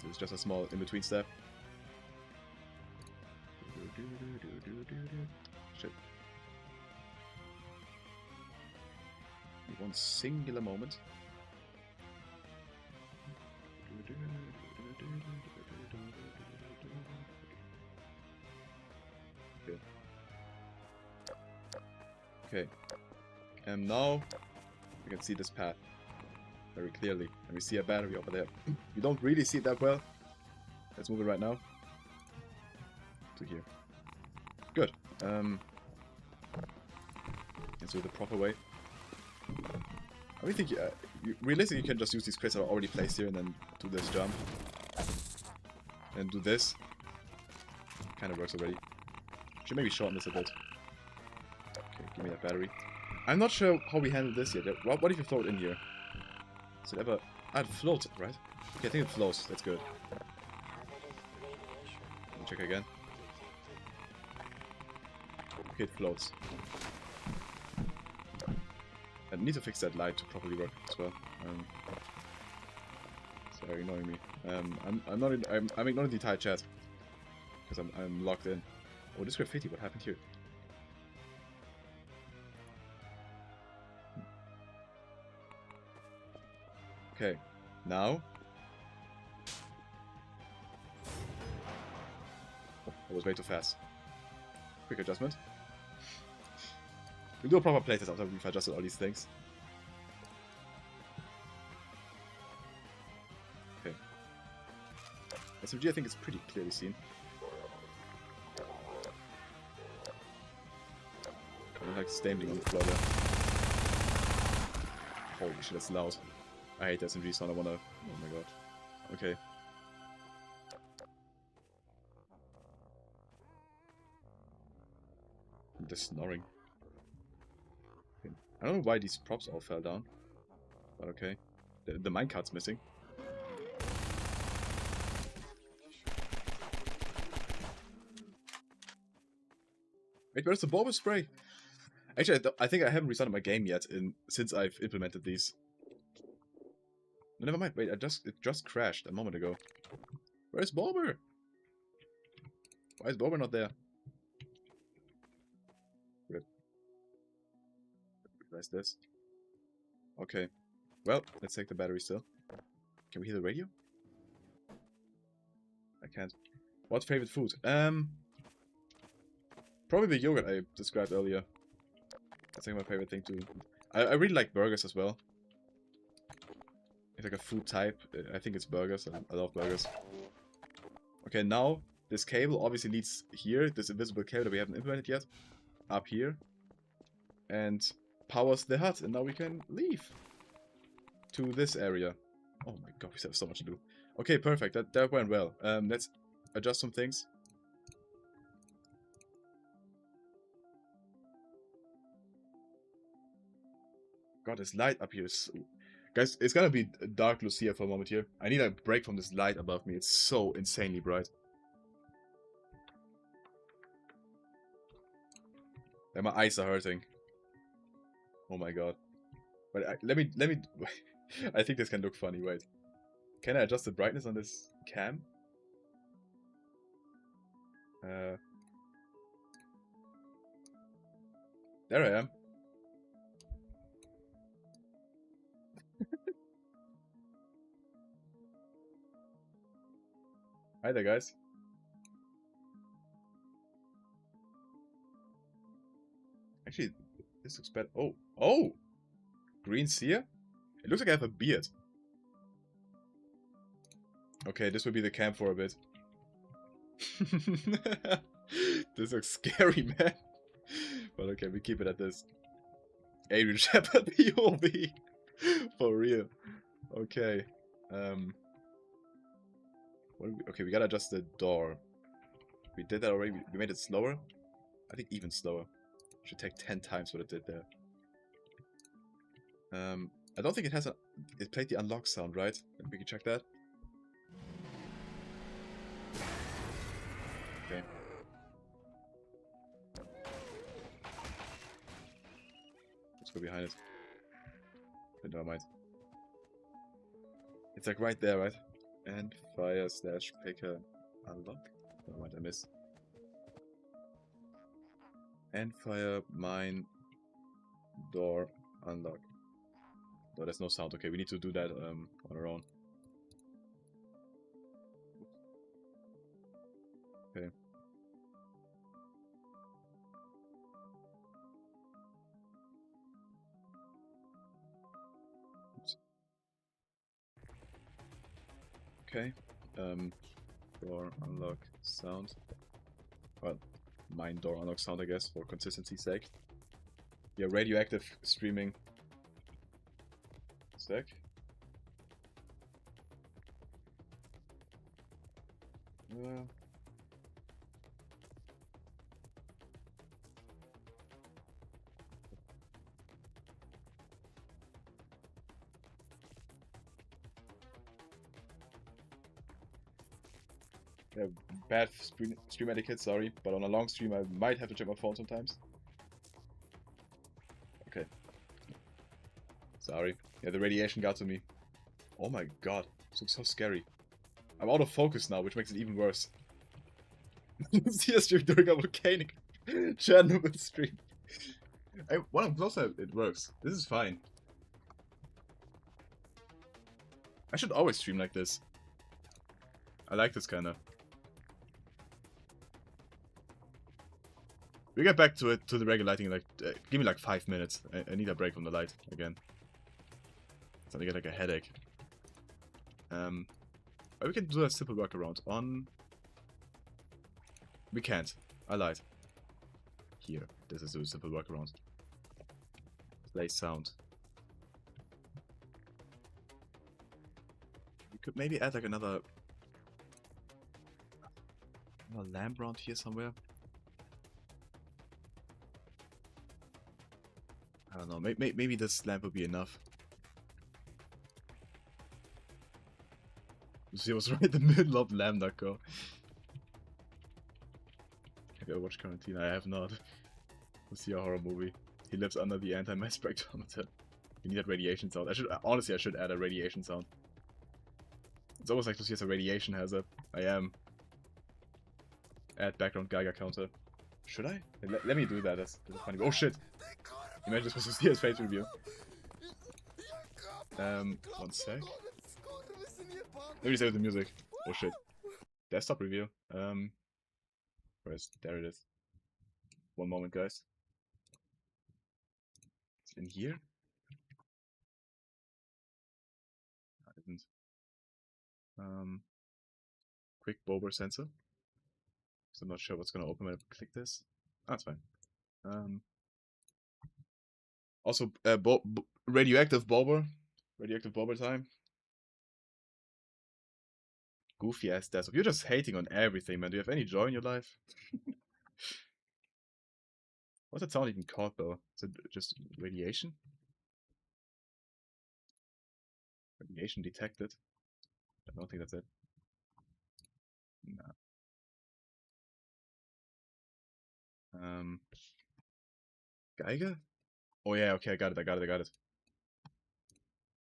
This is just a small in-between step. Shit. One singular moment. Okay. Okay. And now we can see this path very clearly. And we see a battery over there. You don't really see it that well. Let's move it right now. To here. Good. Let's do it the proper way. I really think realistically you can just use these crates that are already placed here and then do this jump. And do this. Kind of works already. Should maybe shorten this a bit. Okay, give me that battery. I'm not sure how we handle this yet. What if you throw it in here? Does it ever... Ah, it floats, right? Okay, I think it floats. That's good. Let me check again. Okay, it floats. I need to fix that light to properly work as well. Sorry, ignoring me. I'm ignoring the entire chat because I'm locked in. Oh, this graffiti. What happened here? Okay, now. Oh, I was way too fast. Quick adjustment. We'll do a proper playtest after we've adjusted all these things. Okay. SMG I think is pretty clearly seen. I don't like standing on the floor there. Holy shit, that's loud. I hate SMG sound, I wanna... Oh my god. Okay. The snoring. Okay. I don't know why these props all fell down. But okay. The minecart's missing. Wait, where's the bulbous spray? Actually, I think I haven't restarted my game yet since I've implemented these. No, never mind. Wait, it just crashed a moment ago. Where's Bulber? Why is Bulber not there? Rip. Realize this. Okay. Well, let's take the battery still. Can we hear the radio? I can't. What favorite food? Probably the yogurt I described earlier. That's like my favorite thing too. I really like burgers as well. It's like a food type. I think it's burgers. I love burgers. Okay, now This cable obviously leads here, this invisible cable that we haven't implemented yet, up here, and powers the hut, and now we can leave to this area. Oh my god, we have so much to do. Okay, perfect, that went well. Let's adjust some things. God, this light up here is... Guys, it's gonna be dark Lucia for a moment here. I need a break from this light above me. It's so insanely bright. And my eyes are hurting. Oh my god. But let me... I think this can look funny, wait. Can I adjust the brightness on this cam? There I am. Hi there, guys. Actually, this looks better. Oh! Oh! Green seer? It looks like I have a beard. Okay, this will be the camp for a bit. This looks scary, man. But okay, we keep it at this. Adrian Shepard POV. For real. Okay. Okay, we gotta adjust the door. We did that already. We made it slower. I think even slower. Should take 10 times what it did there. I don't think it has a... It played the unlock sound, right? We can check that. Okay. Let's go behind it. But never mind. It's like right there, right? And fire slash picker unlock. Never mind, I miss. And fire mine door unlock. No, there's no sound. Okay, we need to do that on our own. Okay. Oops. Okay. Door unlock sound. Well, mine door unlock sound, I guess, for consistency's sake. Yeah, radioactive streaming. Sec. Yeah, bad stream etiquette, sorry, but on a long stream I might have to check my phone sometimes. Okay. Sorry. Yeah, the radiation got to me. Oh my god, this looks so scary. I'm out of focus now, which makes it even worse. See a stream during a volcanic Chernobyl stream. When I'm closer, it works. This is fine. I should always stream like this. I like this kinda. We get back to it, to the regular lighting in like, give me like 5 minutes. I need a break from the light again. It's starting to get like a headache. We can do a simple workaround on... We can't. I lied. Here. This is a simple workaround. Play sound. We could maybe add like another lamp around here somewhere. I don't know. Maybe this lamp will be enough. Lucia was right in the middle of Lambda Co. Have you ever watched Quarantine? I have not. Lucia a horror movie. He lives under the anti-mass spectrometer. You need that radiation sound. Honestly, I should add a radiation sound. It's almost like Lucia has a radiation hazard. I am. Add background Geiger counter. Should I? Let me do that. That's funny. Oh shit! Imagine this was Lucia's face review. 1 sec. Let me save the music. Oh shit. Desktop review. Where's... There it is. 1 moment, guys. It's in here? No, it isn't. Quick Bober sensor. So I'm not sure what's gonna open when I click this. Oh, that's fine. Also, radioactive bobber. Radioactive bobber time. Goofy ass desktop. You're just hating on everything, man. Do you have any joy in your life? What's that sound even called, though? Is it just radiation? Radiation detected? I don't think that's it. Nah. Geiger? Oh yeah, okay, I got it.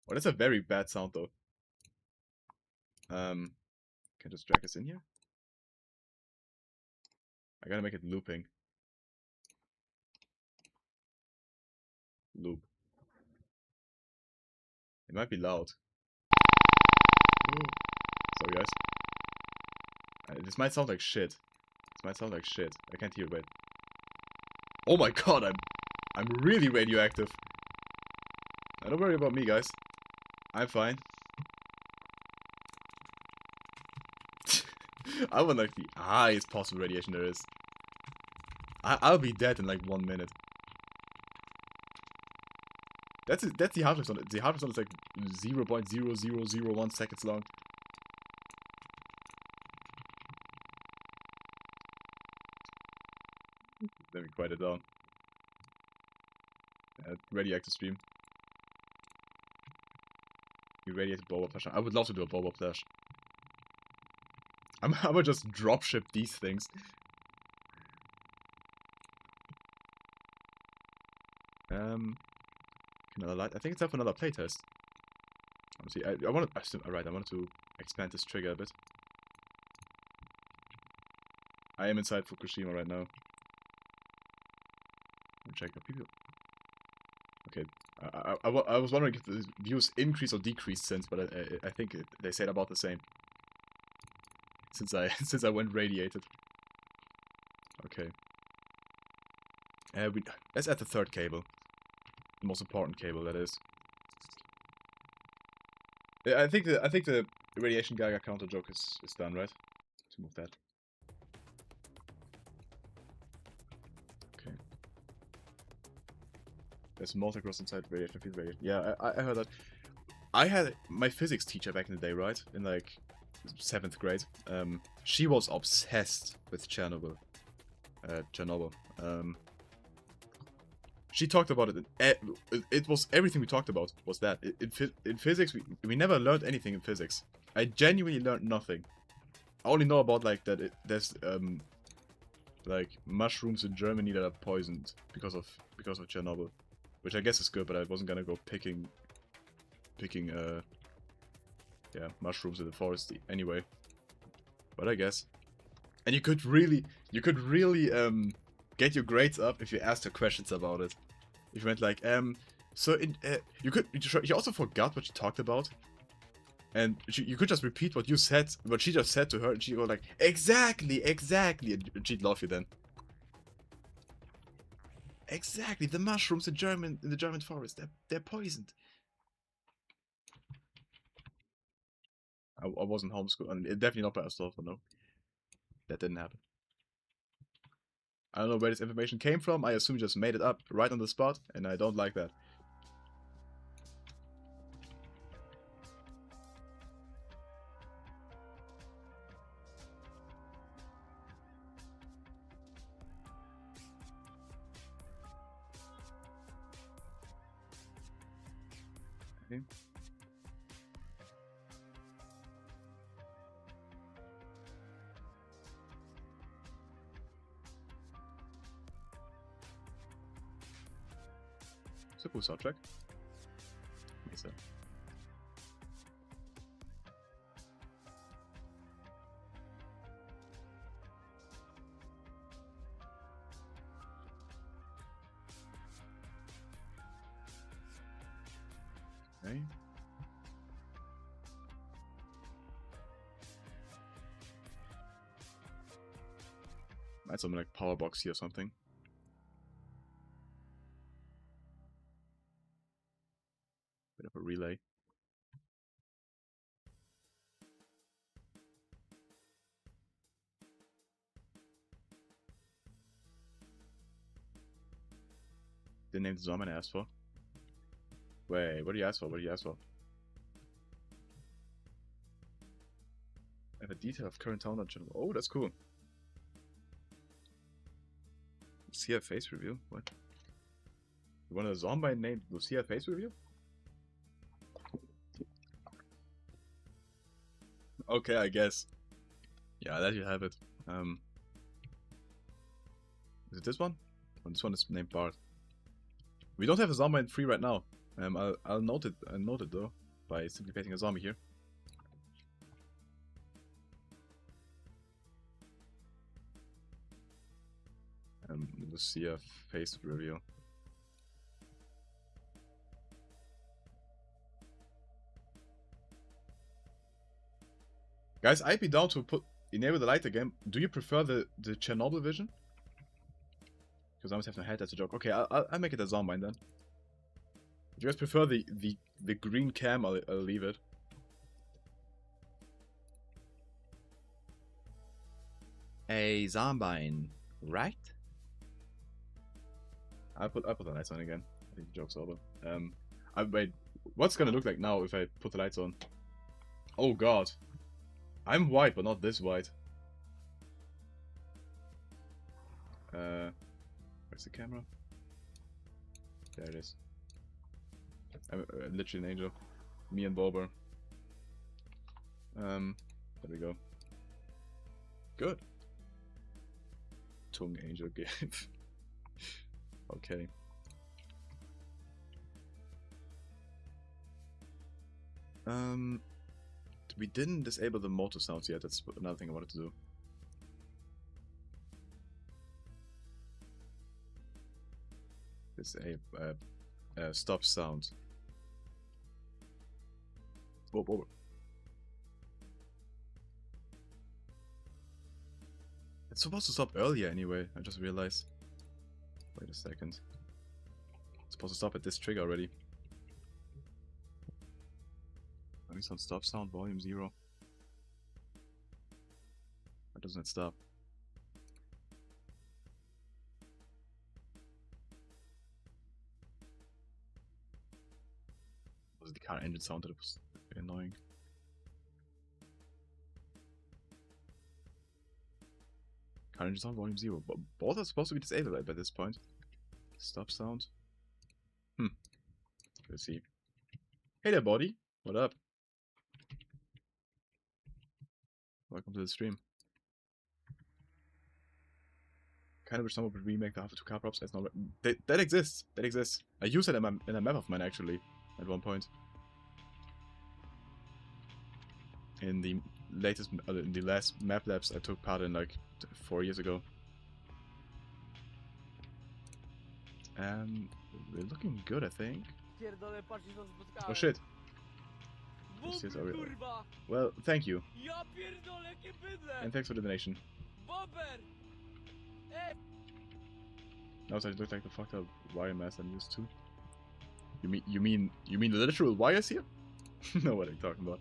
Oh, that's a very bad sound, though. Can I just drag this in here? I gotta make it looping. Loop. It might be loud. Sorry, guys. This might sound like shit. I can't hear it, wait. Oh my god, I'm really radioactive. Don't worry about me, guys. I'm fine. I want like the highest possible radiation there is. I'll be dead in like 1 minute. That's the half-life zone. The half-life zone is like 0.0001 seconds long. Let me quiet it down. Radioactive stream. You radiated Boba Flash. I would love to do a Boba Flash. I would just dropship these things. Another light. I think it's time for another playtest. Honestly, I want to. Alright, I wanted to expand this trigger a bit. I am inside Fukushima right now. Check the people. Okay, I was wondering if the views increased or decreased since, but I think they said about the same. Since I went radiated. Okay. Let's add the third cable. The most important cable, that is. I think the radiation Geiger counter joke is done, right? Let's move that. Okay. There's multicross inside radiation field radiation. Yeah, I heard that. I had my physics teacher back in the day, right? In like 7th grade. She was obsessed with Chernobyl. She talked about it. It was everything we talked about was that. In physics, we never learned anything in physics. I genuinely learned nothing. I only know about like that there's like mushrooms in Germany that are poisoned because of Chernobyl, which I guess is good, but I wasn't gonna go picking mushrooms in the forest anyway. But I guess. And you could really get your grades up if you asked her questions about it. If you went like, so in you also forgot what you talked about, and you could just repeat what she just said to her, and she'd go like, exactly, and she'd love you then. Exactly, the mushrooms in the German forest, they're poisoned. I wasn't homeschooled, and definitely not by myself, no. That didn't happen. I don't know where this information came from. I assume you just made it up right on the spot, and I don't like that. Okay. It's a cool soundtrack. Mesa. Okay. Might something like power box here or something. Bit of a relay. Didn't name the zombie I asked for. Wait, what do you ask for? What do you ask for? I have a detail of current town channel. Oh, that's cool. Lucia face review? What? You want a zombie named Lucia face review? Okay, I guess. Yeah, there you have it. Is it this one? Oh, this one is named Bart. We don't have a zombie in 3 right now. I'll note it. I'll note it though by simply pasting a zombie here. Lucia face review. Guys, I'd be down to enable the light again. Do you prefer the Chernobyl vision? Because I almost have no head, that's a joke. Okay, I'll make it a zombie then. If you guys prefer the green cam, I'll leave it. A zombie, right? I'll put the lights on again. I think the joke's over. Wait, what's it gonna look like now if I put the lights on? Oh god. I'm white, but not this white. Where's the camera? There it is. I'm literally an angel. Me and Bober. There we go. Good. Tongue angel give. Okay. We didn't disable the motor sounds yet. That's another thing I wanted to do. This a stop sound. Whoa, whoa. It's supposed to stop earlier anyway. I just realized. Wait a second. It's supposed to stop at this trigger already. Some stop sound, volume 0. Why doesn't it stop? Was it the car engine sound that was annoying? Car engine sound, volume 0. Both are supposed to be disabled by this point. Stop sound. Let's see. Hey there, buddy. What up? Welcome to the stream. Kind of wish someone would remake the Half 2 car props. That's not that exists. That exists. I used it in a map of mine actually at one point. In the latest, in the last map labs I took part in like 4 years ago. We're looking good, I think. Oh shit. Well, thank you. And thanks for the donation. Now I look like the fucked up wire mask I'm used to. You mean the literal wires here? Know what I'm talking about.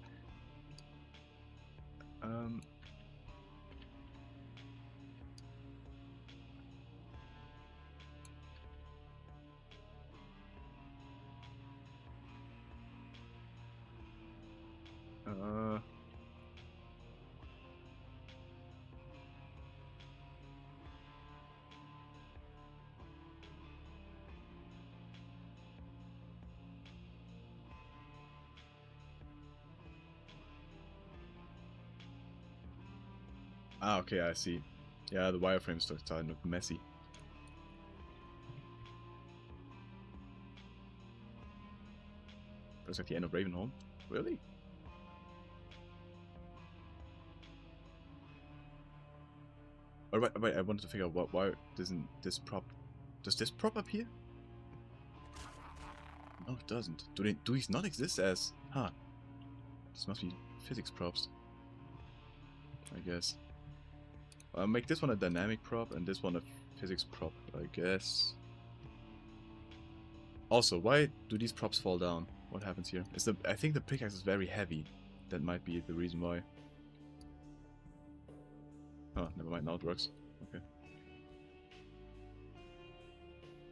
Ah, okay, I see. Yeah, the wireframes starting to look messy. Looks like the end of Ravenholm. Really? Oh, wait, I wanted to figure out why doesn't this prop... Does this prop appear? No, it doesn't. Do these not exist as... Huh. This must be physics props. I guess. I'll make this one a dynamic prop and this one a physics prop, I guess. Also, why do these props fall down? What happens here? I think the pickaxe is very heavy. That might be the reason why. Oh, never mind, now it works. Okay.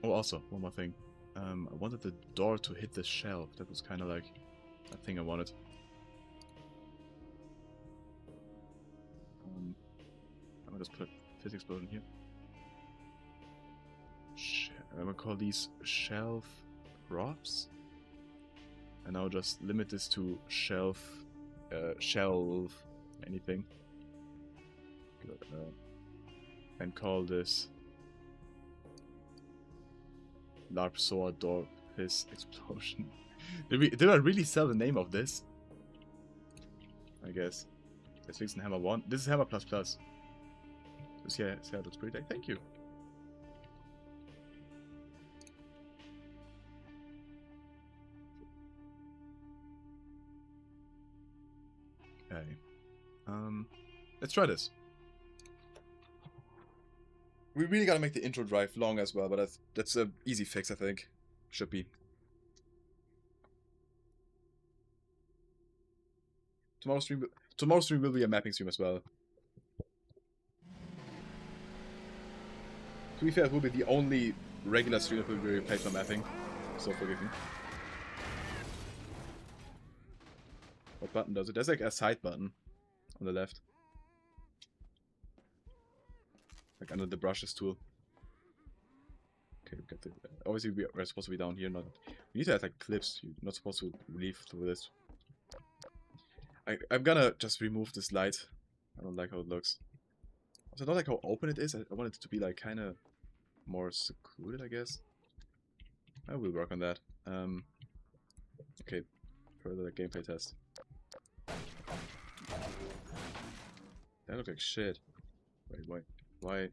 Oh, also, one more thing. I wanted the door to hit the shelf. That was kind of like a thing I wanted. I'm gonna just put a physics explosion here. I'm gonna call these shelf props. And I'll just limit this to shelf anything. And call this LARP SOA door fizz explosion. Did I really sell the name of this? I guess. Let's fix in hammer 1. This is hammer plus plus. So yeah, that's pretty deck. Thank you. Okay. Let's try this. We really gotta make the intro drive long as well, but that's an easy fix, I think. Should be. Tomorrow's stream will be a mapping stream as well. To be fair, it will be the only regular stream that will be replaced by mapping, so forgive me. What button does it? There's like a side button on the left. Like under the brushes tool. Okay, we got the... Obviously we're supposed to be down here, not... We need to add like clips, you're not supposed to leave through this. I'm gonna just remove this light. I don't like how it looks. Also, I don't like how open it is. I want it to be like kinda more secluded, I guess. I will work on that. Okay, further gameplay test. That looks like shit. Wait, why?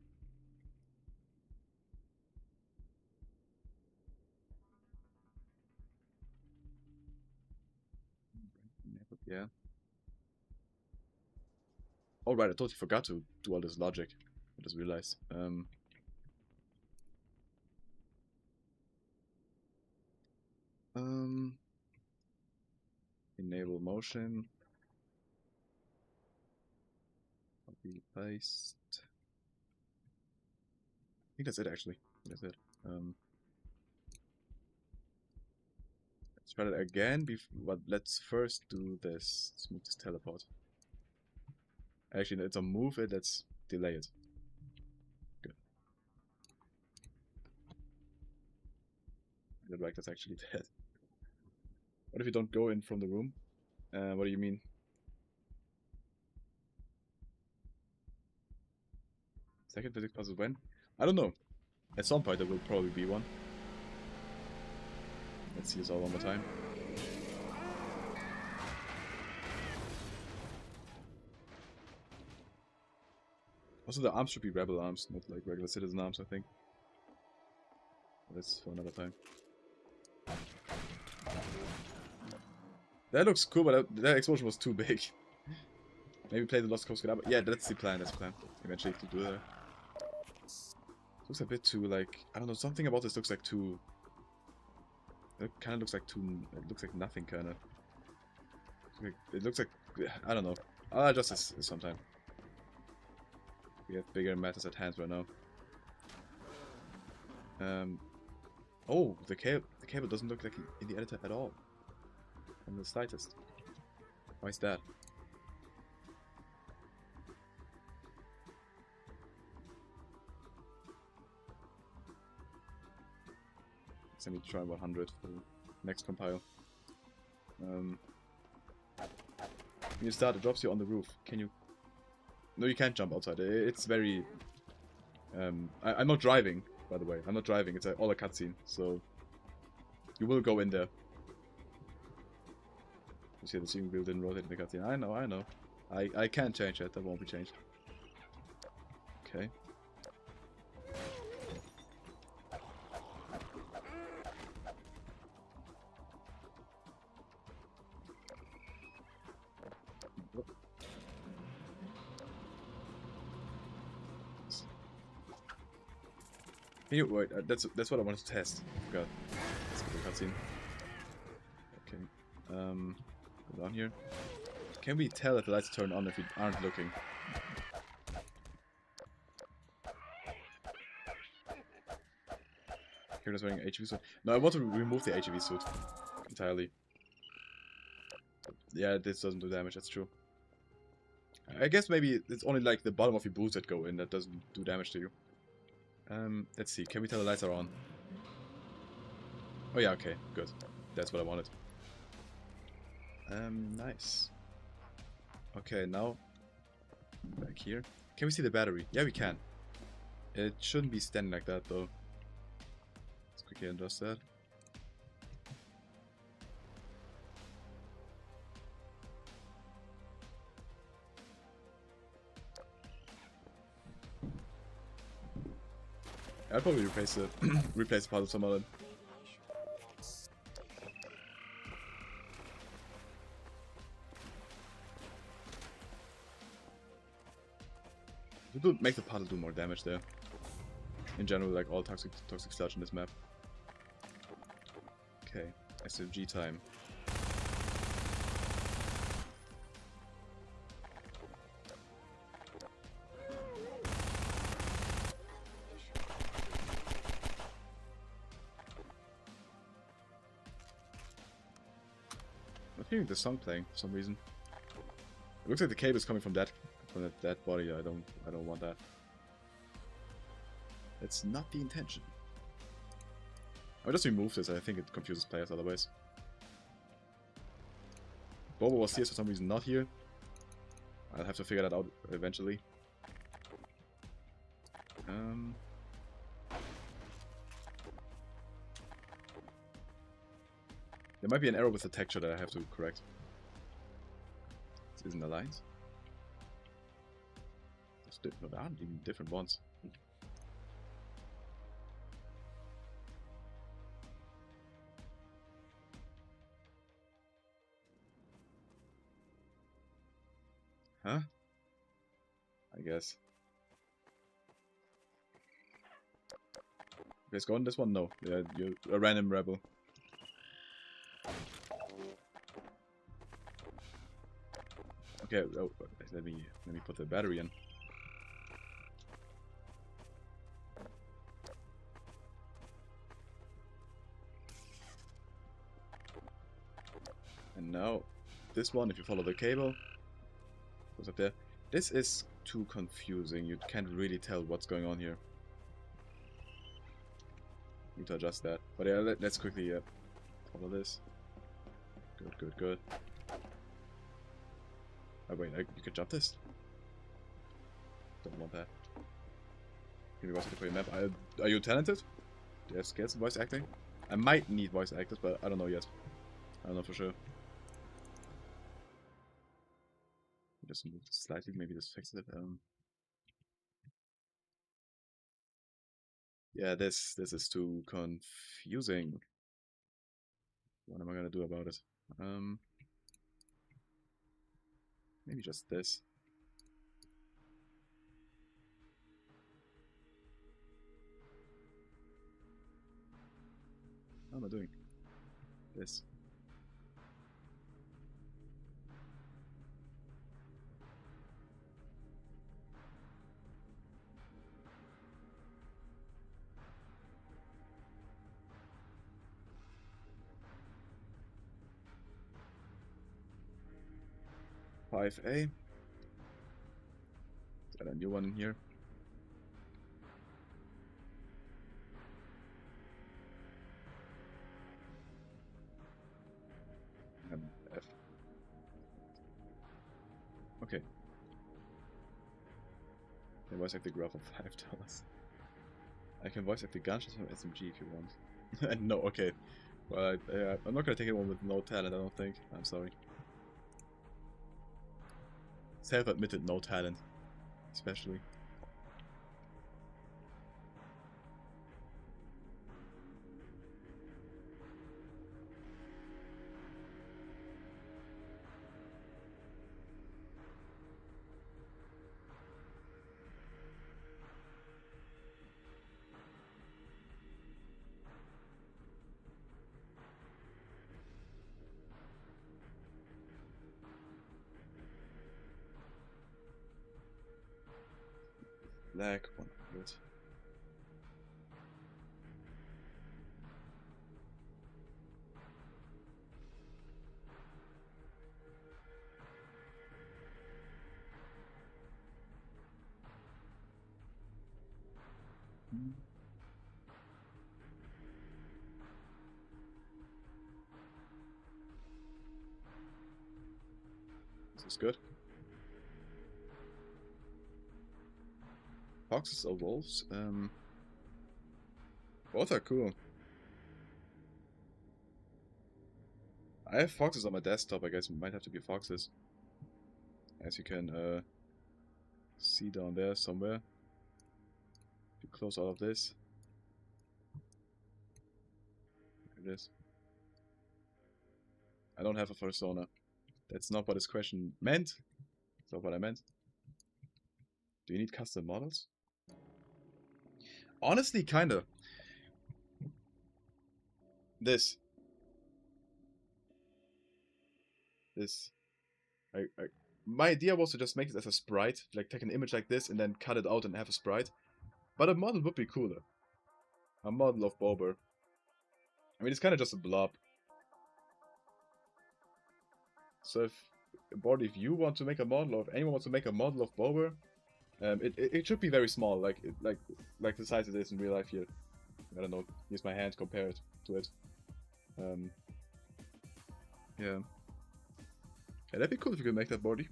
Yeah. Oh right, I totally forgot to do all this logic. I just realized. Enable motion. Copy paste. I think that's it actually. That's it. Let's try that again. But let's first do this. Let's move this teleport. Actually, it's a move it. Let's delay it. Good. I don't like that's actually dead. What if you don't go in from the room? What do you mean? Second physics puzzle when? I don't know. At some point there will probably be one. Let's see this all one more time. Also the arms should be rebel arms, not like regular citizen arms, I think. That's for another time. That looks cool, but that explosion was too big. Maybe play the Lost Coast Get Up. Yeah, that's the plan, Eventually to do that. Looks a bit too, like, I don't know, something about this looks like too... It kind of looks like too... It looks like nothing, kind of. It looks like... I don't know. I'll adjust this sometime. We have bigger matters at hand right now. Oh, the cable doesn't look like in the editor at all. On the slightest. Why is that? I need to try 100 for the next compile. When you start, it drops you on the roof. Can you... No, you can't jump outside. It's very... I'm not driving, by the way. I'm not driving. It's all a cutscene, so... You will go in there. You see the steering wheel didn't rotate in the cutscene. I know. I can't change that. That won't be changed. Okay. Can you wait? That's what I wanted to test. I forgot. Let's go to the cutscene. Okay. Go down here. Can we tell if the lights turn on if we aren't looking? Characters wearing HEV suit. No, I want to remove the HEV suit entirely. Yeah, this doesn't do damage, that's true. I guess maybe it's only like the bottom of your boots that go in that doesn't do damage to you. Let's see, can we tell the lights are on? Oh yeah, okay, good. That's what I wanted. Nice. Okay, now back here. Can we see the battery? Yeah, we can. It shouldn't be standing like that though. Let's quickly adjust that. I'll probably replace the replace the part of some other. It would make the puddle do more damage there. In general, like all toxic sludge in this map. Okay, SMG time. I'm hearing the song playing for some reason. It looks like the cable is coming from that body. I don't want that. That's not the intention. I'll just remove this. I think it confuses players otherwise. Bobo was here for some reason not here. I'll have to figure that out eventually. There might be an error with the texture that I have to correct. This isn't aligned. No, there aren't even different ones. Huh? I guess. Okay, go on this one? No. Yeah, you're a random rebel. Okay, oh, let me put the battery in. And now, this one, if you follow the cable, goes up there. This is too confusing. You can't really tell what's going on here. Need to adjust that. But yeah, let's quickly follow this. Good, good, good. Oh wait, you could jump this? Don't want that. Give me voice acting for your map. Are you talented? Do you have skills in voice acting? I might need voice actors, but I don't know yet. I don't know for sure. Just move this slightly, maybe this fixes it. Yeah, this is too confusing. What am I gonna do about it? Maybe just this. How am I doing? This. Five A. Got a new one in here. F. Okay. I can voice act the graph for $5. I can voice act the gunshots from SMG if you want. And no, okay. Well, I'm not gonna take anyone with no talent, I don't think. I'm sorry. Self-admitted no talent. Especially. Black 100. This is good. Foxes or wolves? Both are cool. I have foxes on my desktop, I guess it might have to be foxes. As you can see down there somewhere. If you close all of this. There it is. I don't have a persona. That's not what this question meant. That's not what I meant. Do you need custom models? Honestly, kinda. This. My idea was to just make it as a sprite, like take an image like this and then cut it out and have a sprite. But a model would be cooler. A model of Bober. I mean, it's kind of just a blob. So if you want to make a model, or if anyone wants to make a model of Bober, it should be very small, like the size it is in real life here. I don't know. Use my hand, compare it to it. Yeah. Yeah, that'd be cool if you could make that body.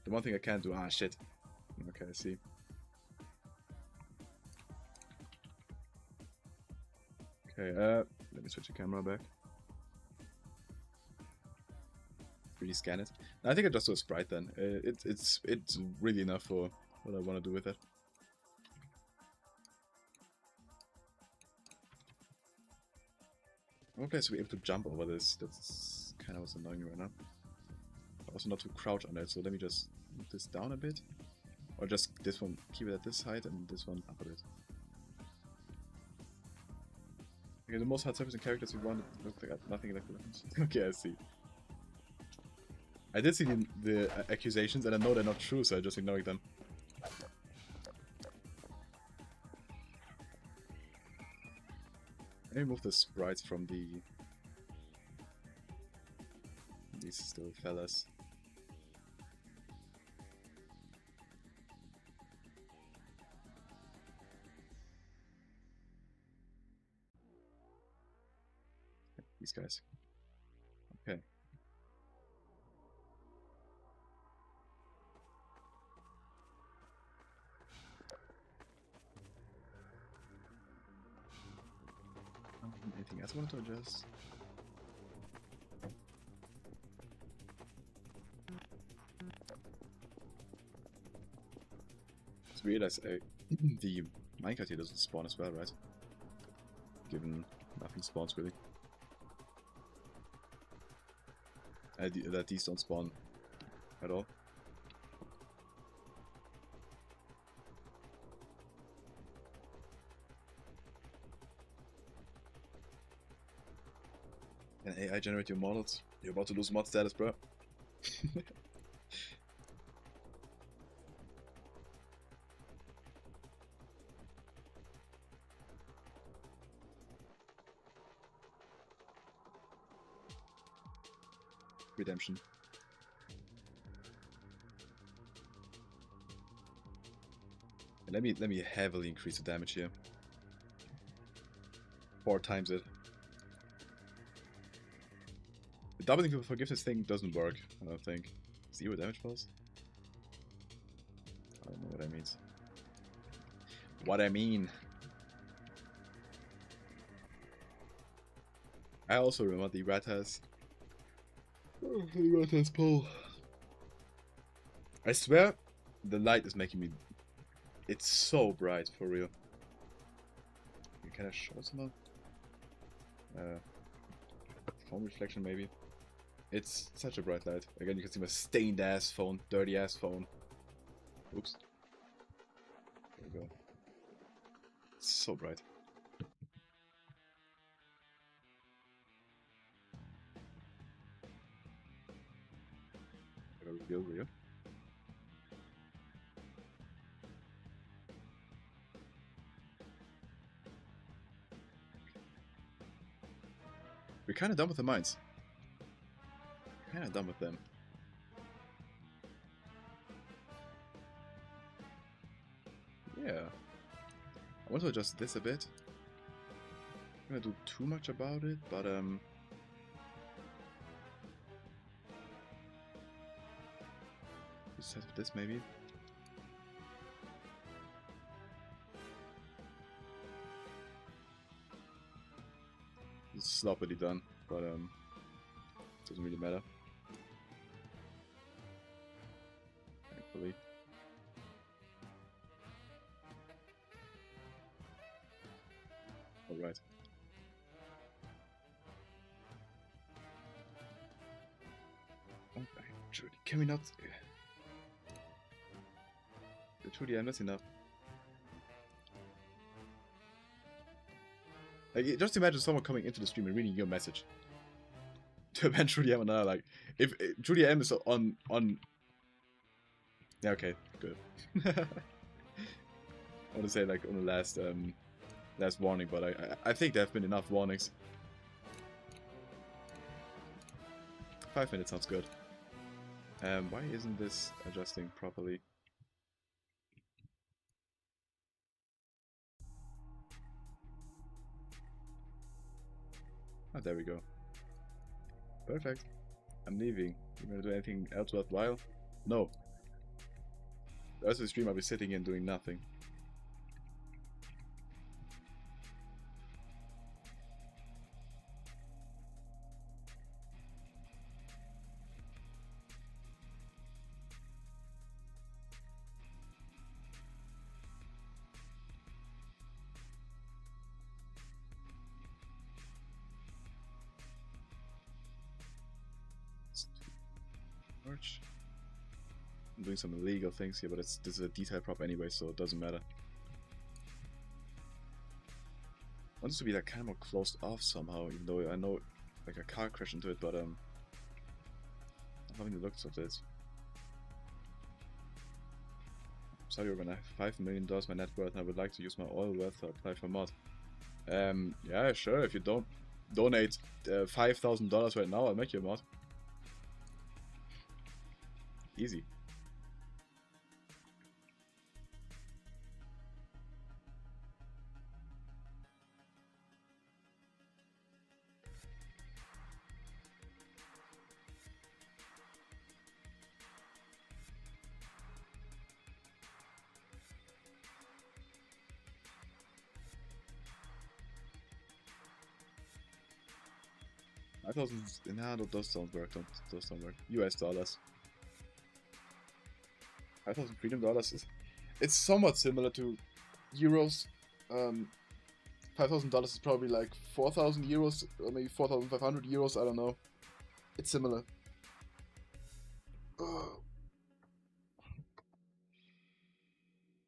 The one thing I can't do. Ah, shit. Okay, I see. Okay, let me switch the camera back. 3D scan it. I think I just do a sprite then. It's really enough for what I want to do with it. Okay, so we're able to jump over this. That's kind of what's annoying me right now. Also not to crouch on it, so let me just move this down a bit. Or just this one, keep it at this height and this one up a bit. Okay, the most hard surface and characters we want look like nothing like the Okay, I see. I did see the accusations and I know they're not true, so I just ignored them. Let me move the sprites from these little fellas. These guys. Okay. Anything else I want to adjust? It's weird as the minecart here doesn't spawn as well, right? Given nothing spawns really. That these don't spawn at all. Can AI generate your models? You're about to lose mod status, bro. Redemption. And let me heavily increase the damage here. 4 times it. The doubling for forgiveness thing doesn't work, I don't think. 0 damage pulse? I don't know what that means. What I mean. I also remember the rat has. Oh, the rat has pull. I swear, the light is making me. It's so bright, for real. Can I show some? Phone reflection, maybe. It's such a bright light. Again, you can see my stained ass phone, dirty ass phone. Oops. There we go. It's so bright. Real. We're kind of done with the mines. Kind of done with them. Yeah. I want to adjust this a bit. I'm gonna do too much about it, but just have this maybe. It's sloppily done, but doesn't really matter. Thankfully. Alright. Okay, Judy, can we not... Judy, I'm not enough. Like, just imagine someone coming into the stream and reading your message. To ban Judy M and I, like, if Judy M is on... Yeah, okay, good. I want to say, like, on the last warning, but I think there have been enough warnings. 5 minutes sounds good. Why isn't this adjusting properly? Ah, there we go. Perfect. I'm leaving. You gonna do anything else worthwhile? No. The rest of the stream I'll be sitting and doing nothing. Merch. I'm doing some illegal things here, but this is a detail prop anyway, so it doesn't matter. I want this to be like kind of more closed off somehow, even though I know like a car crashed into it, but I'm loving the looks of this. Sorry, we're gonna have $5 million my net worth, and I would like to use my oil worth to apply for mod. Yeah, sure. If you don't donate $5,000 right now, I'll make you a mod. Easy. Nah, those don't work. Those don't work. US dollars. 5,000 freedom dollars is. It's somewhat similar to euros. $5,000 is probably like 4,000 euros or maybe 4,500 euros. I don't know. It's similar.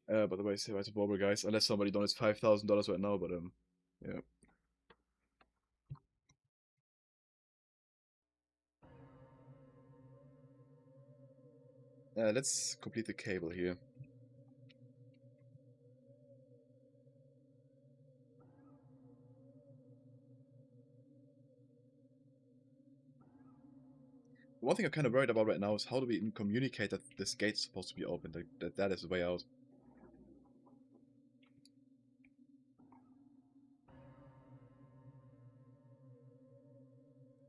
By the way, say bye to Bobber, guys. Unless somebody donates $5,000 right now, but yeah. Let's complete the cable here. One thing I'm kind of worried about right now is how do we even communicate that this gate's supposed to be open, that is the way out.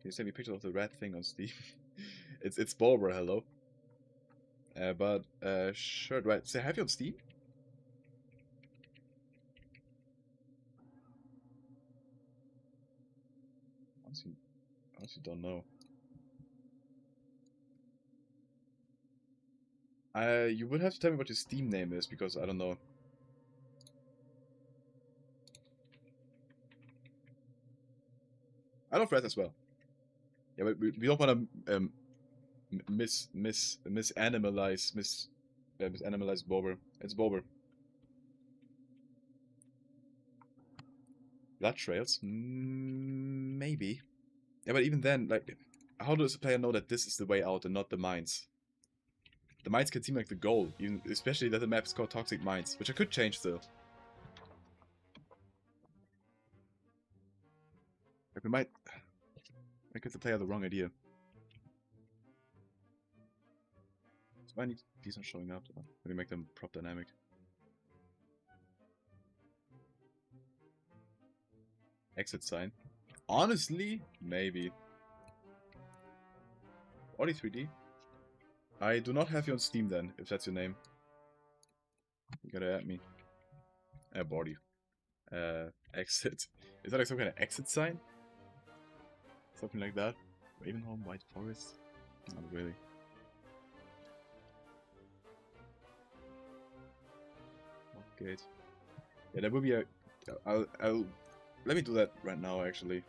Can you send me pictures of the red thing on Steam? it's Bobber, hello. But sure, right. So have you on Steam? Honestly don't know. You would have to tell me what your Steam name is, because I don't know. I love red as well. Yeah, but we don't want to misanimalize Bobber. It's Bobber. Blood trails? Maybe. Yeah, but even then, like, how does the player know that this is the way out and not the mines? The mines can seem like the goal, even especially that the map is called Toxic Mines, which I could change still. Like, we might give the player the wrong idea. So I need these are showing up. Let me make them prop dynamic. Exit sign. Honestly, maybe. Audi 3D. I do not have you on Steam then, if that's your name. You gotta add me. Body. Exit. Is that like some kind of exit sign? Something like that? Ravenholm, White Forest? Not really. Gate. Yeah, there will be a... I'll... Let me do that right now, actually.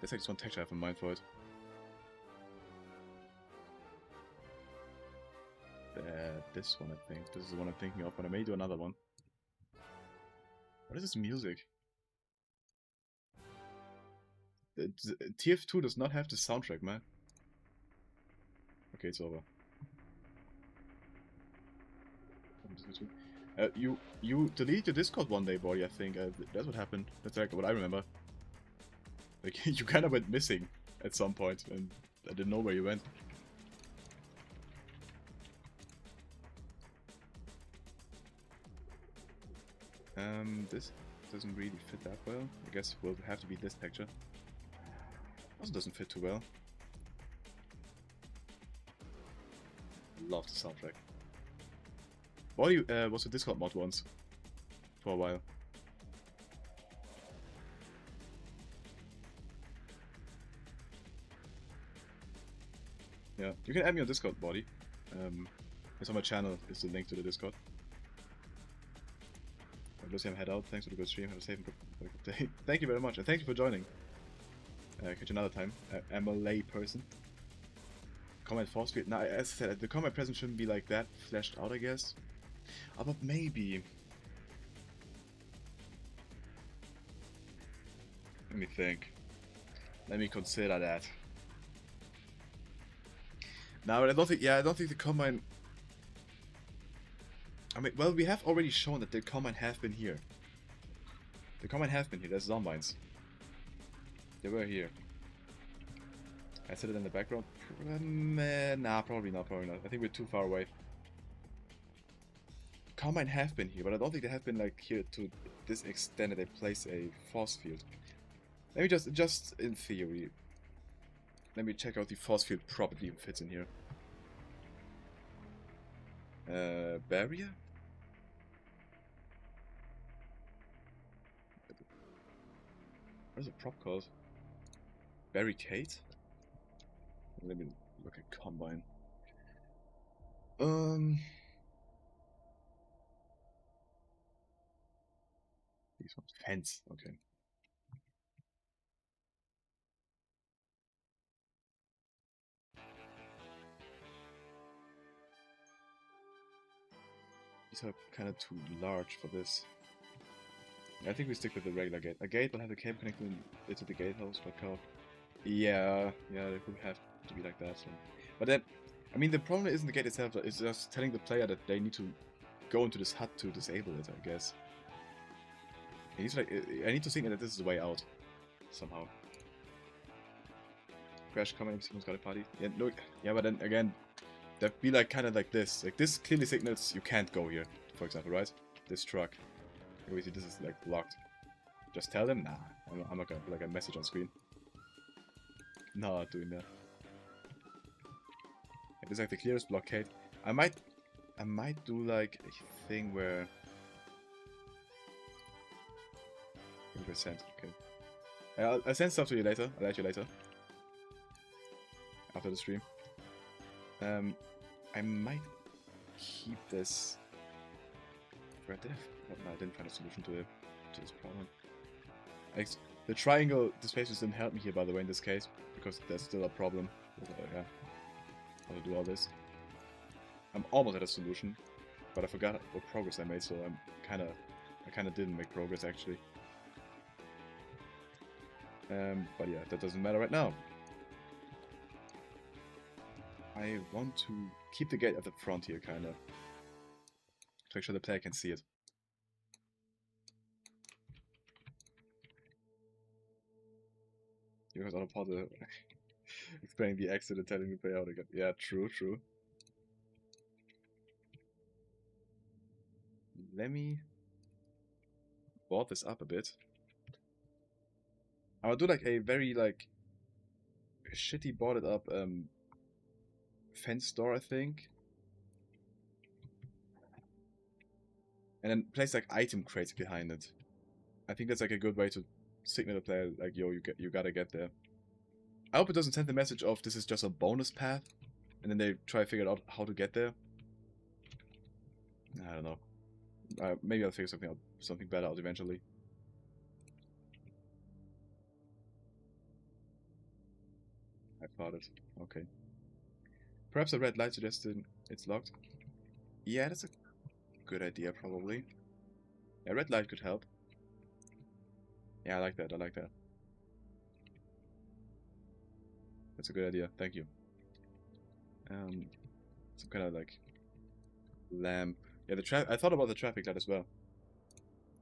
There's like just one texture I have in mind for it. This one, I think. This is the one I'm thinking of, but I may do another one. What is this music? TF2 does not have the soundtrack, man. Okay, it's over. You deleted your Discord one day, Body, I think. That's what happened. That's like what I remember. Like, you kind of went missing at some point, and I didn't know where you went. This doesn't really fit that well. I guess we'll have to be this texture. Also doesn't fit too well. Love the soundtrack. Body was a Discord mod once. For a while. Yeah, you can add me on Discord, Body. It's on my channel, is the link to the Discord. Lucia, I'm head out. Thanks for the good stream. Have a safe and good day. Thank you very much, and thank you for joining. Catch you another time. I'm a lay person. Comment force field. Now, as I said, the comment present shouldn't be like that fleshed out, I guess. Oh, but maybe. Let me think. Let me consider that. No, but I don't think. Yeah, I don't think the combine. I mean, well, we have already shown that the combine have been here. The combine have been here. There's Zombines. They were here. I set it in the background. Nah, probably not. Probably not. I think we're too far away. Combine have been here, but I don't think they have been like here to this extent that they place a force field. Let me just in theory. Let me check out the force field properly fits in here. Barrier? What is a prop called? Barricade? Let me look at combine. These ones. Fence, okay. These are kind of too large for this. I think we stick with the regular gate. A gate will have a cable connected into the gatehouse, but cow. Yeah, it would have to be like that. So. But then, I mean, the problem isn't the gate itself, it's just telling the player that they need to go into this hut to disable it, I guess. I need to think that this is the way out, somehow. Crash coming, someone's got a party. Yeah, look, yeah, but then again, that'd be like kind of like this. Like this clearly signals you can't go here, for example, right? This truck. Obviously, this is like blocked. Just tell them, nah, I'm not gonna put like a message on screen. Not doing that. It is like the clearest blockade. I might do like a thing where 100%. Okay. I'll send stuff to you later. I'll add you later. After the stream. I might keep this. Where did I didn't find a solution to this problem. The triangle displacements didn't help me here, by the way, in this case, because there's still a problem with yeah, how to do all this. I'm almost at a solution, but I forgot what progress I made, so I kind of didn't make progress actually. But yeah, that doesn't matter right now. I want to keep the gate at the front here, kind of, to make sure the player can see it. You guys on a pod explaining the exit and telling the player how to get. Yeah, true. Let me board this up a bit. I'll do like a very like shitty boarded up fence door, I think. And then place like item crates behind it. I think that's like a good way to signal the player like, yo, you gotta get there. I hope it doesn't send the message of this is just a bonus path, and then they try to figure out how to get there. I don't know. Maybe I'll figure something better out eventually. I thought it. Okay. Perhaps a red light suggested it's locked. Yeah, that's a good idea, probably. Yeah, red light could help. Yeah, I like that. I like that. That's a good idea. Thank you. Some kind of like lamp. Yeah, I thought about the traffic light as well.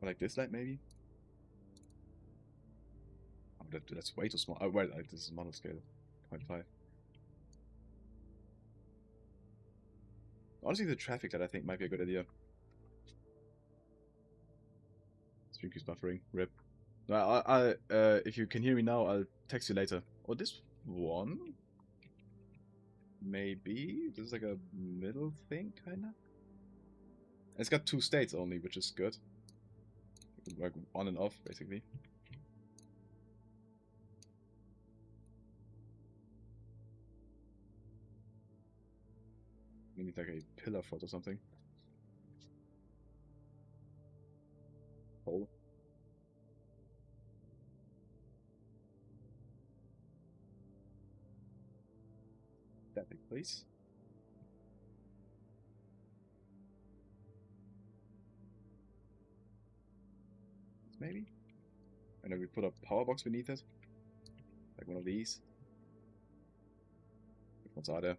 Or like this light, maybe. Oh, that's way too small. Oh, wait, this is model scale, 0.5. Honestly, the traffic light I think might be a good idea. Stream keeps buffering. Rip. No, if you can hear me now, I'll text you later. Or this one? Maybe? This is like a middle thing, kinda? It's got 2 states only, which is good. Like on and off, basically. We need like a pillar for it or something. Hole. That big place. Maybe? And then we put a power box beneath it. Like one of these. Which ones are there?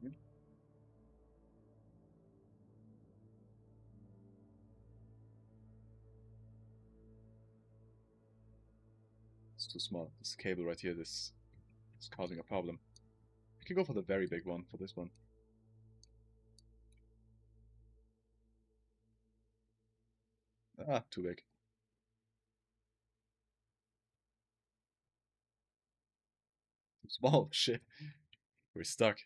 Hmm. It's too small. This cable right here, this is causing a problem. We can go for the very big one for this one. Ah, too big. Too small. Shit. We're stuck.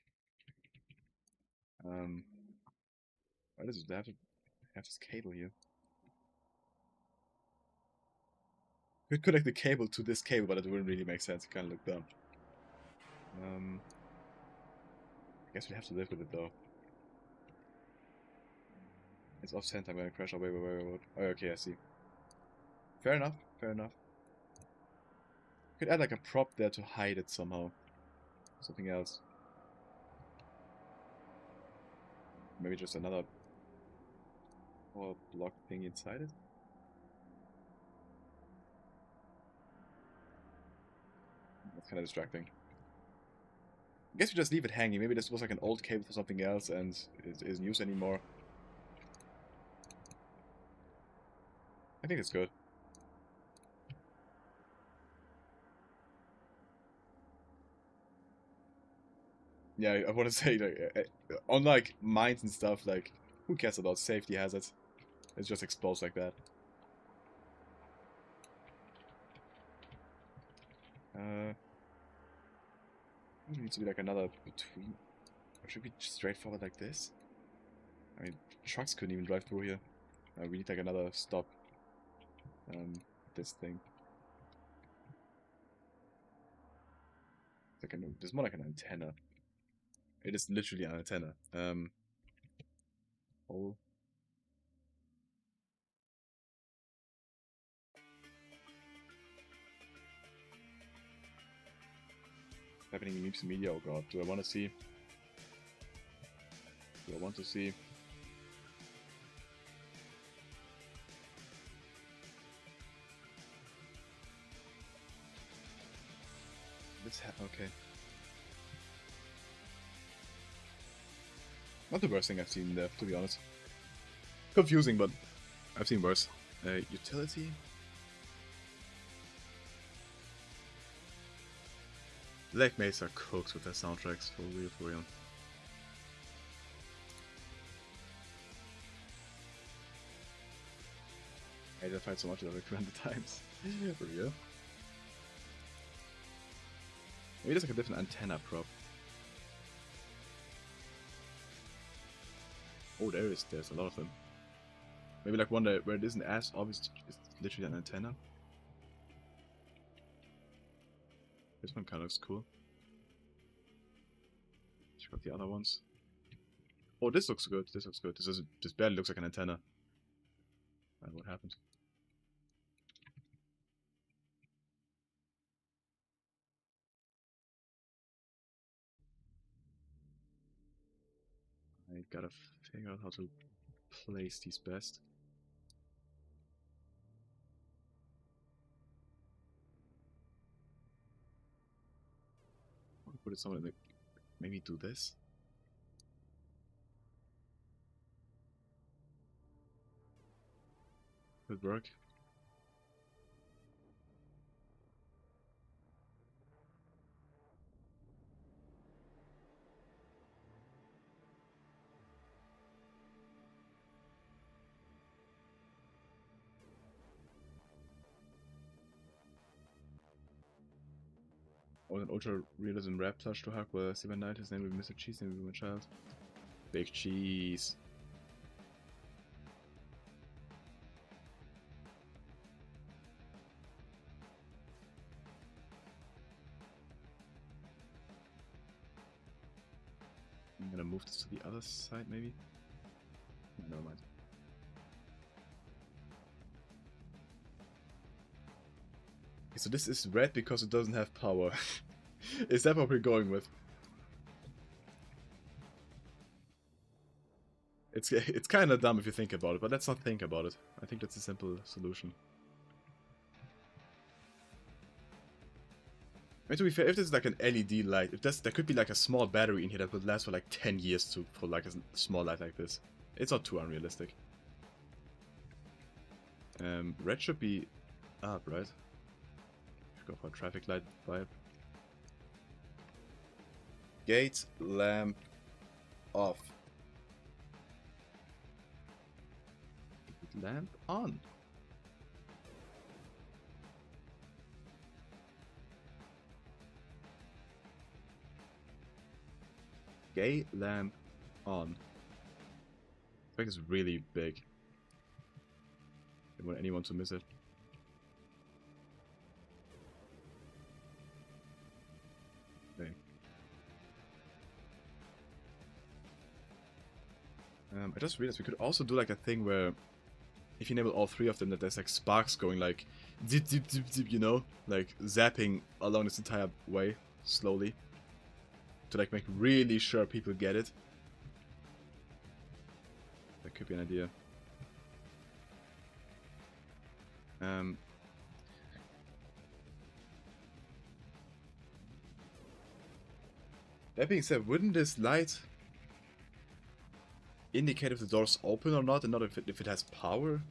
Why does it have to have this cable here? Could connect the cable to this cable, but it wouldn't really make sense. It kind of look dumb. I guess we have to live with it though. It's off center. I'm gonna crash. Oh, wait. Oh, okay, I see. Fair enough. Fair enough. Could add like a prop there to hide it somehow. Something else. Maybe just another block thing inside it. That's kind of distracting. I guess we just leave it hanging. Maybe this was like an old cable for something else and it isn't used anymore. I think it's good. Yeah, I want to say, like, unlike mines and stuff, like, who cares about safety hazards? It just explodes like that. Maybe needs to be like another between. Or should we be straightforward like this? I mean, trucks couldn't even drive through here. We need like another stop. This thing. It's like there's more like an antenna. It is literally an antenna. Oh. Happening in Meeps Media, oh god. Do I want to see? Do I want to see? Okay. Not the worst thing I've seen there, to be honest. Confusing, but I've seen worse. Utility? Leg mates are cooked with their soundtracks, for real, for real. I identified so much of it 200 times. For real? Maybe there's like a different antenna prop. Oh, there's a lot of them. Maybe like one that where it isn't as obvious, it's literally an antenna. This one kind of looks cool. Check out the other ones. Oh, this looks good. This looks good. This barely looks like an antenna. What happened? I gotta figure out how to place these best. I'll put it somewhere like maybe do this. Could work. Or an ultra realism rap plush to hug where Steven Knight, his name will be Mr. Cheese, name will be my child. Big cheese. I'm gonna move this to the other side maybe. No, never mind. Okay, so this is red because it doesn't have power. Is that what we're going with? It's kind of dumb if you think about it, but let's not think about it. I think that's a simple solution. I mean, to be fair, if this is like an LED light, if there could be like a small battery in here that would last for like 10 years for like a small light like this. It's not too unrealistic. Red should be up, right? Should go for a traffic light vibe. Gate lamp off. Lamp on. Gate lamp on. I think it's really big. I don't want anyone to miss it. Okay. I just realized we could also do like a thing where if you enable all three of them, that there's like sparks going like zip zip zip zip, you know, like zapping along this entire way slowly to like make really sure people get it. That could be an idea. That being said, wouldn't this light indicate if the door's open or not, and not if it has power?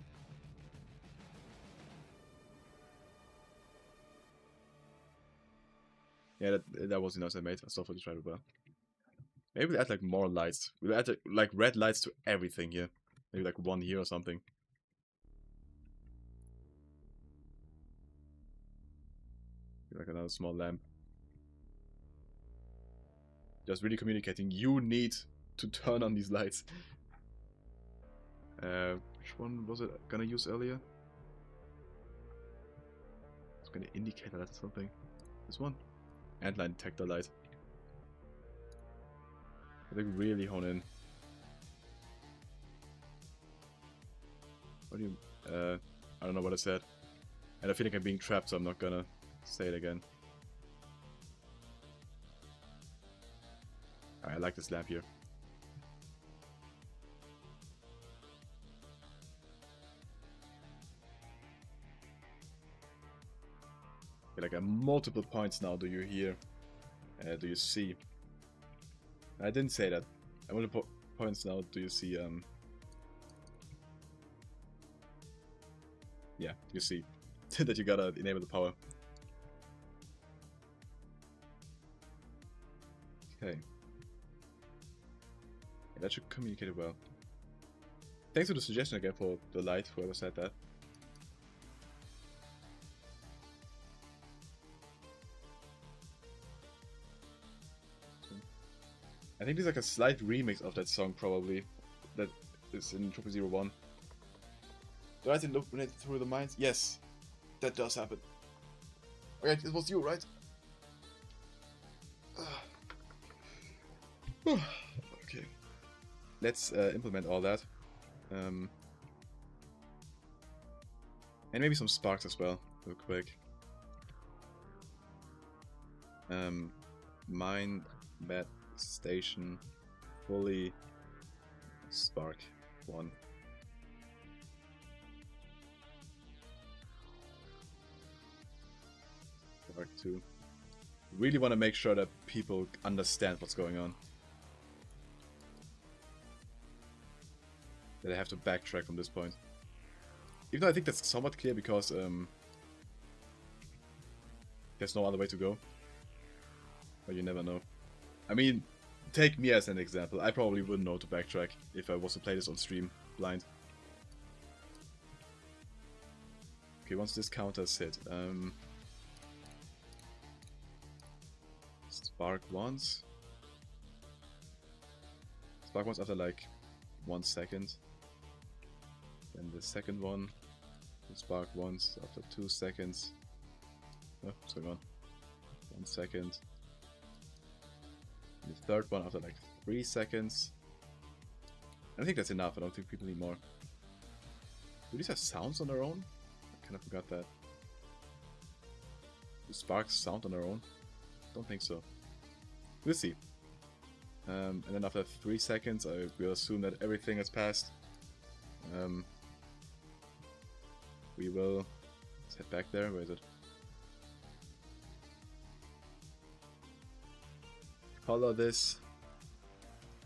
Yeah, that was the noise I made. I still thought you tried it well. Maybe we'll add like more lights. We'll add like red lights to everything here. Maybe like one here or something. Like another small lamp. Just really communicating. You need to turn on these lights. Which one was it gonna use earlier? It's gonna indicate that or something. This one. Antline detector light. I think really hone in. What do you... I don't know what I said. And I feel like I'm being trapped, so I'm not gonna say it again. I like this lamp here. Okay, like at multiple points now do you hear, do you see? I didn't say that. At multiple points now do you see, yeah, you see that you gotta enable the power. Okay. Yeah, that should communicate it well. Thanks for the suggestion again for the light, whoever said that. I think there's like a slight remix of that song probably. That is in 0001. Do I illuminate through the mines? Yes, that does happen. Okay, it was you, right? Okay. Let's implement all that. And maybe some sparks as well, real quick. Mine, bed, station, fully, spark 1. Spark 2. Really want to make sure that people understand what's going on. That I have to backtrack from this point. Even though I think that's somewhat clear because there's no other way to go. But you never know. I mean, take me as an example. I probably wouldn't know to backtrack if I was to play this on stream blind. Okay, once this counter's hit, spark once. Spark once after like 1 second. Then the second one, spark once after 2 seconds. Oh, what's going on? 1 second. And the third one after like 3 seconds. I think that's enough. I don't think people need more. Do these have sounds on their own? I kind of forgot that. Do sparks sound on their own? Don't think so. We'll see. And then after 3 seconds, I will assume that everything has passed. We will... Let's head back there. Where is it? Color this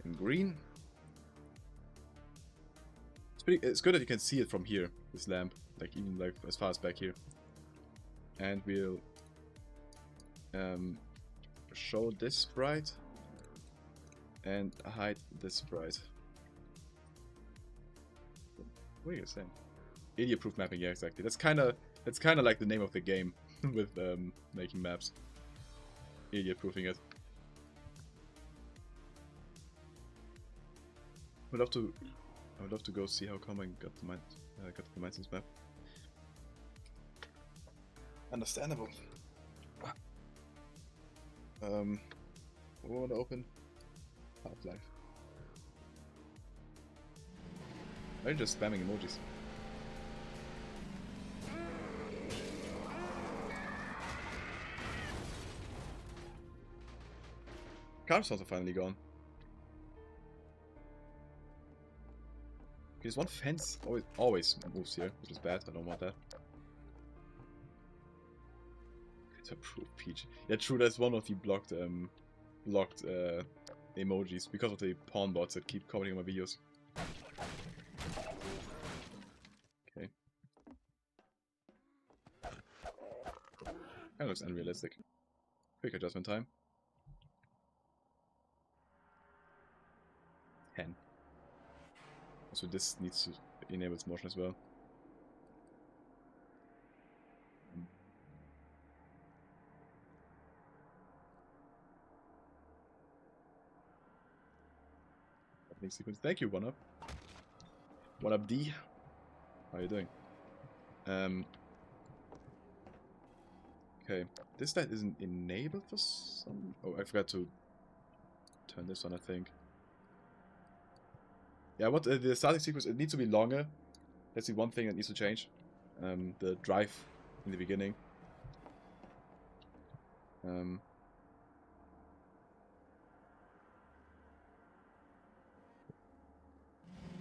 in green. It's good that you can see it from here, this lamp, like even like as far as back here. And we'll show this sprite and hide this sprite. What are you saying? Idiot-proof mapping, yeah, exactly. That's kind of like the name of the game with making maps. Idiot-proofing it. I would love to go see how come I got the Mindsense map. Understandable. We want to open Half-Life. Are you just spamming emojis? Cars also finally gone. There's one fence always moves here, which is bad. I don't want that. It's a proof peach. Yeah, true. That's one of the blocked emojis because of the pawn bots that keep commenting on my videos. Okay. That looks unrealistic. Quick adjustment time. 10. So this needs to enable its motion as well. Opening sequence. Thank you, 1UP. 1UP D. How are you doing? Okay. This light isn't enabled for some... Oh, I forgot to turn this on, I think. Yeah, what the starting sequence, it needs to be longer. That's the one thing that needs to change. The drive in the beginning. Oh,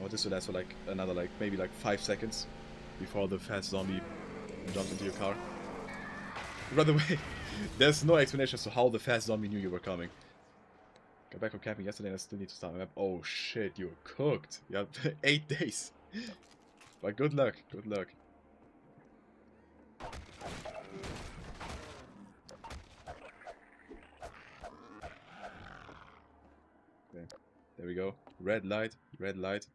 this will last for like another maybe 5 seconds before the fast zombie jumps into your car. By the way, there's no explanation as to how the fast zombie knew you were coming. Got back from camping yesterday and I still need to start my map. Oh shit, you're cooked. You have 8 days. But good luck, good luck. Okay, there we go. Red light, red light.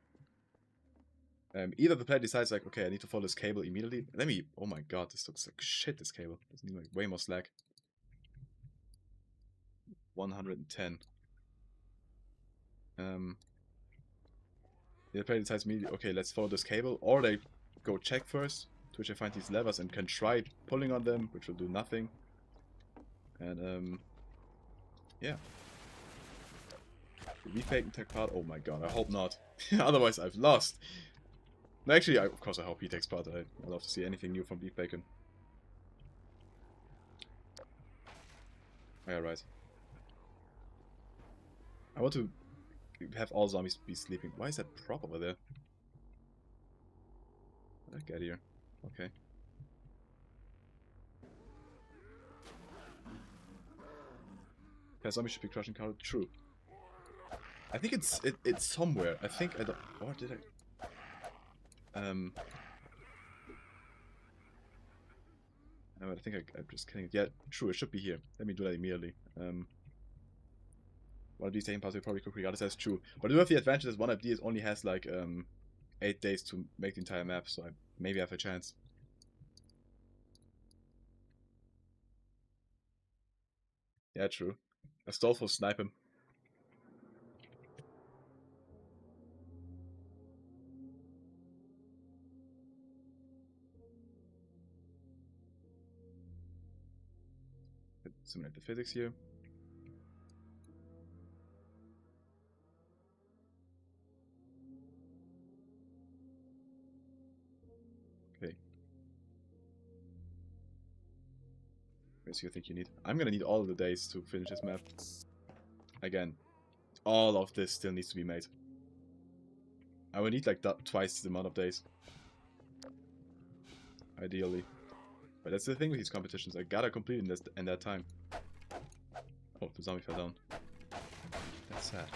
Either the player decides like, okay, I need to follow this cable immediately. Let me, oh my god, this looks like shit, this cable. This needs like way more slack. 110. The player decides immediately, okay, let's follow this cable, or they go check first, to which they find these levers and can try pulling on them, which will do nothing. And yeah. Did we fake tech part? Oh my god, I hope not. Otherwise I've lost. No, actually, of course I hope he takes part. I'd love to see anything new from Beef Bacon. Yeah, right. I want to have all zombies be sleeping. Why is that prop over there? How did I get here? Okay. Yeah, zombies should be crushing carrot. True. I think it's somewhere. I think I don't. Or did I? No, I think I'm just kidding. Yeah, true. It should be here. Let me do that immediately. One of these taking parts we probably could regard as true. But I do have the advantage that one of these only has like 8 days to make the entire map, so I maybe have a chance. Yeah, true. Astolfo snipe him. Simulate the physics here. Okay. What do you think you need? I'm gonna need all of the days to finish this map. Again, all of this still needs to be made. I would need like twice the amount of days. Ideally. But that's the thing with these competitions. I gotta complete in that time. Oh, the zombie fell down. That's sad.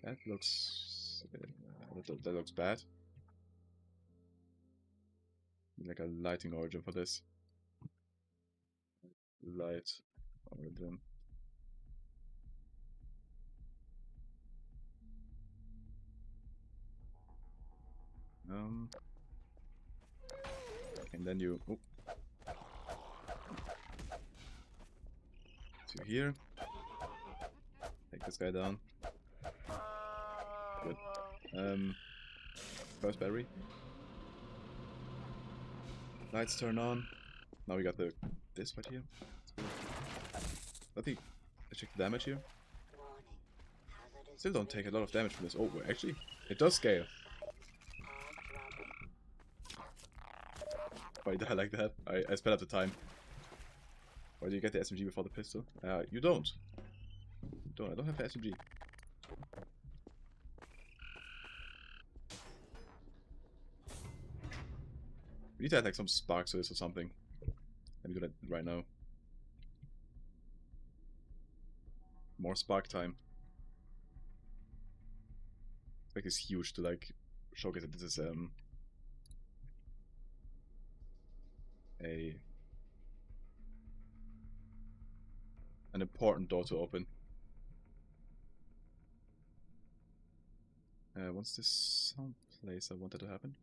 That looks... that looks bad. Like a lighting origin for this. Light origin. And then you... Oh. So here. Take this guy down. Good. First battery. Lights turn on. Now we got this right here. Let's check the damage here. Still don't take a lot of damage from this. Oh, actually, it does scale. Why did I like that? I sped up the time. Why do you get the SMG before the pistol? You don't. I don't have the SMG. We need to add like some sparks to this or something. Let me do that right now. More spark time. Like it's huge to like showcase that this is an important door to open. Once this sound plays, I want that to happen.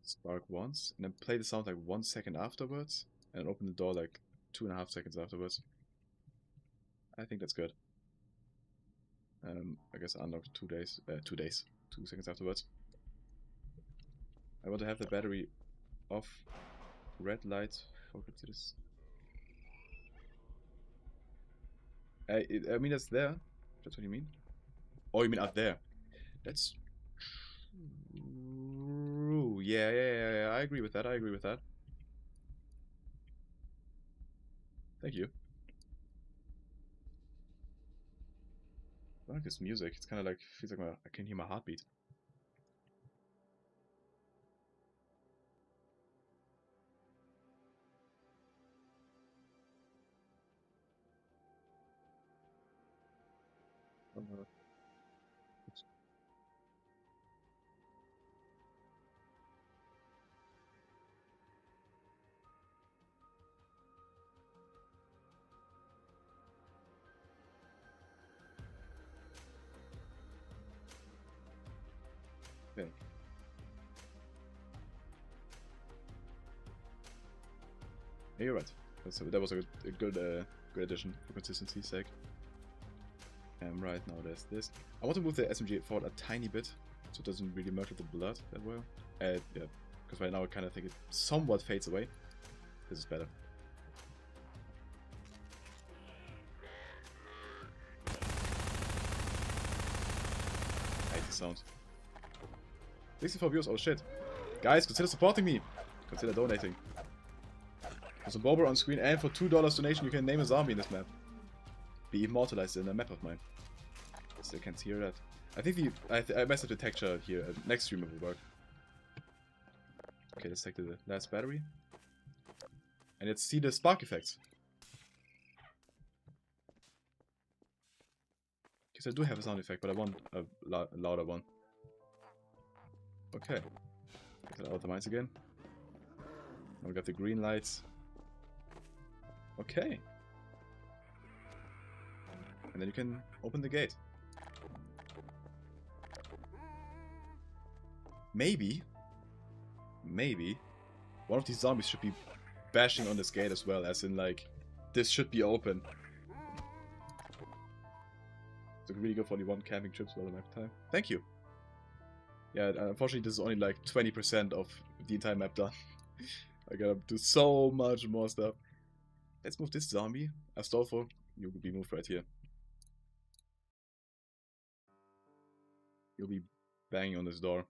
Spark once, and then play the sound like 1 second afterwards, and open the door like 2.5 seconds afterwards. I think that's good. I guess unlock 2 days. 2 seconds afterwards. I want to have the battery off. Red light. Focus to this. I mean that's there. That's what you mean. Oh, you mean up there? That's true. Yeah. I agree with that. Thank you. I like this music. It's kind of like feels like I can hear my heartbeat. Okay. Yeah, you're right. That was a good good addition for consistency's sake. Right now there's this. I want to move the SMG forward a tiny bit, so it doesn't really merge with the blood that well. Yeah, because right now I kind of think it somewhat fades away. This is better. I hate the sound. 64 views, oh shit. Guys, consider supporting me. Consider donating. There's a Bober on screen, and for $2 donation you can name a zombie in this map. Be immortalized in a map of mine. Still can't hear that. I think I messed up the texture here. Next stream will work. Okay, let's take the last battery. And let's see the spark effects. Because I do have a sound effect, but I want a louder one. Okay. Get out of the mines again. Now we got the green lights. Okay. And then you can open the gate. Maybe one of these zombies should be bashing on this gate as well, as in like, this should be open. So really good for only one camping trip while I'm at time. Thank you. Yeah, unfortunately this is only like 20% of the entire map done. I gotta do so much more stuff. Let's move this zombie. Astolfo, you will be moved right here. You'll be banging on this door.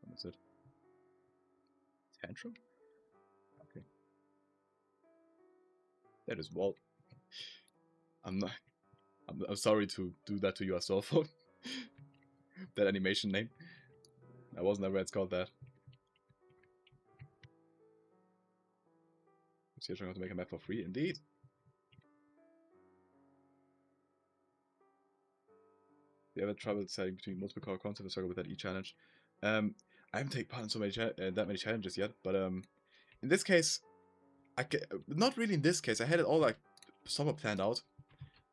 What is it? Tantrum? Okay. That is Walt. I'm sorry to do that to you, Astolfo. That animation name. I wasn't aware it's called that. So you're trying to make a map for free? Indeed. You ever trouble deciding between multiple core content and struggle with that e-challenge? I haven't taken part in so many that many challenges yet, but in this case, not really in this case. I had it all like somewhat planned out.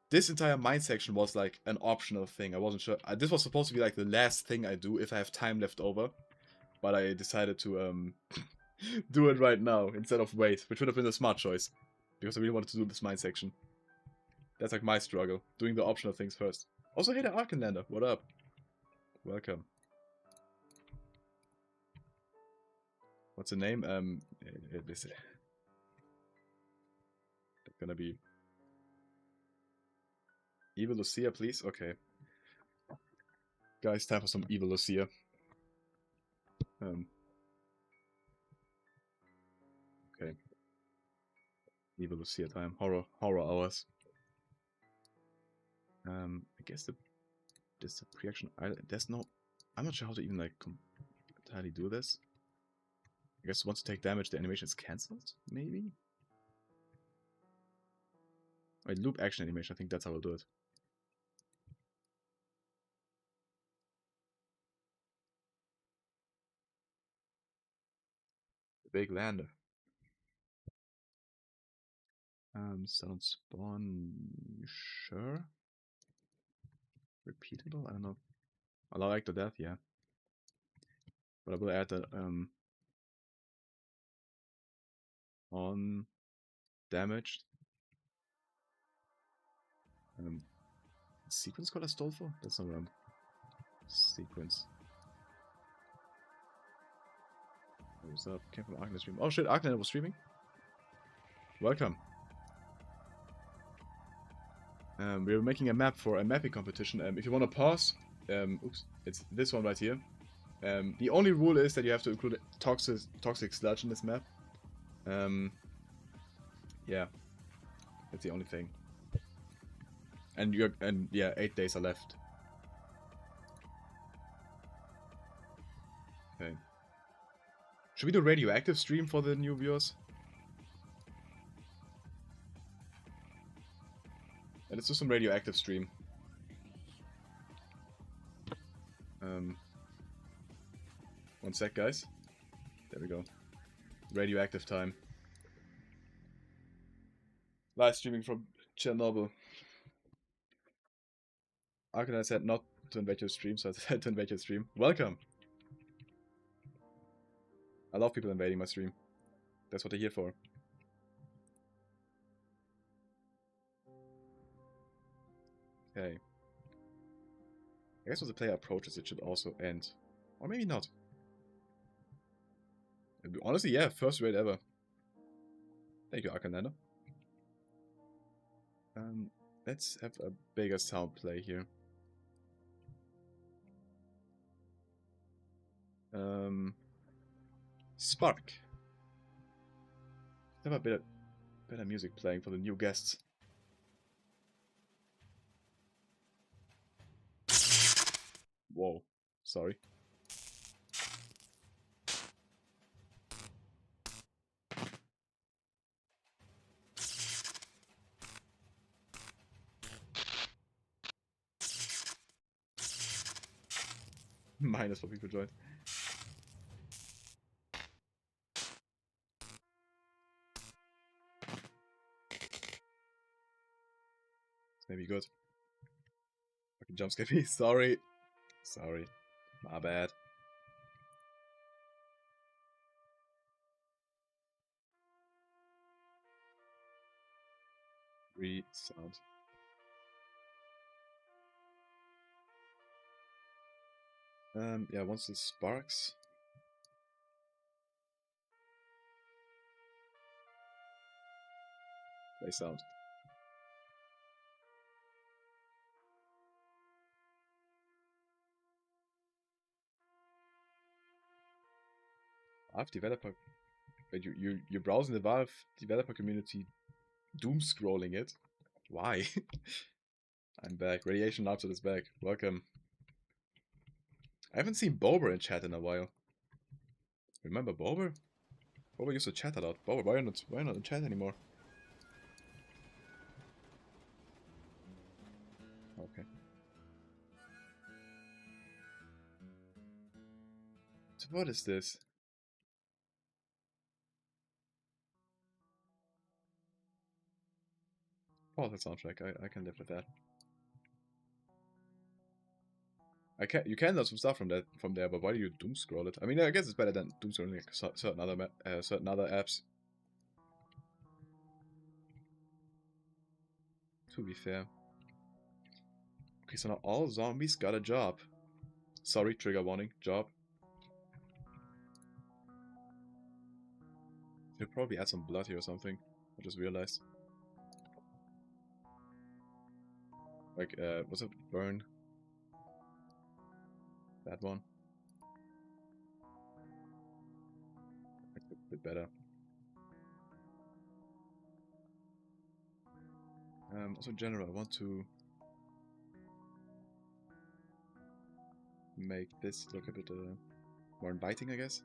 This entire mine section was like an optional thing. I wasn't sure. This was supposed to be like the last thing I do if I have time left over, but I decided to do it right now instead of wait, which would have been a smart choice because I really wanted to do this mine section. That's like my struggle, doing the optional things first. Also, hey there, Arkenlander, what up? Welcome. What's the name? That's gonna be Evil Lucia, please? Okay. Guys, time for some Evil Lucia. Okay. Evil Lucia time. Horror hours. I guess this pre-action island. There's no. I'm not sure how to even like entirely do this. I guess once you take damage, the animation is cancelled. Maybe. Wait, loop action animation. I think that's how I'll do it. The big lander. Sound spawn. Sure. Repeatable? I don't know. Allow act of death, yeah. But I will add that on damaged. Sequence called Astolfo? That's not wrong. Sequence. What's up? Came from Arkner stream. Oh shit, Arkner was streaming. Welcome. We're making a map for a mapping competition. If you want to pause, oops, it's this one right here. The only rule is that you have to include toxic sludge in this map. Yeah, that's the only thing. And yeah, 8 days are left. Okay. Should we do radioactive stream for the new viewers? Yeah, let's do some radioactive stream. One sec, guys. There we go. Radioactive time. Live streaming from Chernobyl. Arcanine said not to invade your stream, so I said to invade your stream. Welcome! I love people invading my stream. That's what they're here for. Okay. I guess when the player approaches, it should also end. Or maybe not. Honestly, yeah, first raid ever. Thank you, Arcanine. Let's have a bigger sound play here. Spark. Have a better music playing for the new guests. Whoa, sorry. Minus for people joined. It's maybe good. Fucking jump scare me. Sorry. Sorry. My bad. Sound. Yeah, once it sparks. Play sound. Valve developer. Wait, you're browsing the Valve developer community, doom scrolling it. Why? I'm back. Radiation Lapsot is back. Welcome. I haven't seen Bober in chat in a while. Remember Bober? Bober used to chat a lot. Bober, why not in chat anymore? Okay. So what is this? Oh, the soundtrack. I can live with that. You can download some stuff from there, but why do you doom scroll it? I mean, I guess it's better than doom scrolling like certain other apps. To be fair. Okay, so now all zombies got a job. Sorry, trigger warning. Job. He'll probably add some blood here or something. I just realized. Like, what's it? Burn. That one. That's a bit better. Also in general, I want to make this look a bit more inviting, I guess.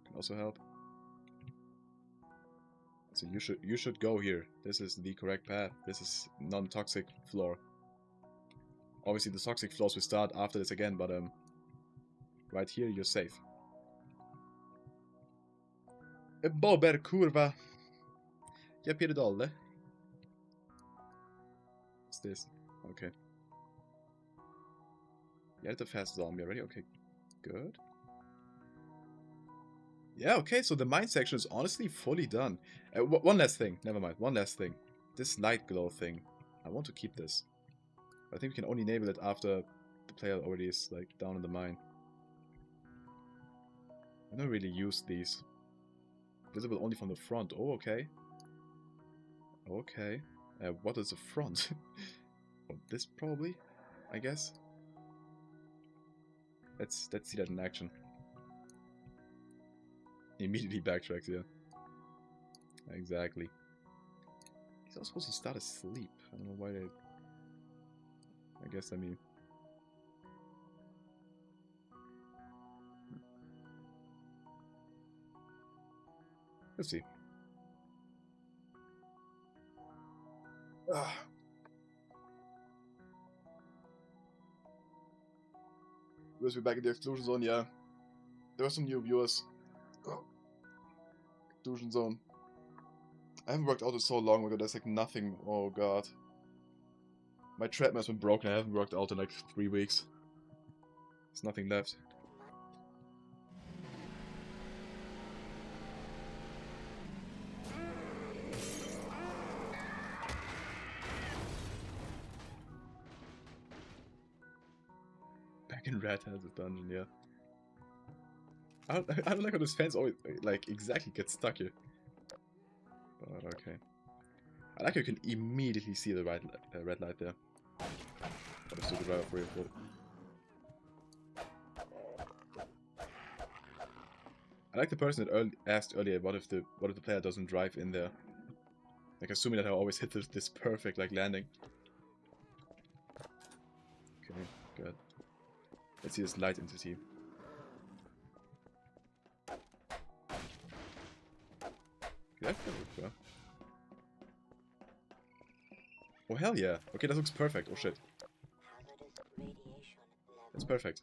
Can also help. So you should go here. This is the correct path. This is non-toxic floor. Obviously the toxic floors will start after this again, but right here you're safe. Bober kurva. Jag pierdolę. What's this? Okay. Yeah, the fast zombie already. Okay, good. Yeah, okay, so the mine section is honestly fully done. One last thing. Never mind. One last thing. This light glow thing. I want to keep this. I think we can only enable it after the player already is like down in the mine. I don't really use these. Visible only from the front. Oh, okay. Okay. What is the front? Oh, this probably, I guess. Let's see that in action. He immediately backtracks, yeah. Exactly. He's also supposed to start asleep. I don't know why they... I guess, I mean... Let's see. Viewers, we're back in the exclusion zone, yeah. There were some new viewers. Exclusion zone. I haven't worked out in so long because there's like nothing. Oh god. My treadmill's been broken. I haven't worked out in like 3 weeks. There's nothing left. Back in Red Hazardous Dungeon, yeah. I don't like how this fence always, like, exactly gets stuck here. But okay. I like how you can immediately see the red light there. But it's still the driver for you. I like the person that asked earlier, what if the player doesn't drive in there? Like, assuming that I always hit this perfect, like, landing. Okay, good. Let's see this light entity. That could work well. Oh, hell yeah. Okay, that looks perfect. Oh, shit. That's perfect.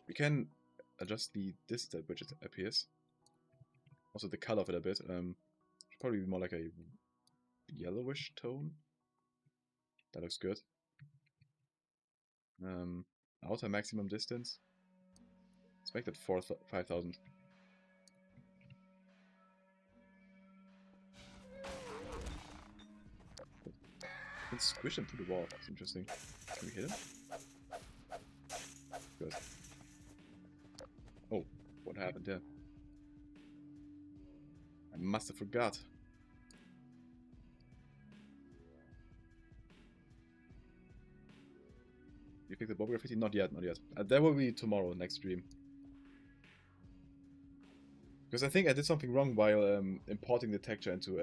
We can adjust the distance at which it appears. Also, the color of it a bit. Should probably be more like a yellowish tone. That looks good. Outer maximum distance. Let's make that 5,000. Can squish him through the wall. That's interesting. Can we hit him? Good. Oh, what happened there? I must have forgot. You picked the Bob graffiti? Not yet, not yet. That will be tomorrow, next stream. Because I think I did something wrong while importing the texture into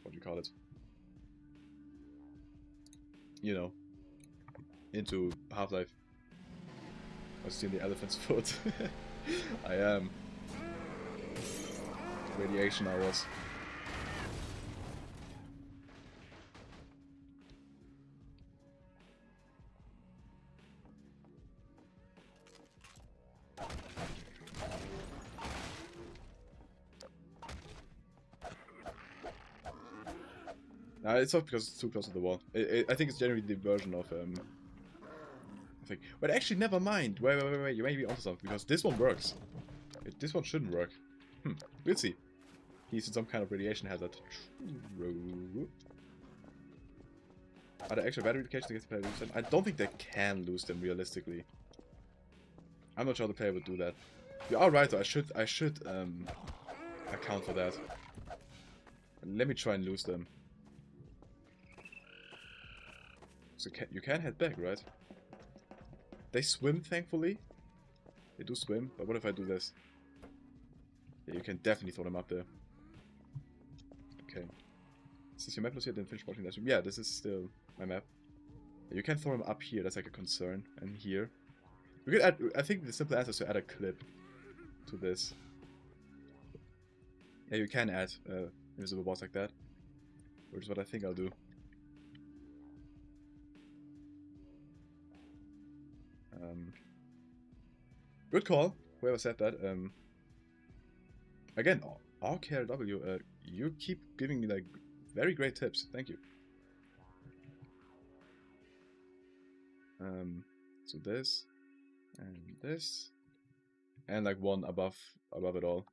what do you call it? You know, into Half-Life. I was seeing the elephant's foot. I am. Radiation hours. It's not because it's too close to the wall. I think it's generally the version of I think. But actually, never mind. Wait. You may be onto something because this one works. This one shouldn't work. We'll see. He's in some kind of radiation hazard. Are there extra battery locations against the player lose them? I don't think they can lose them realistically. I'm not sure the player would do that. You are right though. I should account for that. Let me try and lose them. So you can head back, right? They swim, thankfully. They do swim, but what if I do this? Yeah, you can definitely throw them up there. Okay. Is this your map, Lucia? Didn't finish watching that stream. Yeah, this is still my map. Yeah, you can throw them up here, that's like a concern. And here. We could add, I think the simple answer is to add a clip to this. Yeah, you can add invisible walls like that. Which is what I think I'll do. Good call, whoever said that. Again, RKRW, you keep giving me like very great tips. Thank you. So this and this, and like one above it all.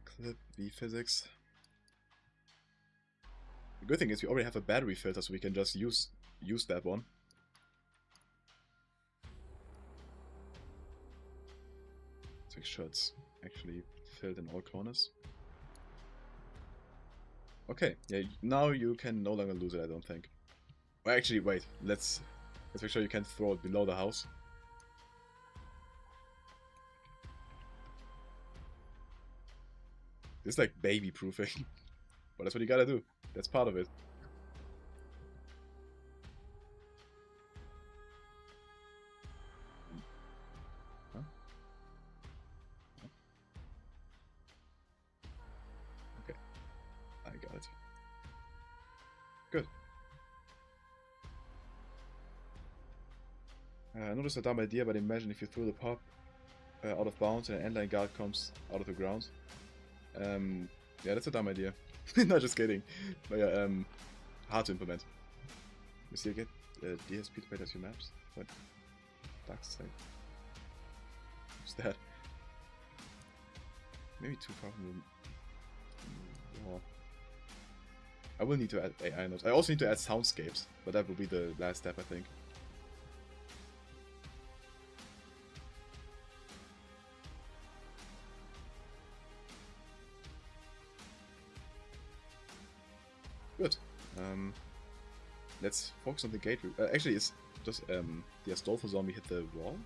Clip V physics. The good thing is we already have a battery filter, so we can just use that one. Let's make sure it's actually filled in all corners. Okay, yeah, now you can no longer lose it, I don't think. Well, actually, wait, let's make sure you can throw it below the house. This is like baby proofing. But that's what you gotta do. That's part of it. Huh? I noticed a dumb idea, but imagine if you threw the pop out of bounds and an endline guard comes out of the ground. Yeah, that's a dumb idea. No, just kidding. But yeah, hard to implement. You see, I get DSP to play as your maps. What? Dark side. What's that? Maybe too far from the wall. I will need to add AI notes. I also need to add soundscapes, but that will be the last step, I think. Good. Let's focus on the gate route. Actually, does the Astolfo zombie hit the wall?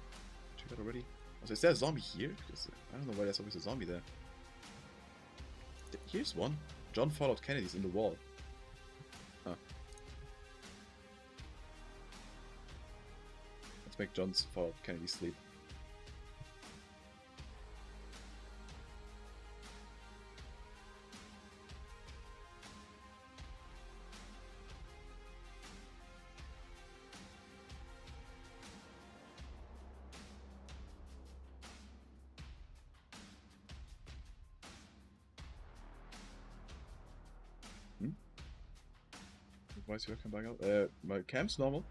Check that already. Also, is there a zombie here? Because I don't know why there's always a zombie there. Here's one. John followed Kennedy's in the wall. Huh. Let's make John's followed Kennedy sleep. Why is your cam back out? My cam's normal.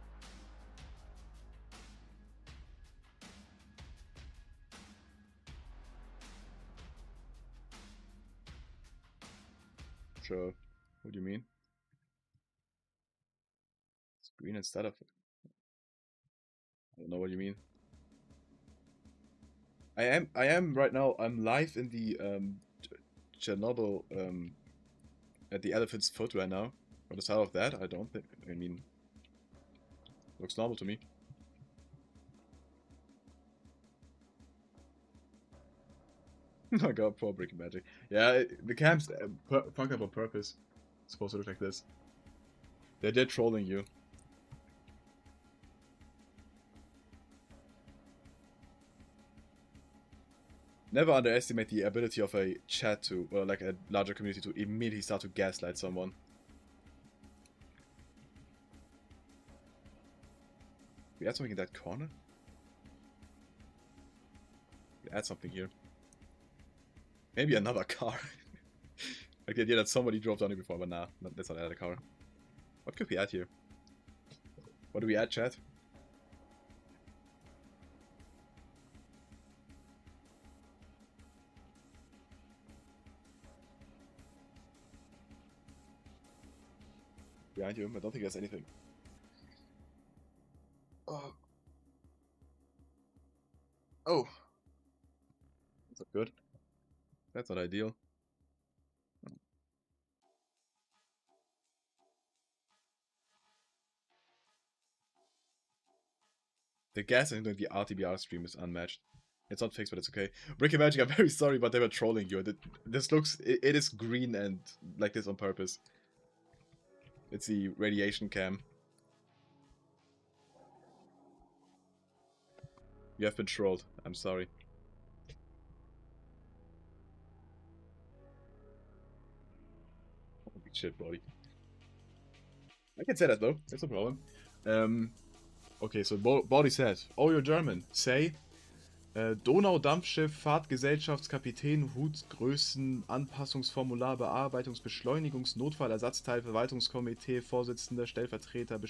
Sure. What do you mean? Screen instead of... I don't know what you mean. I am right now, I'm live in the Chernobyl at the Elephant's Foot right now. What is out of that? I don't think, I mean, looks normal to me. Oh god, poor Brick Magic. Yeah, the cam's fucked up on purpose. It's supposed to look like this. They're trolling you. Never underestimate the ability of a chat to, or like a larger community to immediately start to gaslight someone. We add something in that corner? We add something here. Maybe another car. Like the idea that somebody drove down here before, but nah, let's not add a car. What could we add here? What do we add, chat? Behind you, I don't think there's anything. Oh. Oh. That's not good. That's not ideal. The gas in the RTBR stream is unmatched. It's not fixed, but it's okay. Brick Magic, I'm very sorry, but they were trolling you. This looks... It is green and like this on purpose. It's the radiation cam. You have been trolled. I'm sorry. Holy shit, buddy. I can say that though. That's no problem. Okay, so Body says, oh, you're German. Say, Donaudampfschiff, Fahrtgesellschaftskapitän, Hutgrößen, Anpassungsformular, Bearbeitungsbeschleunigungs, Notfallersatzteil, Verwaltungskomitee, Vorsitzender, Stellvertreter,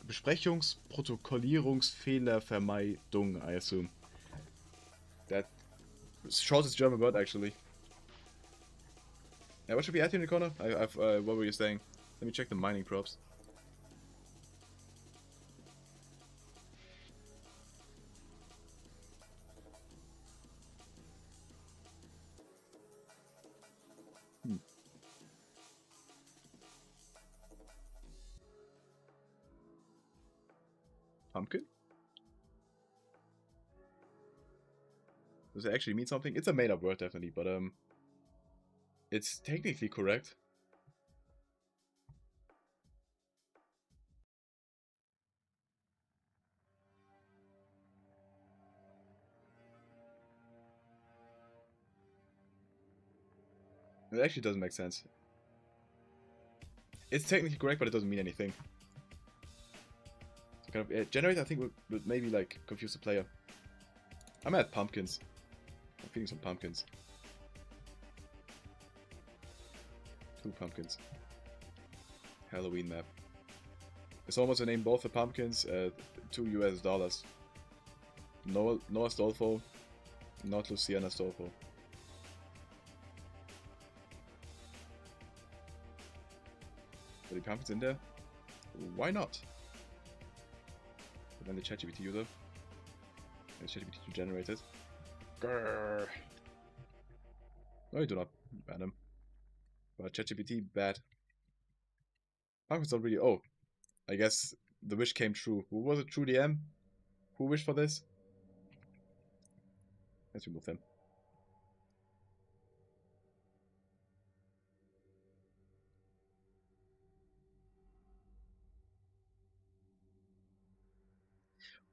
Besprechungsprotokollierungsfehlervermeidung, I assume. That shortest German word, actually. Yeah, what should we add here in the corner? What were you saying? Let me check the mining props. Pumpkin? Does it actually mean something? It's a made-up word, definitely, but it's technically correct. It actually doesn't make sense. It's technically correct, but it doesn't mean anything. Kind of, generate, I think, would maybe like confuse the player. I'm at pumpkins. I'm feeling some pumpkins. 2 pumpkins. Halloween map. It's almost a name both the pumpkins, $2 US. Noah Stolfo, not Lucia Stolfo. Are the pumpkins in there? Why not? But then the ChatGPT user. The ChatGPT generated. Grrr. No, you do not ban him. But ChatGPT bad. Pumpkins don't really. Oh, I guess the wish came true. Who was it? True DM? Who wished for this? Let's remove them.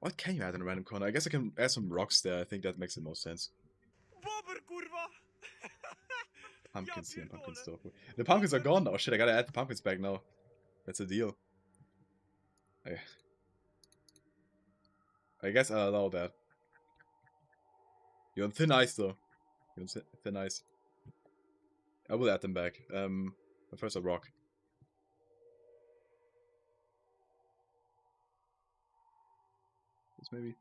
What can you add in a random corner? I guess I can add some rocks there. I think that makes the most sense. Pumpkins here and pumpkin stuff. The pumpkins are gone now. Shit, I gotta add the pumpkins back now. That's a deal. I guess I'll allow that. You're on thin ice though. You're on thin ice. I will add them back. But first a rock. This maybe.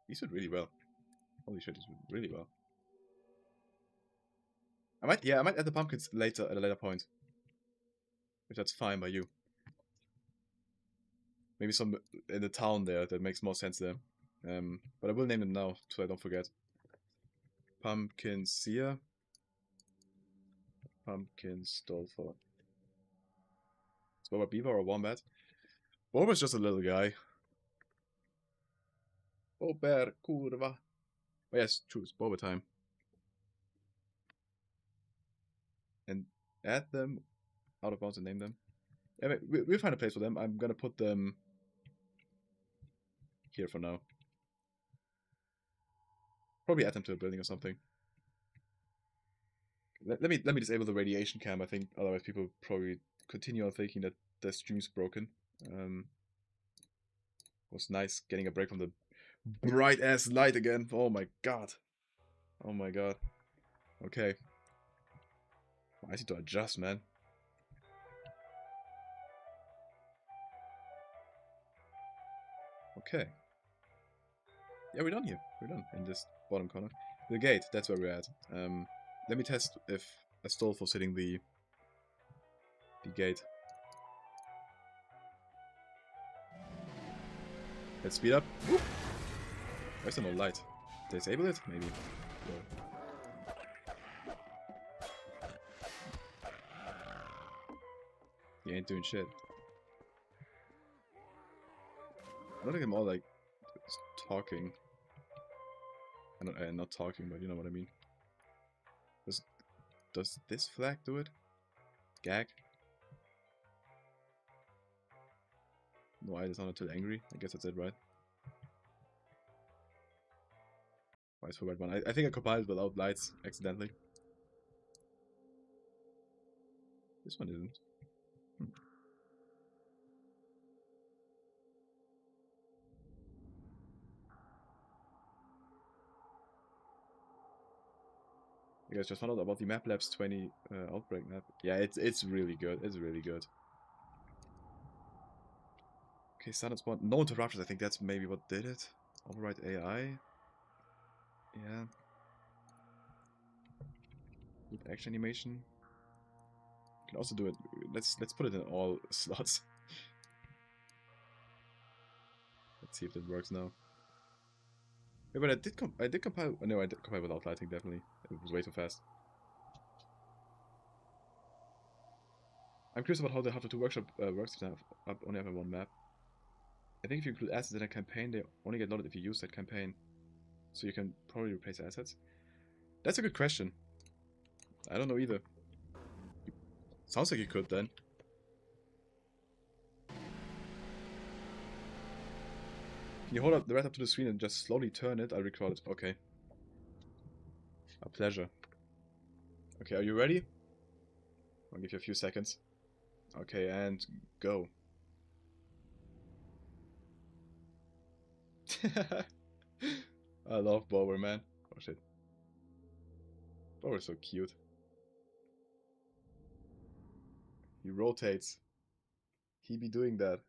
These did really well. Holy shit, this went really well. I might add the pumpkins later at a later point. If that's fine by you. Maybe some in the town there, that makes more sense there. But I will name them now, so I don't forget. Pumpkin Seer. Pumpkin Stolfo. Is Boba Beaver or Wombat? Boba's just a little guy. Bober Kurva. Oh yes, true, it's Boba time. And add them out of bounds and name them. Yeah, we'll find a place for them. I'm gonna put them here for now. Probably add them to a building or something. Let me disable the radiation cam. I think otherwise people probably continue on thinking that the stream's broken. Was nice getting a break from the bright ass light again. Oh my god. Oh my god. Okay. I need to adjust, man. Okay. Yeah, we're done here. We're done in this bottom corner. The gate, that's where we're at. Let me test if a Stolfo's hitting the gate. Let's speed up. Whoop. Why is there no light? Disable it? Maybe. No. He ain't doing shit. I don't think I'm all like talking. Not talking, but you know what I mean. Does this flag do it? Gag? No, I just not until angry. I guess that's it, right? Wise for red one. I think I compiled without lights accidentally. This one isn't. You guys just found out about the Map Labs 20 Outbreak map. Yeah, it's really good. It's really good. Okay, standard spawn. No interruptions. I think that's maybe what did it. Override AI. Yeah. With action animation. You can also do it. Let's put it in all slots. Let's see if that works now. Yeah, but I did compile. No, I did compile without lighting. Definitely, it was way too fast. I'm curious about how the Half-Life 2 workshop works if they only have one map. I think if you include assets in a campaign, they only get loaded if you use that campaign. So you can probably replace assets. That's a good question. I don't know either. Sounds like you could then. Can you hold up the red up to the screen and just slowly turn it? I'll record it. Okay. A pleasure. Okay, are you ready? I'll give you a few seconds. Okay, and go. I love Bower, man. Oh shit. Bower's so cute. He rotates. He be doing that.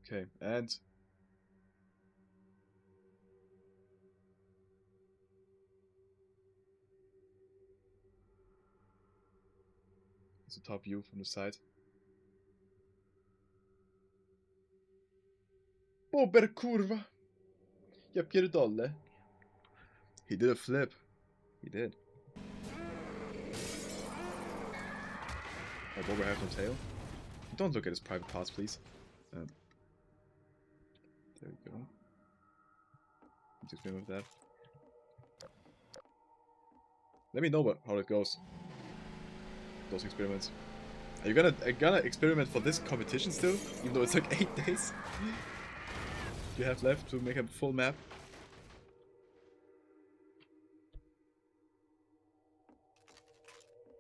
Okay, and it's a top view from the side. Bober kurwa! Ja pierdolę. He did a flip. He did. Oh, Bober has no tail. Don't look at his private parts, please. There we go. Let's experiment with that. Let me know how it goes. Those experiments. Are you gonna experiment for this competition still? Even though it's like 8 days? You have left to make a full map?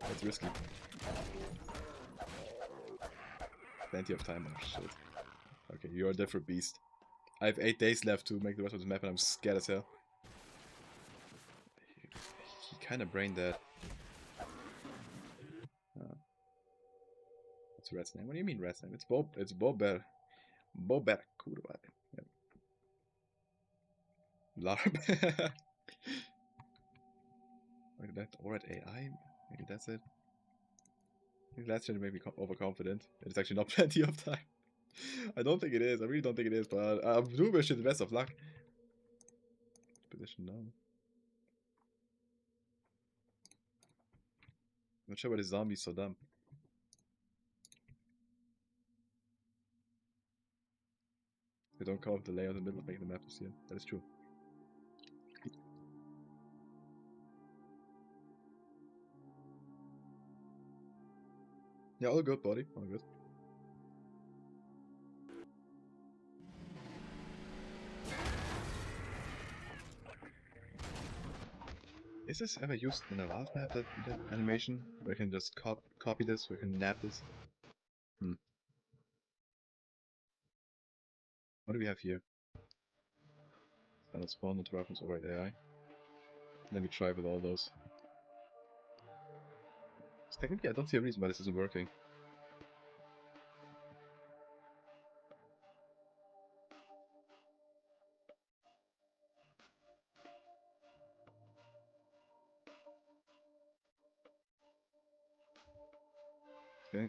That's risky. Plenty of time. Oh shit. Okay, you're a different beast. I have 8 days left to make the rest of the map and I'm scared as hell. He kinda brained that. What's Red's name? What do you mean Red's name? It's Bober. Bober, kurwa. Yep. LARP. Wait, that alright AI? Maybe that's it. I think last year made me overconfident. It's actually not plenty of time. I don't think it is. I really don't think it is, but I do wish you the best of luck. Position now. Not sure why the zombie's so dumb. They don't call it the layout in the middle of making the map this year. That is true. Yeah, all good, buddy. All good. Is this ever used in a Valve map, that animation? Where I can just copy this, where I can nab this? What do we have here? Standard spawn, not reference, alright AI. Let me try with all those. Technically, I don't see a reason why this isn't working. Okay.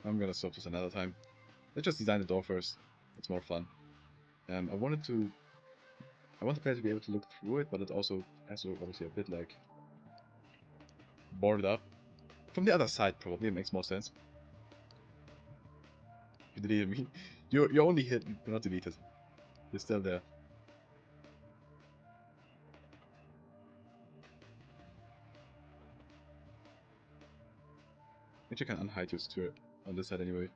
I'm gonna solve this another time. Let's just design the door first. It's more fun. I want the player to be able to look through it, but it also has to look obviously a bit like boarded up. From the other side, probably it makes more sense. You deleted me. You're only hidden. You're not deleted. You're still there. I think you can unhide your turret on this side anyway.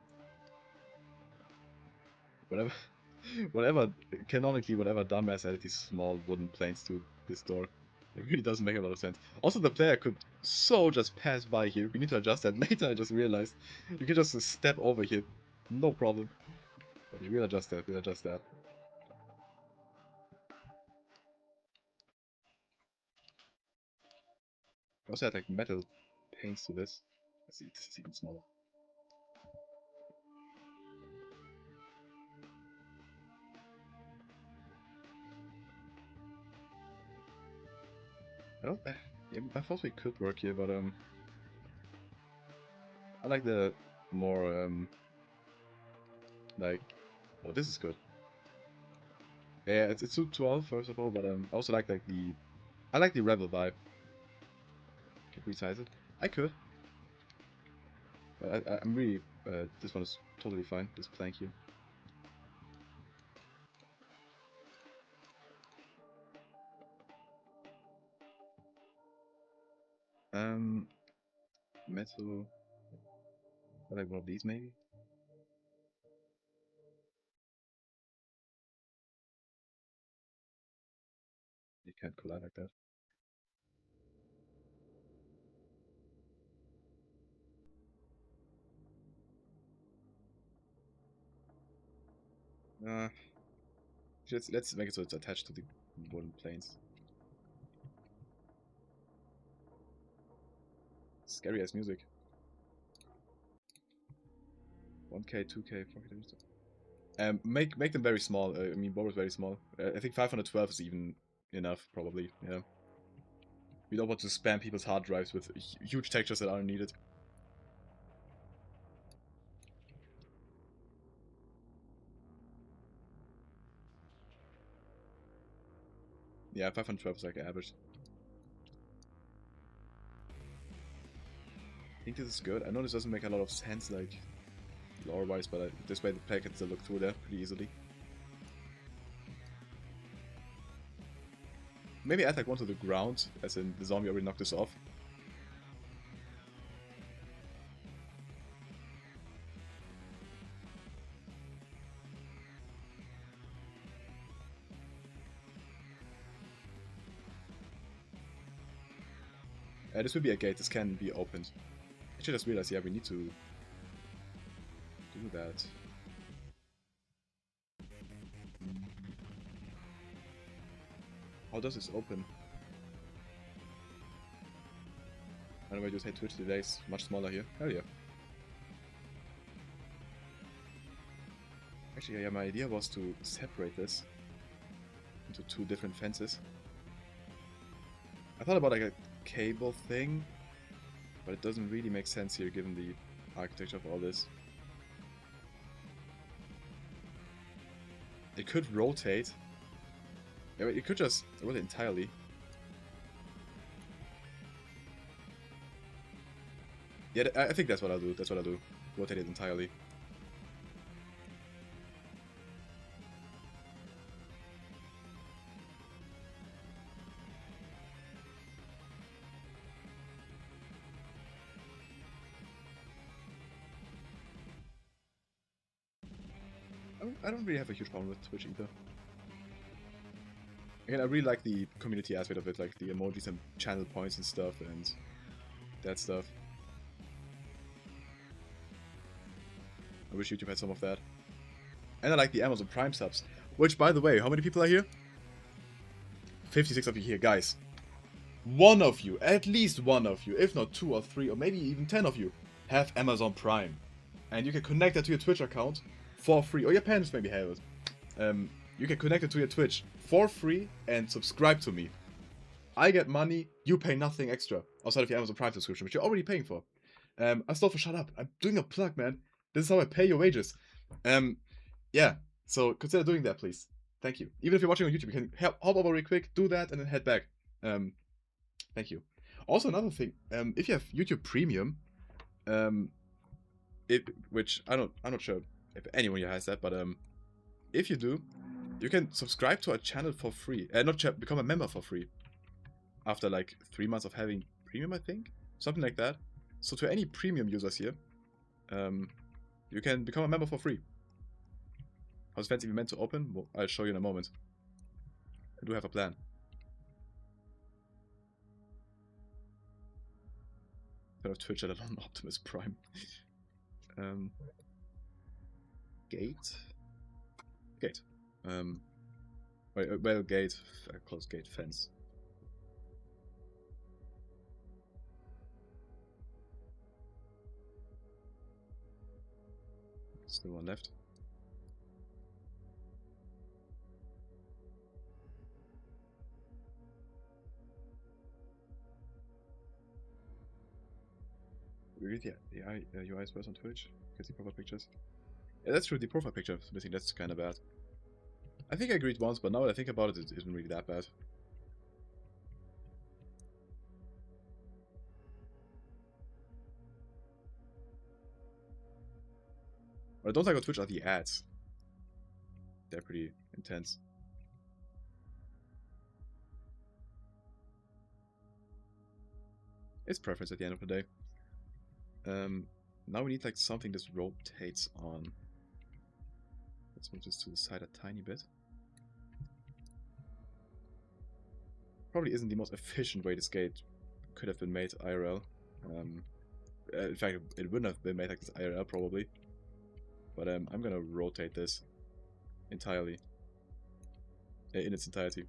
Whatever, canonically, whatever dumbass added these small wooden planes to this door. It really doesn't make a lot of sense. Also, the player could so just pass by here. We need to adjust that. Later, I just realized. You can just step over here. No problem. But we'll adjust that. We'll adjust that. I also had like metal paints to this. Let's see, this is even smaller. I don't. Yeah, I thought we could work here, but I like the more like. Oh, this is good. Yeah, it's too 12 first of all, but I also like the. I like the rebel vibe. Can resize it. I could. But I'm really. This one is totally fine. This plank here. Metal. I like one of these maybe. You can't collide like that. Let's make it so it's attached to the wooden planes. Scary ass music. 1K, 2K, 4K. Make them very small. I mean, Boros very small. I think 512 is even enough, probably. Yeah. We don't want to spam people's hard drives with huge textures that aren't needed. Yeah, 512 is like average. I think this is good. I know this doesn't make a lot of sense, like lore-wise, but this way the player can still look through there pretty easily. Maybe add like one to the ground, as in the zombie already knocked this off. This will be a gate, this can be opened. Actually, just realized, yeah, we need to do that. How does this open? I don't know, I just hate Twitch today, it's much smaller here. Hell yeah. Actually, yeah, my idea was to separate this into two different fences. I thought about like a cable thing, but it doesn't really make sense here given the architecture of all this. It could rotate. Yeah, but it could just rotate entirely. Yeah, I think that's what I'll do. That's what I'll do. Rotate it entirely. I don't really have a huge problem with Twitch either. Again, I really like the community aspect of it, like the emojis and channel points and stuff and that stuff. I wish YouTube had some of that. And I like the Amazon Prime subs. Which, by the way, how many people are here? 56 of you here, guys. One of you, at least one of you, if not 2 or 3 or maybe even 10 of you, have Amazon Prime. And you can connect that to your Twitch account for free. Or your parents maybe have it. You can connect it to your Twitch for free and subscribe to me. I get money, you pay nothing extra outside of your Amazon Prime subscription, which you're already paying for. Astolfo, shut up. I'm doing a plug, man. This is how I pay your wages. Yeah, so consider doing that, please. Thank you. Even if you're watching on YouTube, you can hop over real quick, do that, and then head back. Thank you. Also, another thing, if you have YouTube Premium, which I'm not sure if anyone here has that, but if you do, you can subscribe to our channel for free. Become a member for free. After like 3 months of having Premium, I think? Something like that. So to any Premium users here, you can become a member for free. How's Fancy meant to open? Well, I'll show you in a moment. I do have a plan. Turn off Twitch at on Optimus Prime. Gate? Gate. Well, gate. Close gate fence. Still one left. We read the UI is worse on Twitch. Get the profile pictures. Yeah, that's true. The profile picture is missing. That's kind of bad. I think I agreed once, but now that I think about it, it isn't really that bad. What I don't like on Twitch are the ads. They're pretty intense. It's preference at the end of the day. Now we need like something that rotates on. Let's move this to the side a tiny bit. Probably isn't the most efficient way this gate could have been made IRL. In fact, it wouldn't have been made like this IRL probably. But I'm gonna rotate this entirely. In its entirety.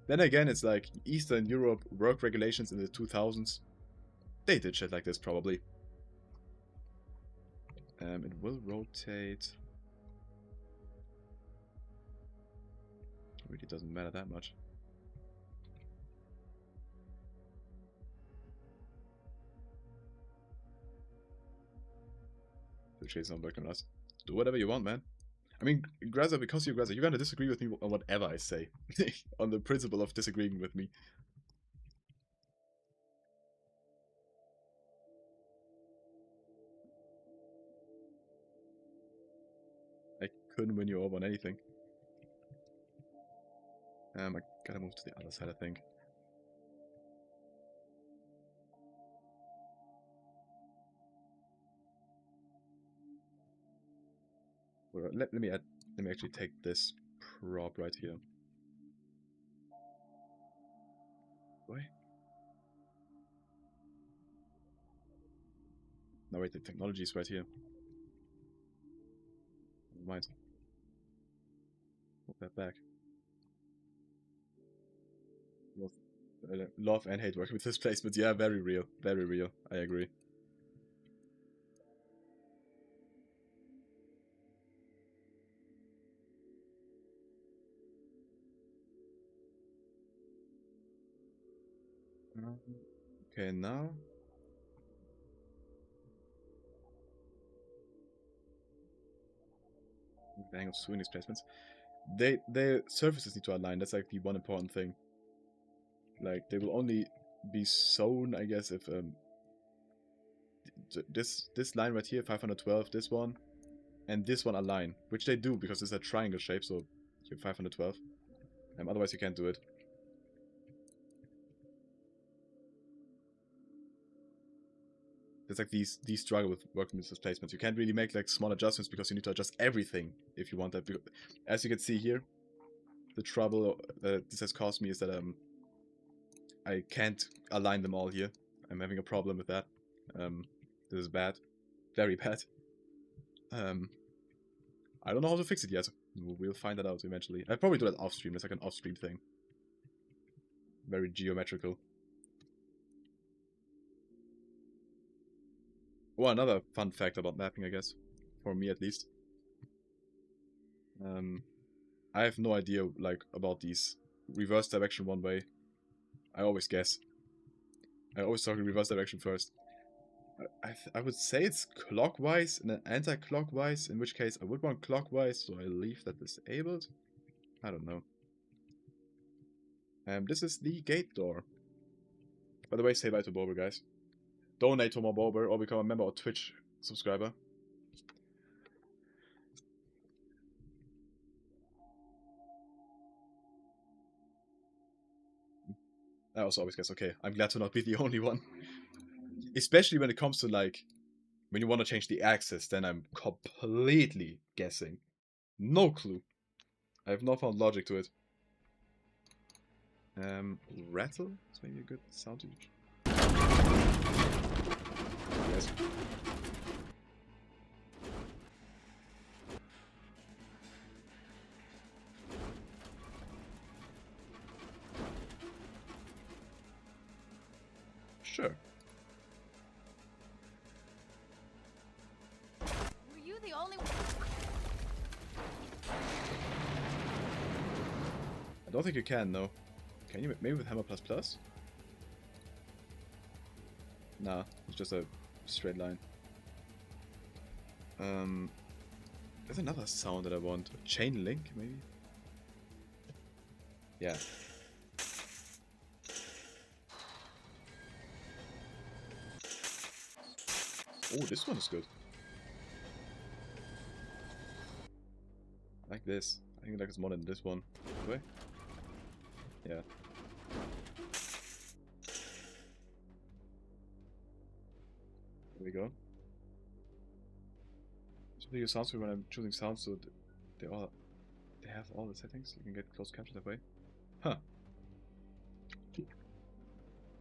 Then again, it's like Eastern Europe work regulations in the 2000s. They did shit like this probably. It will rotate. It really doesn't matter that much. The shade's not working on us. Do whatever you want, man. I mean, Graza, because you're Graza, you're gonna disagree with me on whatever I say. On the principle of disagreeing with me. I couldn't win you over on anything. I gotta move to the other side, I think. Well, let me actually take this prop right here. Why? No wait, the technology is right here. Never mind. Put that back. Love and hate working with this placement. Yeah, very real. Very real. I agree. Okay, now. The hang of suing these placements. Their surfaces need to align. That's like the one important thing. Like they will only be sewn, I guess, if this line right here, 512, this one, and this one align, which they do because it's a triangle shape. So you have 512. Otherwise you can't do it. There's like these struggle with working with displacements. You can't really make like small adjustments because you need to adjust everything if you want that. As you can see here, the trouble that this has caused me is that I can't align them all here. I'm having a problem with that. This is bad, very bad. I don't know how to fix it yet. We'll find that out eventually. I'll probably do that off stream. It's like an off stream thing. Very geometrical. Well, another fun fact about mapping, I guess, for me at least. I have no idea like about these reverse direction one way. I always guess. I always talk in reverse direction first. I would say it's clockwise and then anti-clockwise, in which case I would want clockwise, so I leave that disabled. I don't know. This is the gate door. By the way, say bye to Bober, guys. Donate to more Bober or become a member or Twitch subscriber. I also always guess, okay, I'm glad to not be the only one. Especially when it comes to like, when you want to change the axis, then I'm completely guessing. No clue. I have not found logic to it. Rattle is maybe a good sound to use. Yes. Sure. Were you the only one? I don't think you can, no. Can you? Maybe with Hammer plus plus? Nah, it's just a straight line. There's another sound that I want. A chain link, maybe? Yeah. Oh, this one is good. Like this. I think I like this more than this one. Do I? Yeah. There we go. So they use sounds when I'm choosing sounds, so they have all the settings. You can get closed caption that way. Huh.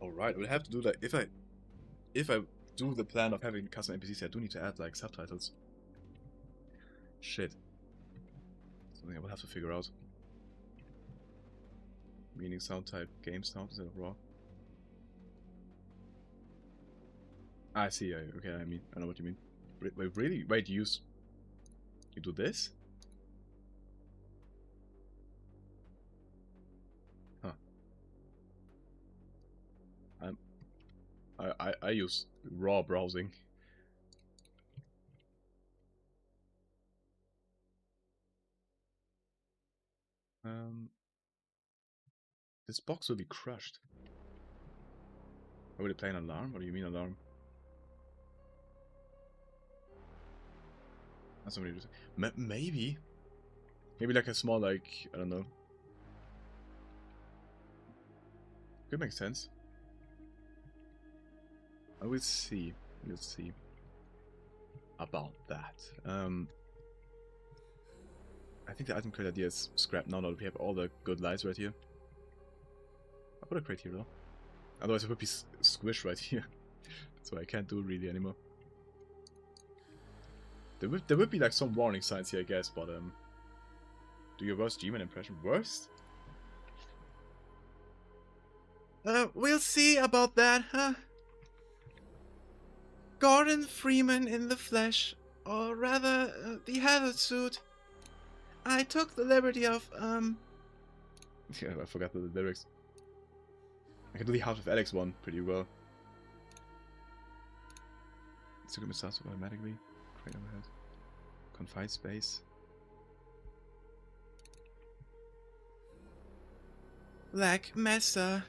Alright, I will have to do that. If I do the plan of having custom NPCs, I do need to add like subtitles. Shit. Something I will have to figure out. Meaning sound type game sound instead of raw. I see. Okay, I know what you mean. Wait, really? Wait, you do this? Huh. I use raw browsing. This box will be crushed. Or will it play an alarm? What do you mean alarm? That's somebody just maybe like a small I don't know. Could make sense. I will see. We'll see about that. I think the item crate idea is scrapped now that we have all the good lights right here. I'll put a crate here though. Otherwise it would be squished right here. So I can't do it really anymore. There would be like some warning signs here, I guess, but do your worst G-Man impression. Worst? We'll see about that, huh? Gordon Freeman in the flesh, or rather, the hazard suit. I took the liberty of, Yeah, I forgot the lyrics. I can do the House of Alex one pretty well. Super starts automatically. Crate overhead. Confined space. Black Mesa.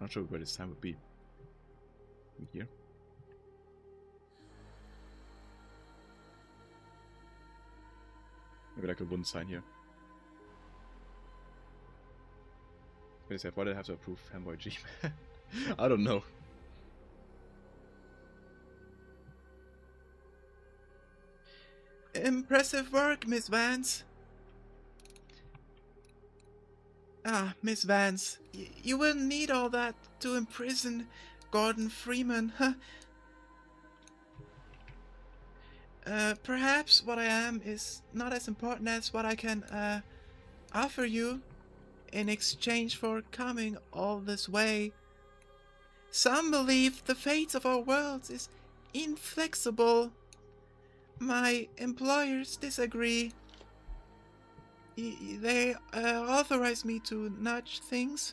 Not sure where this time would be. Here. Maybe like a wooden sign here. Why did I have to approve Fanboy G? I don't know. Impressive work, Miss Vance. Ah, Miss Vance, you wouldn't need all that to imprison Gordon Freeman, huh? Perhaps what I am is not as important as what I can, offer you in exchange for coming all this way. Some believe the fate of our worlds is inflexible. My employers disagree. They authorize me to nudge things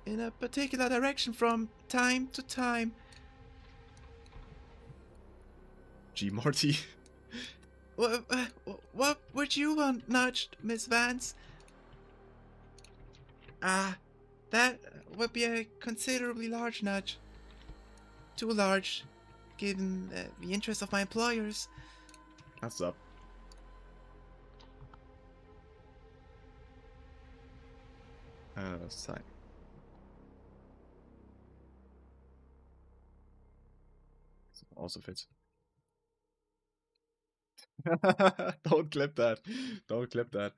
in a particular direction from time to time. G. Morty. What would you want nudged, Miss Vance? Ah, that would be a considerably large nudge. Too large, given the interests of my employers. That's up. Sign. Also fits. Don't clip that. Don't clip that.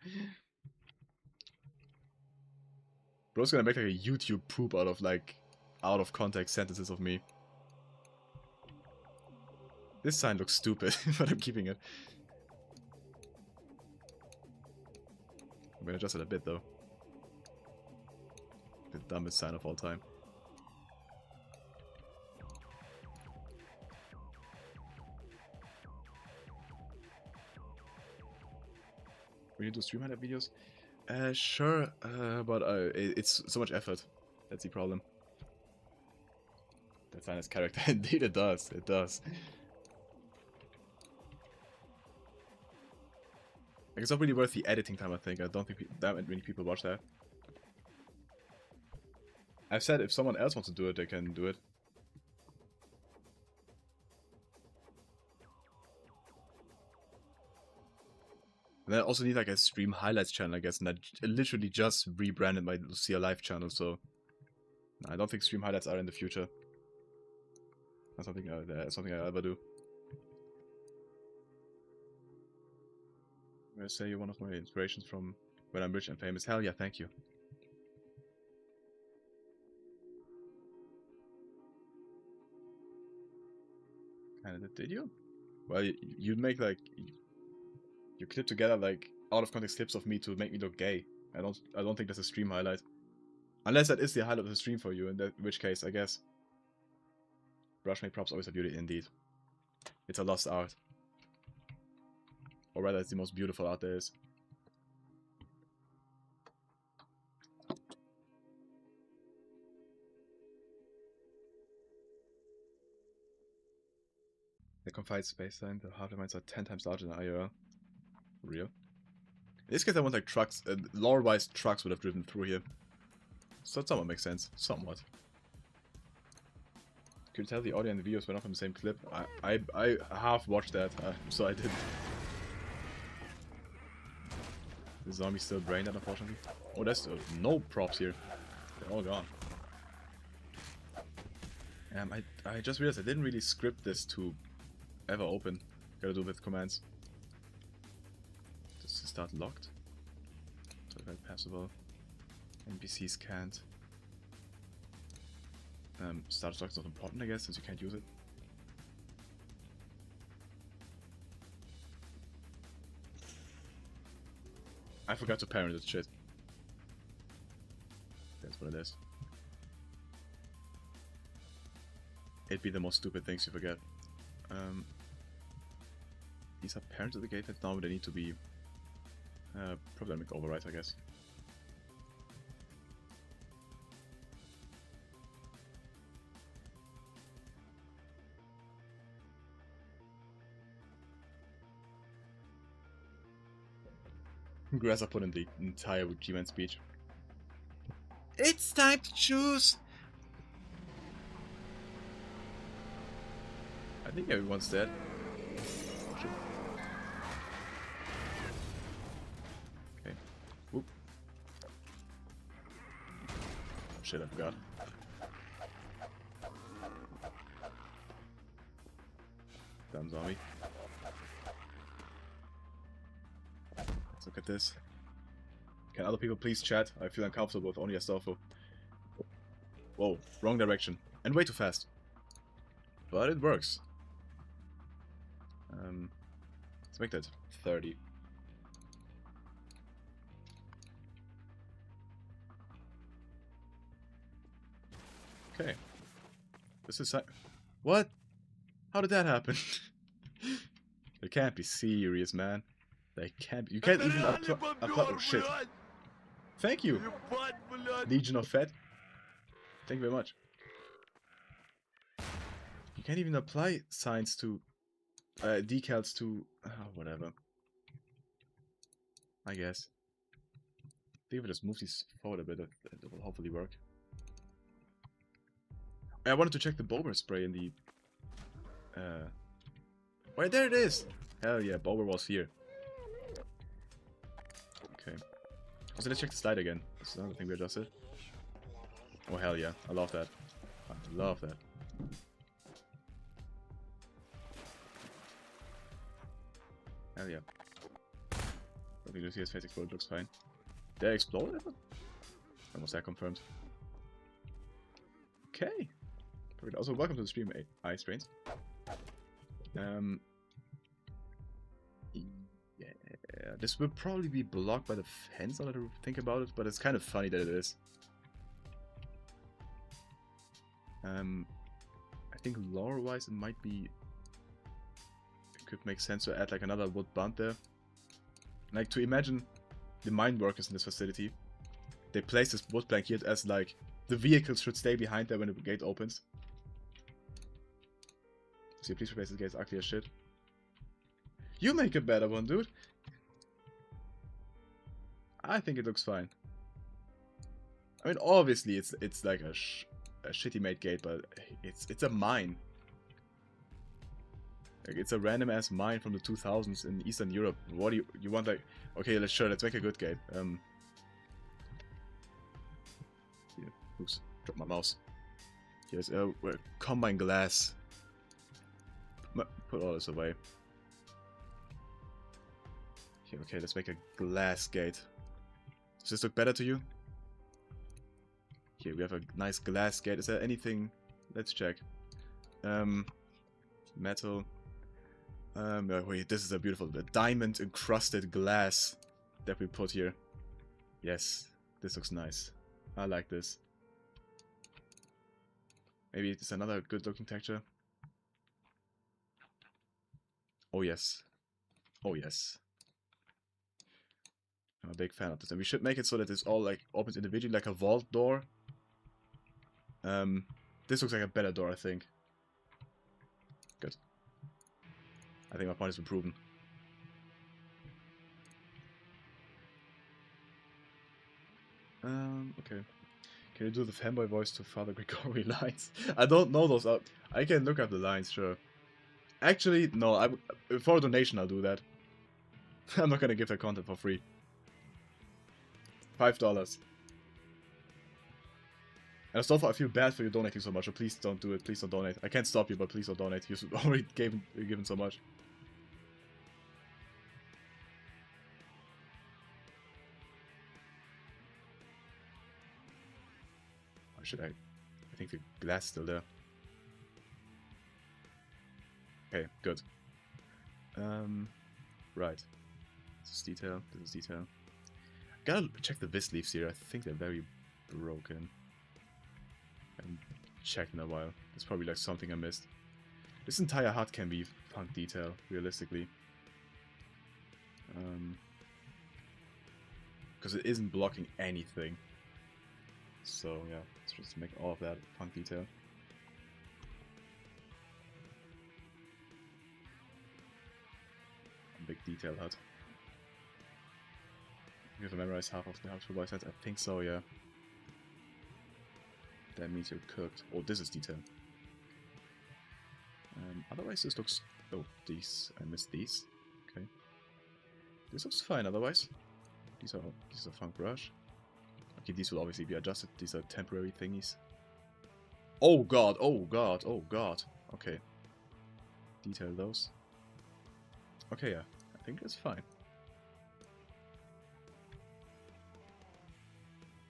Bro's gonna make like a YouTube poop out of like out of context sentences of me. This sign looks stupid, but I'm keeping it. I'm gonna adjust it a bit though. The dumbest sign of all time. Will you do stream highlight videos? Sure, but it's so much effort. That's the problem. That sign has character. Indeed it does. It does. Like, it's not really worth the editing time, I think. I don't think that many people watch that. I've said if someone else wants to do it, they can do it. And I also need like a stream highlights channel, I guess, and I literally just rebranded my Lucia live channel, so I don't think stream highlights are in the future. That's something I'll ever do. I'm gonna say you're one of my inspirations from when I'm rich and famous. Hell yeah, thank you. And did you? Well, you make like you clip together like out of context clips of me to make me look gay. I don't think that's a stream highlight. Unless that is the highlight of the stream for you, in which case, I guess. Brushmade props always a beauty indeed. It's a lost art. Or rather, it's the most beautiful art there is. The confined space-time, the half lines are 10 times larger than IRL. Real? In this case, I want like trucks, lore-wise, trucks would have driven through here. So it somewhat makes sense. Somewhat. Could you tell the audio and the videos were not from the same clip? I half watched that, so I didn't. The zombie still brain dead, unfortunately. Oh, there's no props here. They're all gone. I just realized I didn't really script this to ever open. Gotta do with commands. Does it start locked? Very passable. NPCs can't. Start stock's not important, I guess, since you can't use it. I forgot to parent this shit. That's what it is. It'd be the most stupid things you forget. These are parents of the gate that now they need to be problematic overrides, I guess. Grasser put in the entire G-Man speech. It's time to choose! I think everyone's dead. Shit. Okay. Whoop. Shit, I forgot. Damn zombie. Let's look at this. Can other people please chat? I feel uncomfortable with only Astolfo. Whoa, wrong direction. And way too fast. But it works. Let's make that 30. Okay. This is... What? How did that happen? They can't be serious, man. They can't be... You can't even apply... Oh, shit. Thank you, Legion of Fed. Thank you very much. You can't even apply signs to... decals to... whatever. I guess. I think if I just move these forward a bit, it will hopefully work. I wanted to check the Bober spray in the... Wait, there it is! Hell yeah, Bober was here. Okay. So let's check the slide again. That's another thing we adjusted. Oh hell yeah, I love that. I love that. Hell yeah. I think Lucia's face exploded, looks fine. Did I explode ever? Almost that confirmed. Okay. Perfect. Also, welcome to the stream, Ice Trains. Yeah, this will probably be blocked by the fence now that I think about it, but it's kind of funny that it is. I think lore-wise it might be... It could make sense to add like another wood bund there. Like to imagine the mine workers in this facility. They place this wood plank here as like the vehicles should stay behind there when the gate opens. So please replace this gate, it's ugly as shit. You make a better one, dude. I think it looks fine. I mean, obviously it's like a shitty made gate, but it's a mine. Like, it's a random ass mine from the 2000s in Eastern Europe. What do you want? Like, okay, let's make a good gate. Yeah, oops, Drop my mouse. Yes, combine glass. Put all this away. Here, okay, let's make a glass gate. Does this look better to you? Here, we have a nice glass gate. Is there anything? Let's check. Metal. Oh, wait, this is a beautiful diamond encrusted glass that we put here. Yes, this looks nice. I like this. Maybe it's another good looking texture. Oh yes. Oh yes. I'm a big fan of this. And we should make it so that it's all like opens individually like a vault door. This looks like a better door, I think. Good. I think my point has been proven. Okay. Can you do the fanboy voice to Father Gregory lines? I don't know those. I can look up the lines, sure. Actually, no. For a donation, I'll do that. I'm not gonna give that content for free. $5. And so far, I feel bad for you donating so much, so please don't do it. Please don't donate. I can't stop you, but please don't donate. You've already given so much. Or should I think the glass is still there. Okay, good. Right. This is detail. This is detail. Gotta check the vis leaves here. I think they're very broken. I haven't checked in a while. There's probably like something I missed. This entire hut can be punk detail, realistically. Because it isn't blocking anything. So yeah, let's just make all of that punk detail. A big detail hut. You have to memorize half of the house for boy sets? I think so, yeah. That means you're cooked. Oh, this is detail. Otherwise this looks... Oh, these... I missed these. Okay. This looks fine otherwise. These are funk brush. Okay, these will obviously be adjusted. These are temporary thingies. Oh god, oh god, oh god. Okay. Detail those. Okay, yeah. I think that's fine.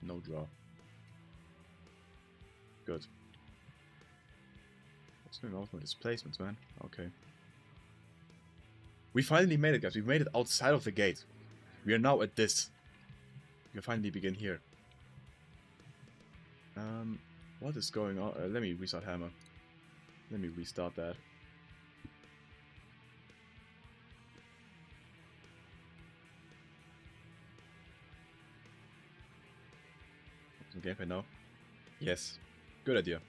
No draw. Good. What's going on with my displacements, man? Okay. We finally made it, guys. We made it outside of the gate. We are now at this. We can finally begin here. What is going on? Let me restart hammer. Let me restart that. Some gameplay now? Yes. Good idea.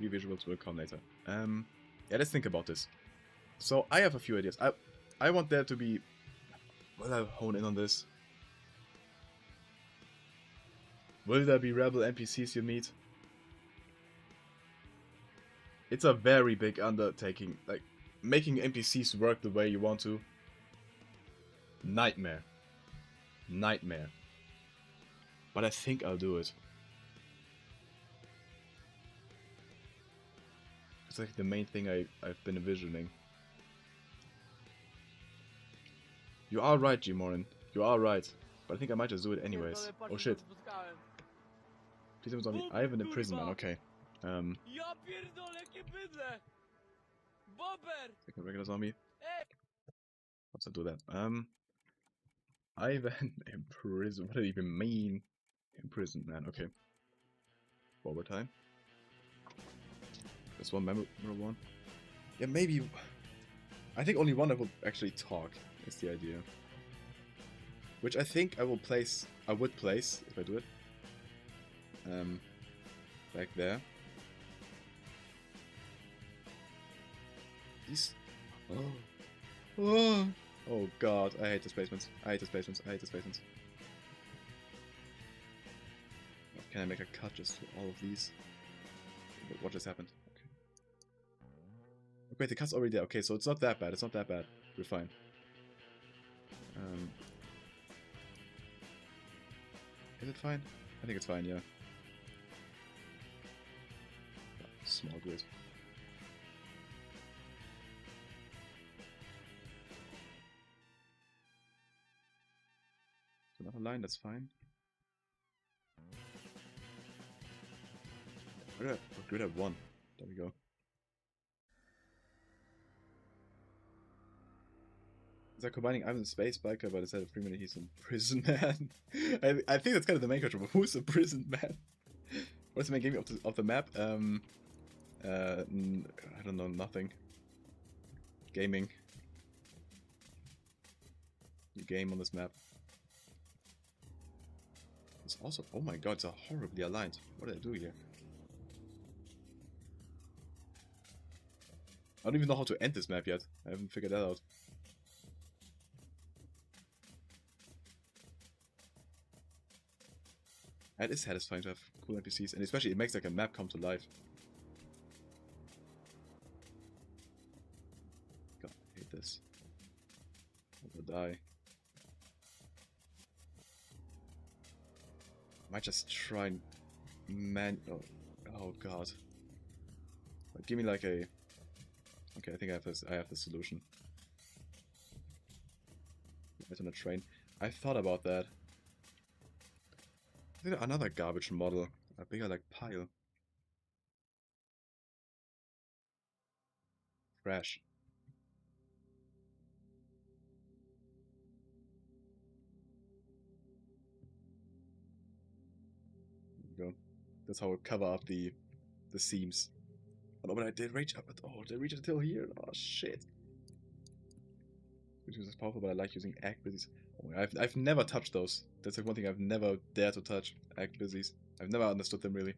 Revisuals will come later. Yeah, let's think about this. So, I have a few ideas. I want there to be... Will I hone in on this? Will there be rebel NPCs you meet? It's a very big undertaking. Like, making NPCs work the way you want to. Nightmare. Nightmare. But I think I'll do it. It's like the main thing I've been envisioning. You are right, G-Morin. You are right. But I think I might just do it anyways. Oh shit. Please don't zombie. I have an imprisonment, okay. Second regular zombie. Let's not do that. I have an imprisonment. What does it even mean? Imprisoned man, okay. Forward time. There's one memorable one. Yeah, maybe. I think only one I will actually talk is the idea. Which I think I will place. I would place if I do it. Back there. These. Oh god, I hate displacements. I hate displacements. I hate displacements. Can I make a cut just for all of these? What just happened? Okay. Wait, the cut's already there. Okay, so it's not that bad. It's not that bad. We're fine. Is it fine? I think it's fine, yeah. Small grid. Another line, that's fine. Grid at 1. There we go. It's like combining I'm a space biker, but instead of 3 minutes he's a prison man. I think that's kind of the main question, but who's a prison man? What's the main game of the map? I don't know, nothing. Gaming. You game on this map. It's also, oh my god, it's horribly aligned. What did I do here? I don't even know how to end this map yet. I haven't figured that out. It is satisfying to have cool NPCs, and especially it makes like a map come to life. God, I hate this. I will die. Might just try and oh god. But give me like a. Okay, I think I have this. I have the solution. It's on a train. I thought about that. I think another garbage model, a bigger like pile. Trash. There we go. That's how I cover up the seams. Oh no, but I did reach up. Oh, did I reach until here? Oh shit. Which is powerful, but I like using act busies. Oh, I've never touched those. That's like one thing I've never dared to touch. Act busies. I've never understood them really.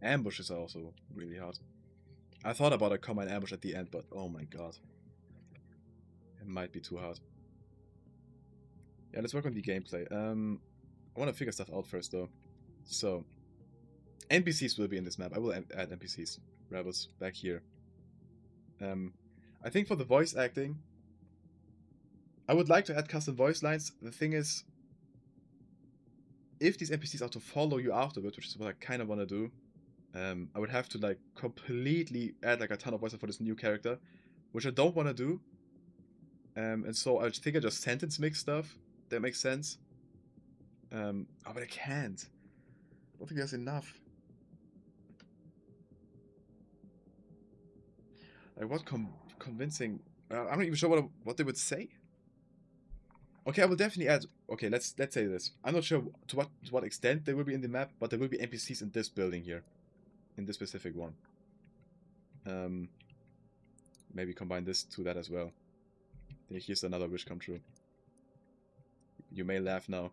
Ambushes are also really hard. I thought about a combine ambush at the end, but oh my god. It might be too hard. Yeah, let's work on the gameplay. I want to figure stuff out first though. So, NPCs will be in this map. I will add NPCs. Rebels back here. I think for the voice acting, I would like to add custom voice lines. The thing is, if these NPCs are to follow you afterwards, which is what I kind of want to do, I would have to like completely add like a ton of voices for this new character, which I don't want to do. And so I think I just sentence mix stuff. That makes sense. Oh, but I can't. I don't think there's enough. Like what convincing? I'm not even sure what they would say. Okay, I will definitely add. Okay, let's say this. I'm not sure to what extent they will be in the map, but there will be NPCs in this building here, in this specific one. Maybe combine this to that as well. Here's another wish come true. You may laugh now.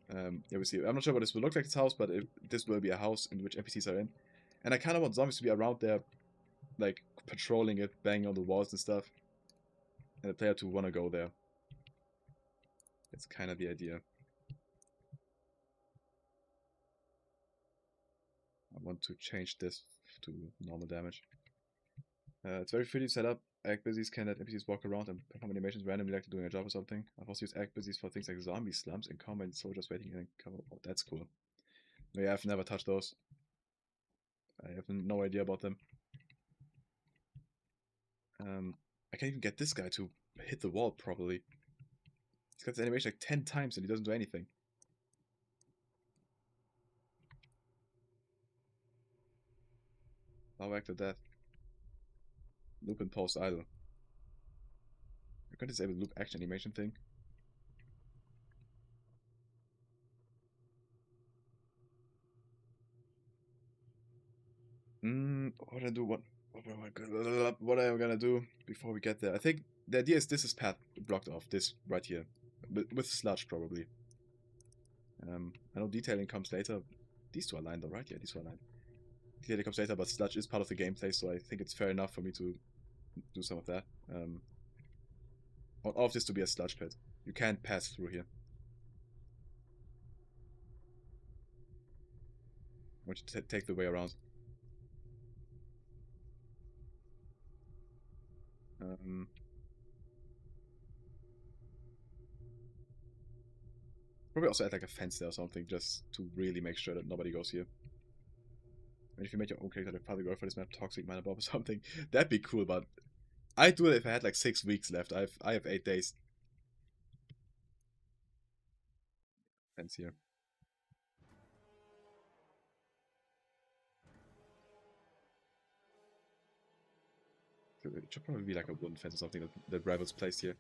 Yeah, we see. I'm not sure what this will look like, this house, but this will be a house in which NPCs are in. And I kind of want zombies to be around there, like, patrolling it, banging on the walls and stuff. And the player to want to go there. That's kind of the idea. I want to change this to normal damage. It's very freely set up. Act busies can let NPCs walk around and perform animations randomly like they're doing a job or something. I've also used act busies for things like zombie slumps and combat soldiers waiting in cover. Oh, that's cool. No, yeah, I've never touched those. I have no idea about them. I can't even get this guy to hit the wall properly. He's got this animation like 10 times and he doesn't do anything. Power act of death. Loop and pause idle. I can disable loop action animation thing. What do I do? What am I gonna do before we get there? I think the idea is this is path blocked off. This right here, with sludge probably. I know detailing comes later. These two are lined though, right? Yeah, these two are lined. Detailing comes later, but sludge is part of the gameplay, so I think it's fair enough for me to do some of that. I want all of this to be a sludge pit. You can't pass through here. I want you to take the way around. Probably also add like a fence there or something, just to really make sure that nobody goes here. And if you make your own character like public world for this map, toxic mana bomb or something, that'd be cool. But I'd do it if I had like 6 weeks left. I have 8 days. Fence here. It should probably be like a wooden fence or something that rivals placed here.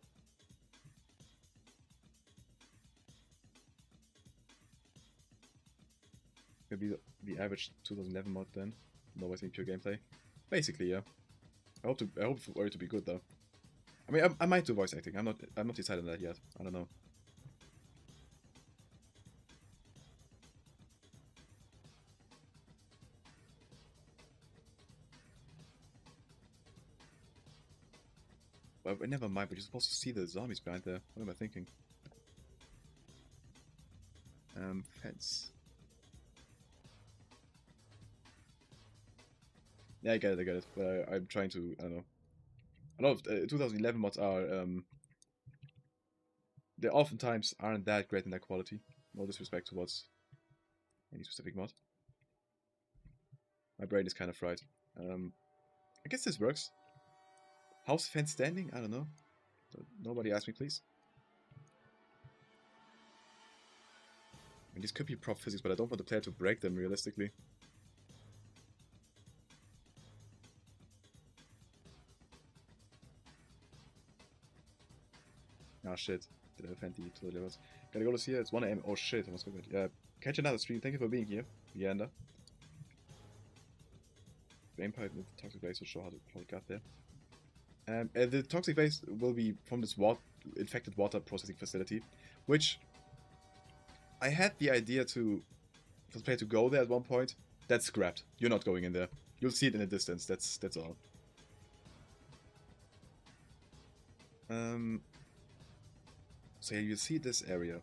Maybe the average 2011 mod then. No wasting pure gameplay. Basically, yeah. I hope for it to be good though. I mean, I might do voice acting. I'm not decided on that yet. I don't know. But never mind. But you're supposed to see the zombies behind there. What am I thinking? Fence. Yeah, I get it. But I'm trying to. I don't know. A lot of 2011 mods are they oftentimes aren't that great in their quality. No disrespect towards any specific mod. My brain is kind of fried. I guess this works. How's the fence standing? I don't know. Nobody ask me, please. I mean, these could be prop physics, but I don't want the player to break them realistically. Ah, shit. Did I offend the utility levels? Gotta go to see it. It's 1 AM. Oh shit, I must go good. Yeah, catch another stream. Thank you for being here, Leander. Vampire with toxic waste will show how it got there. The toxic waste will be from this infected water processing facility, which I had the idea for the player to go there at one point. That's scrapped. You're not going in there. You'll see it in the distance. That's all. So yeah, you see this area.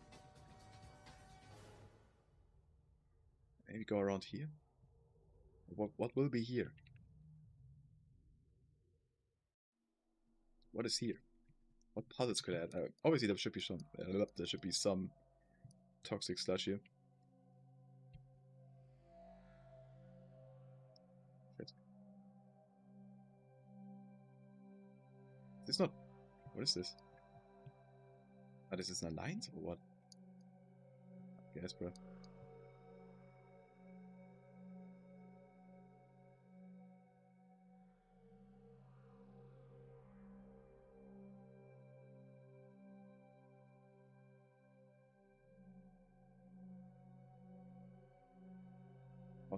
Maybe go around here. What will be here? What is here? What puzzles could I add? Obviously there should be some toxic slush here. This not. What is this? Oh, this is an alliance or what? Yes, bro.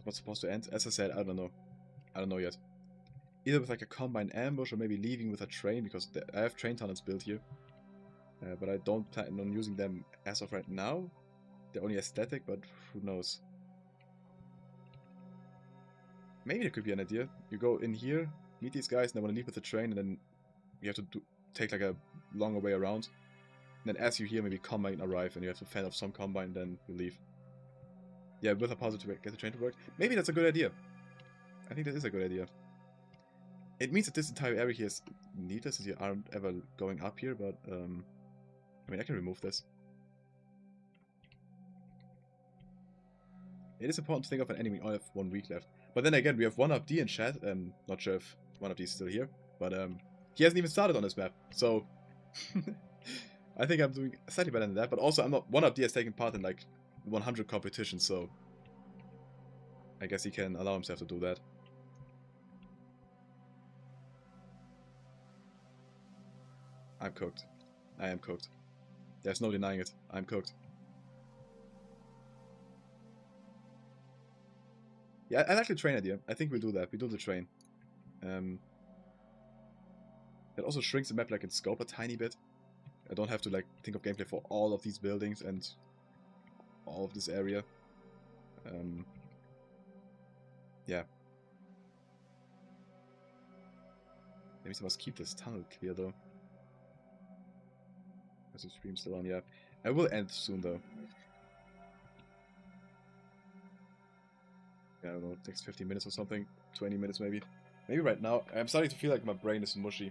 What's supposed to end? As I said, I don't know. I don't know yet. Either with like a combined ambush or maybe leaving with a train, because I have train tunnels built here. But I don't plan on using them as of right now. They're only aesthetic, but who knows. Maybe there could be an idea. You go in here, meet these guys, and they want to leave with the train, and then you have to take like a longer way around. And then as you hear, maybe combine arrive, and you have to fend off some combine, then you leave. Yeah, with a puzzle to get the train to work. Maybe that's a good idea. I think that is a good idea. It means that this entire area here is needless, as you aren't ever going up here, but I mean, I can remove this. It is important to think of an enemy. I have 1 week left. But then again, we have 1UpD in chat. Not sure if 1UpD is still here, but he hasn't even started on this map. So I think I'm doing slightly better than that. But also, I'm not 1UpD has taken part in like 100 competitions, so I guess he can allow himself to do that. I'm cooked. I am cooked. There's no denying it. I'm cooked. Yeah, I like the train idea. I think we'll do that. We do the train. That also shrinks the map like in scope a tiny bit. I don't have to like think of gameplay for all of these buildings and all of this area. Yeah. Maybe I must keep this tunnel clear though. Is the stream still on? Yeah. I will end soon though. Yeah, I don't know, next 15 minutes or something. 20 minutes maybe. Maybe right now. I'm starting to feel like my brain is mushy.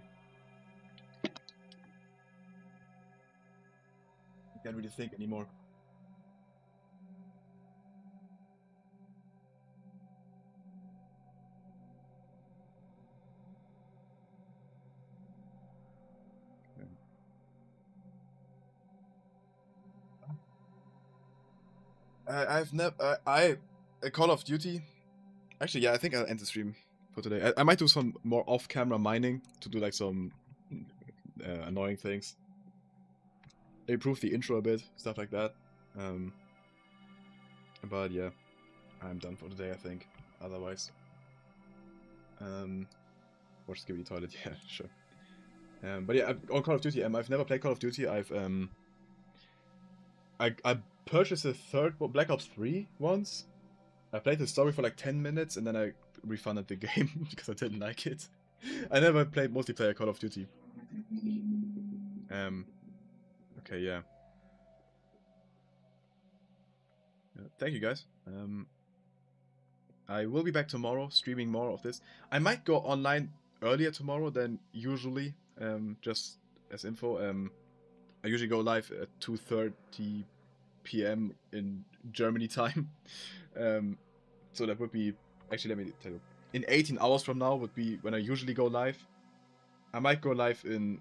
Can't really think anymore. I've never. Call of Duty. Actually, yeah, I think I'll end the stream for today. I might do some more off-camera mining to do like some annoying things. Improve the intro a bit, stuff like that. But yeah, I'm done for today, I think. Otherwise, watch Skibidi Toilet. Yeah, sure. But yeah, on Call of Duty, I've never played Call of Duty. I purchased the third Black Ops 3 once. I played the story for like 10 minutes and then I refunded the game because I didn't like it. I never played multiplayer Call of Duty. Okay, yeah. Thank you guys. I will be back tomorrow streaming more of this. I might go online earlier tomorrow than usually, just as info. I usually go live at 2:30 p.m. in Germany time. So that would be, actually, let me tell you, in 18 hours from now would be when I usually go live. I might go live in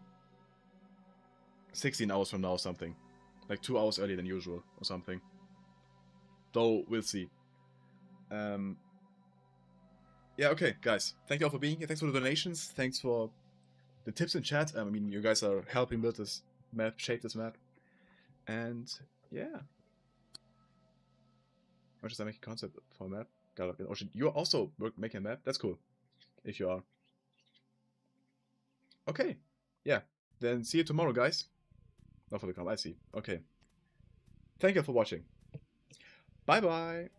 16 hours from now or something. Like 2 hours earlier than usual or something. Though, we'll see. Yeah, okay, guys. Thank you all for being here. Thanks for the donations. Thanks for the tips in chat. I mean, you guys are helping build this map, shape this map. And, yeah. Or should I make a concept for a map? Or should you also make a map? That's cool. If you are. Okay. Yeah. Then see you tomorrow, guys. Not for the comment. I see. Okay. Thank you for watching. Bye-bye.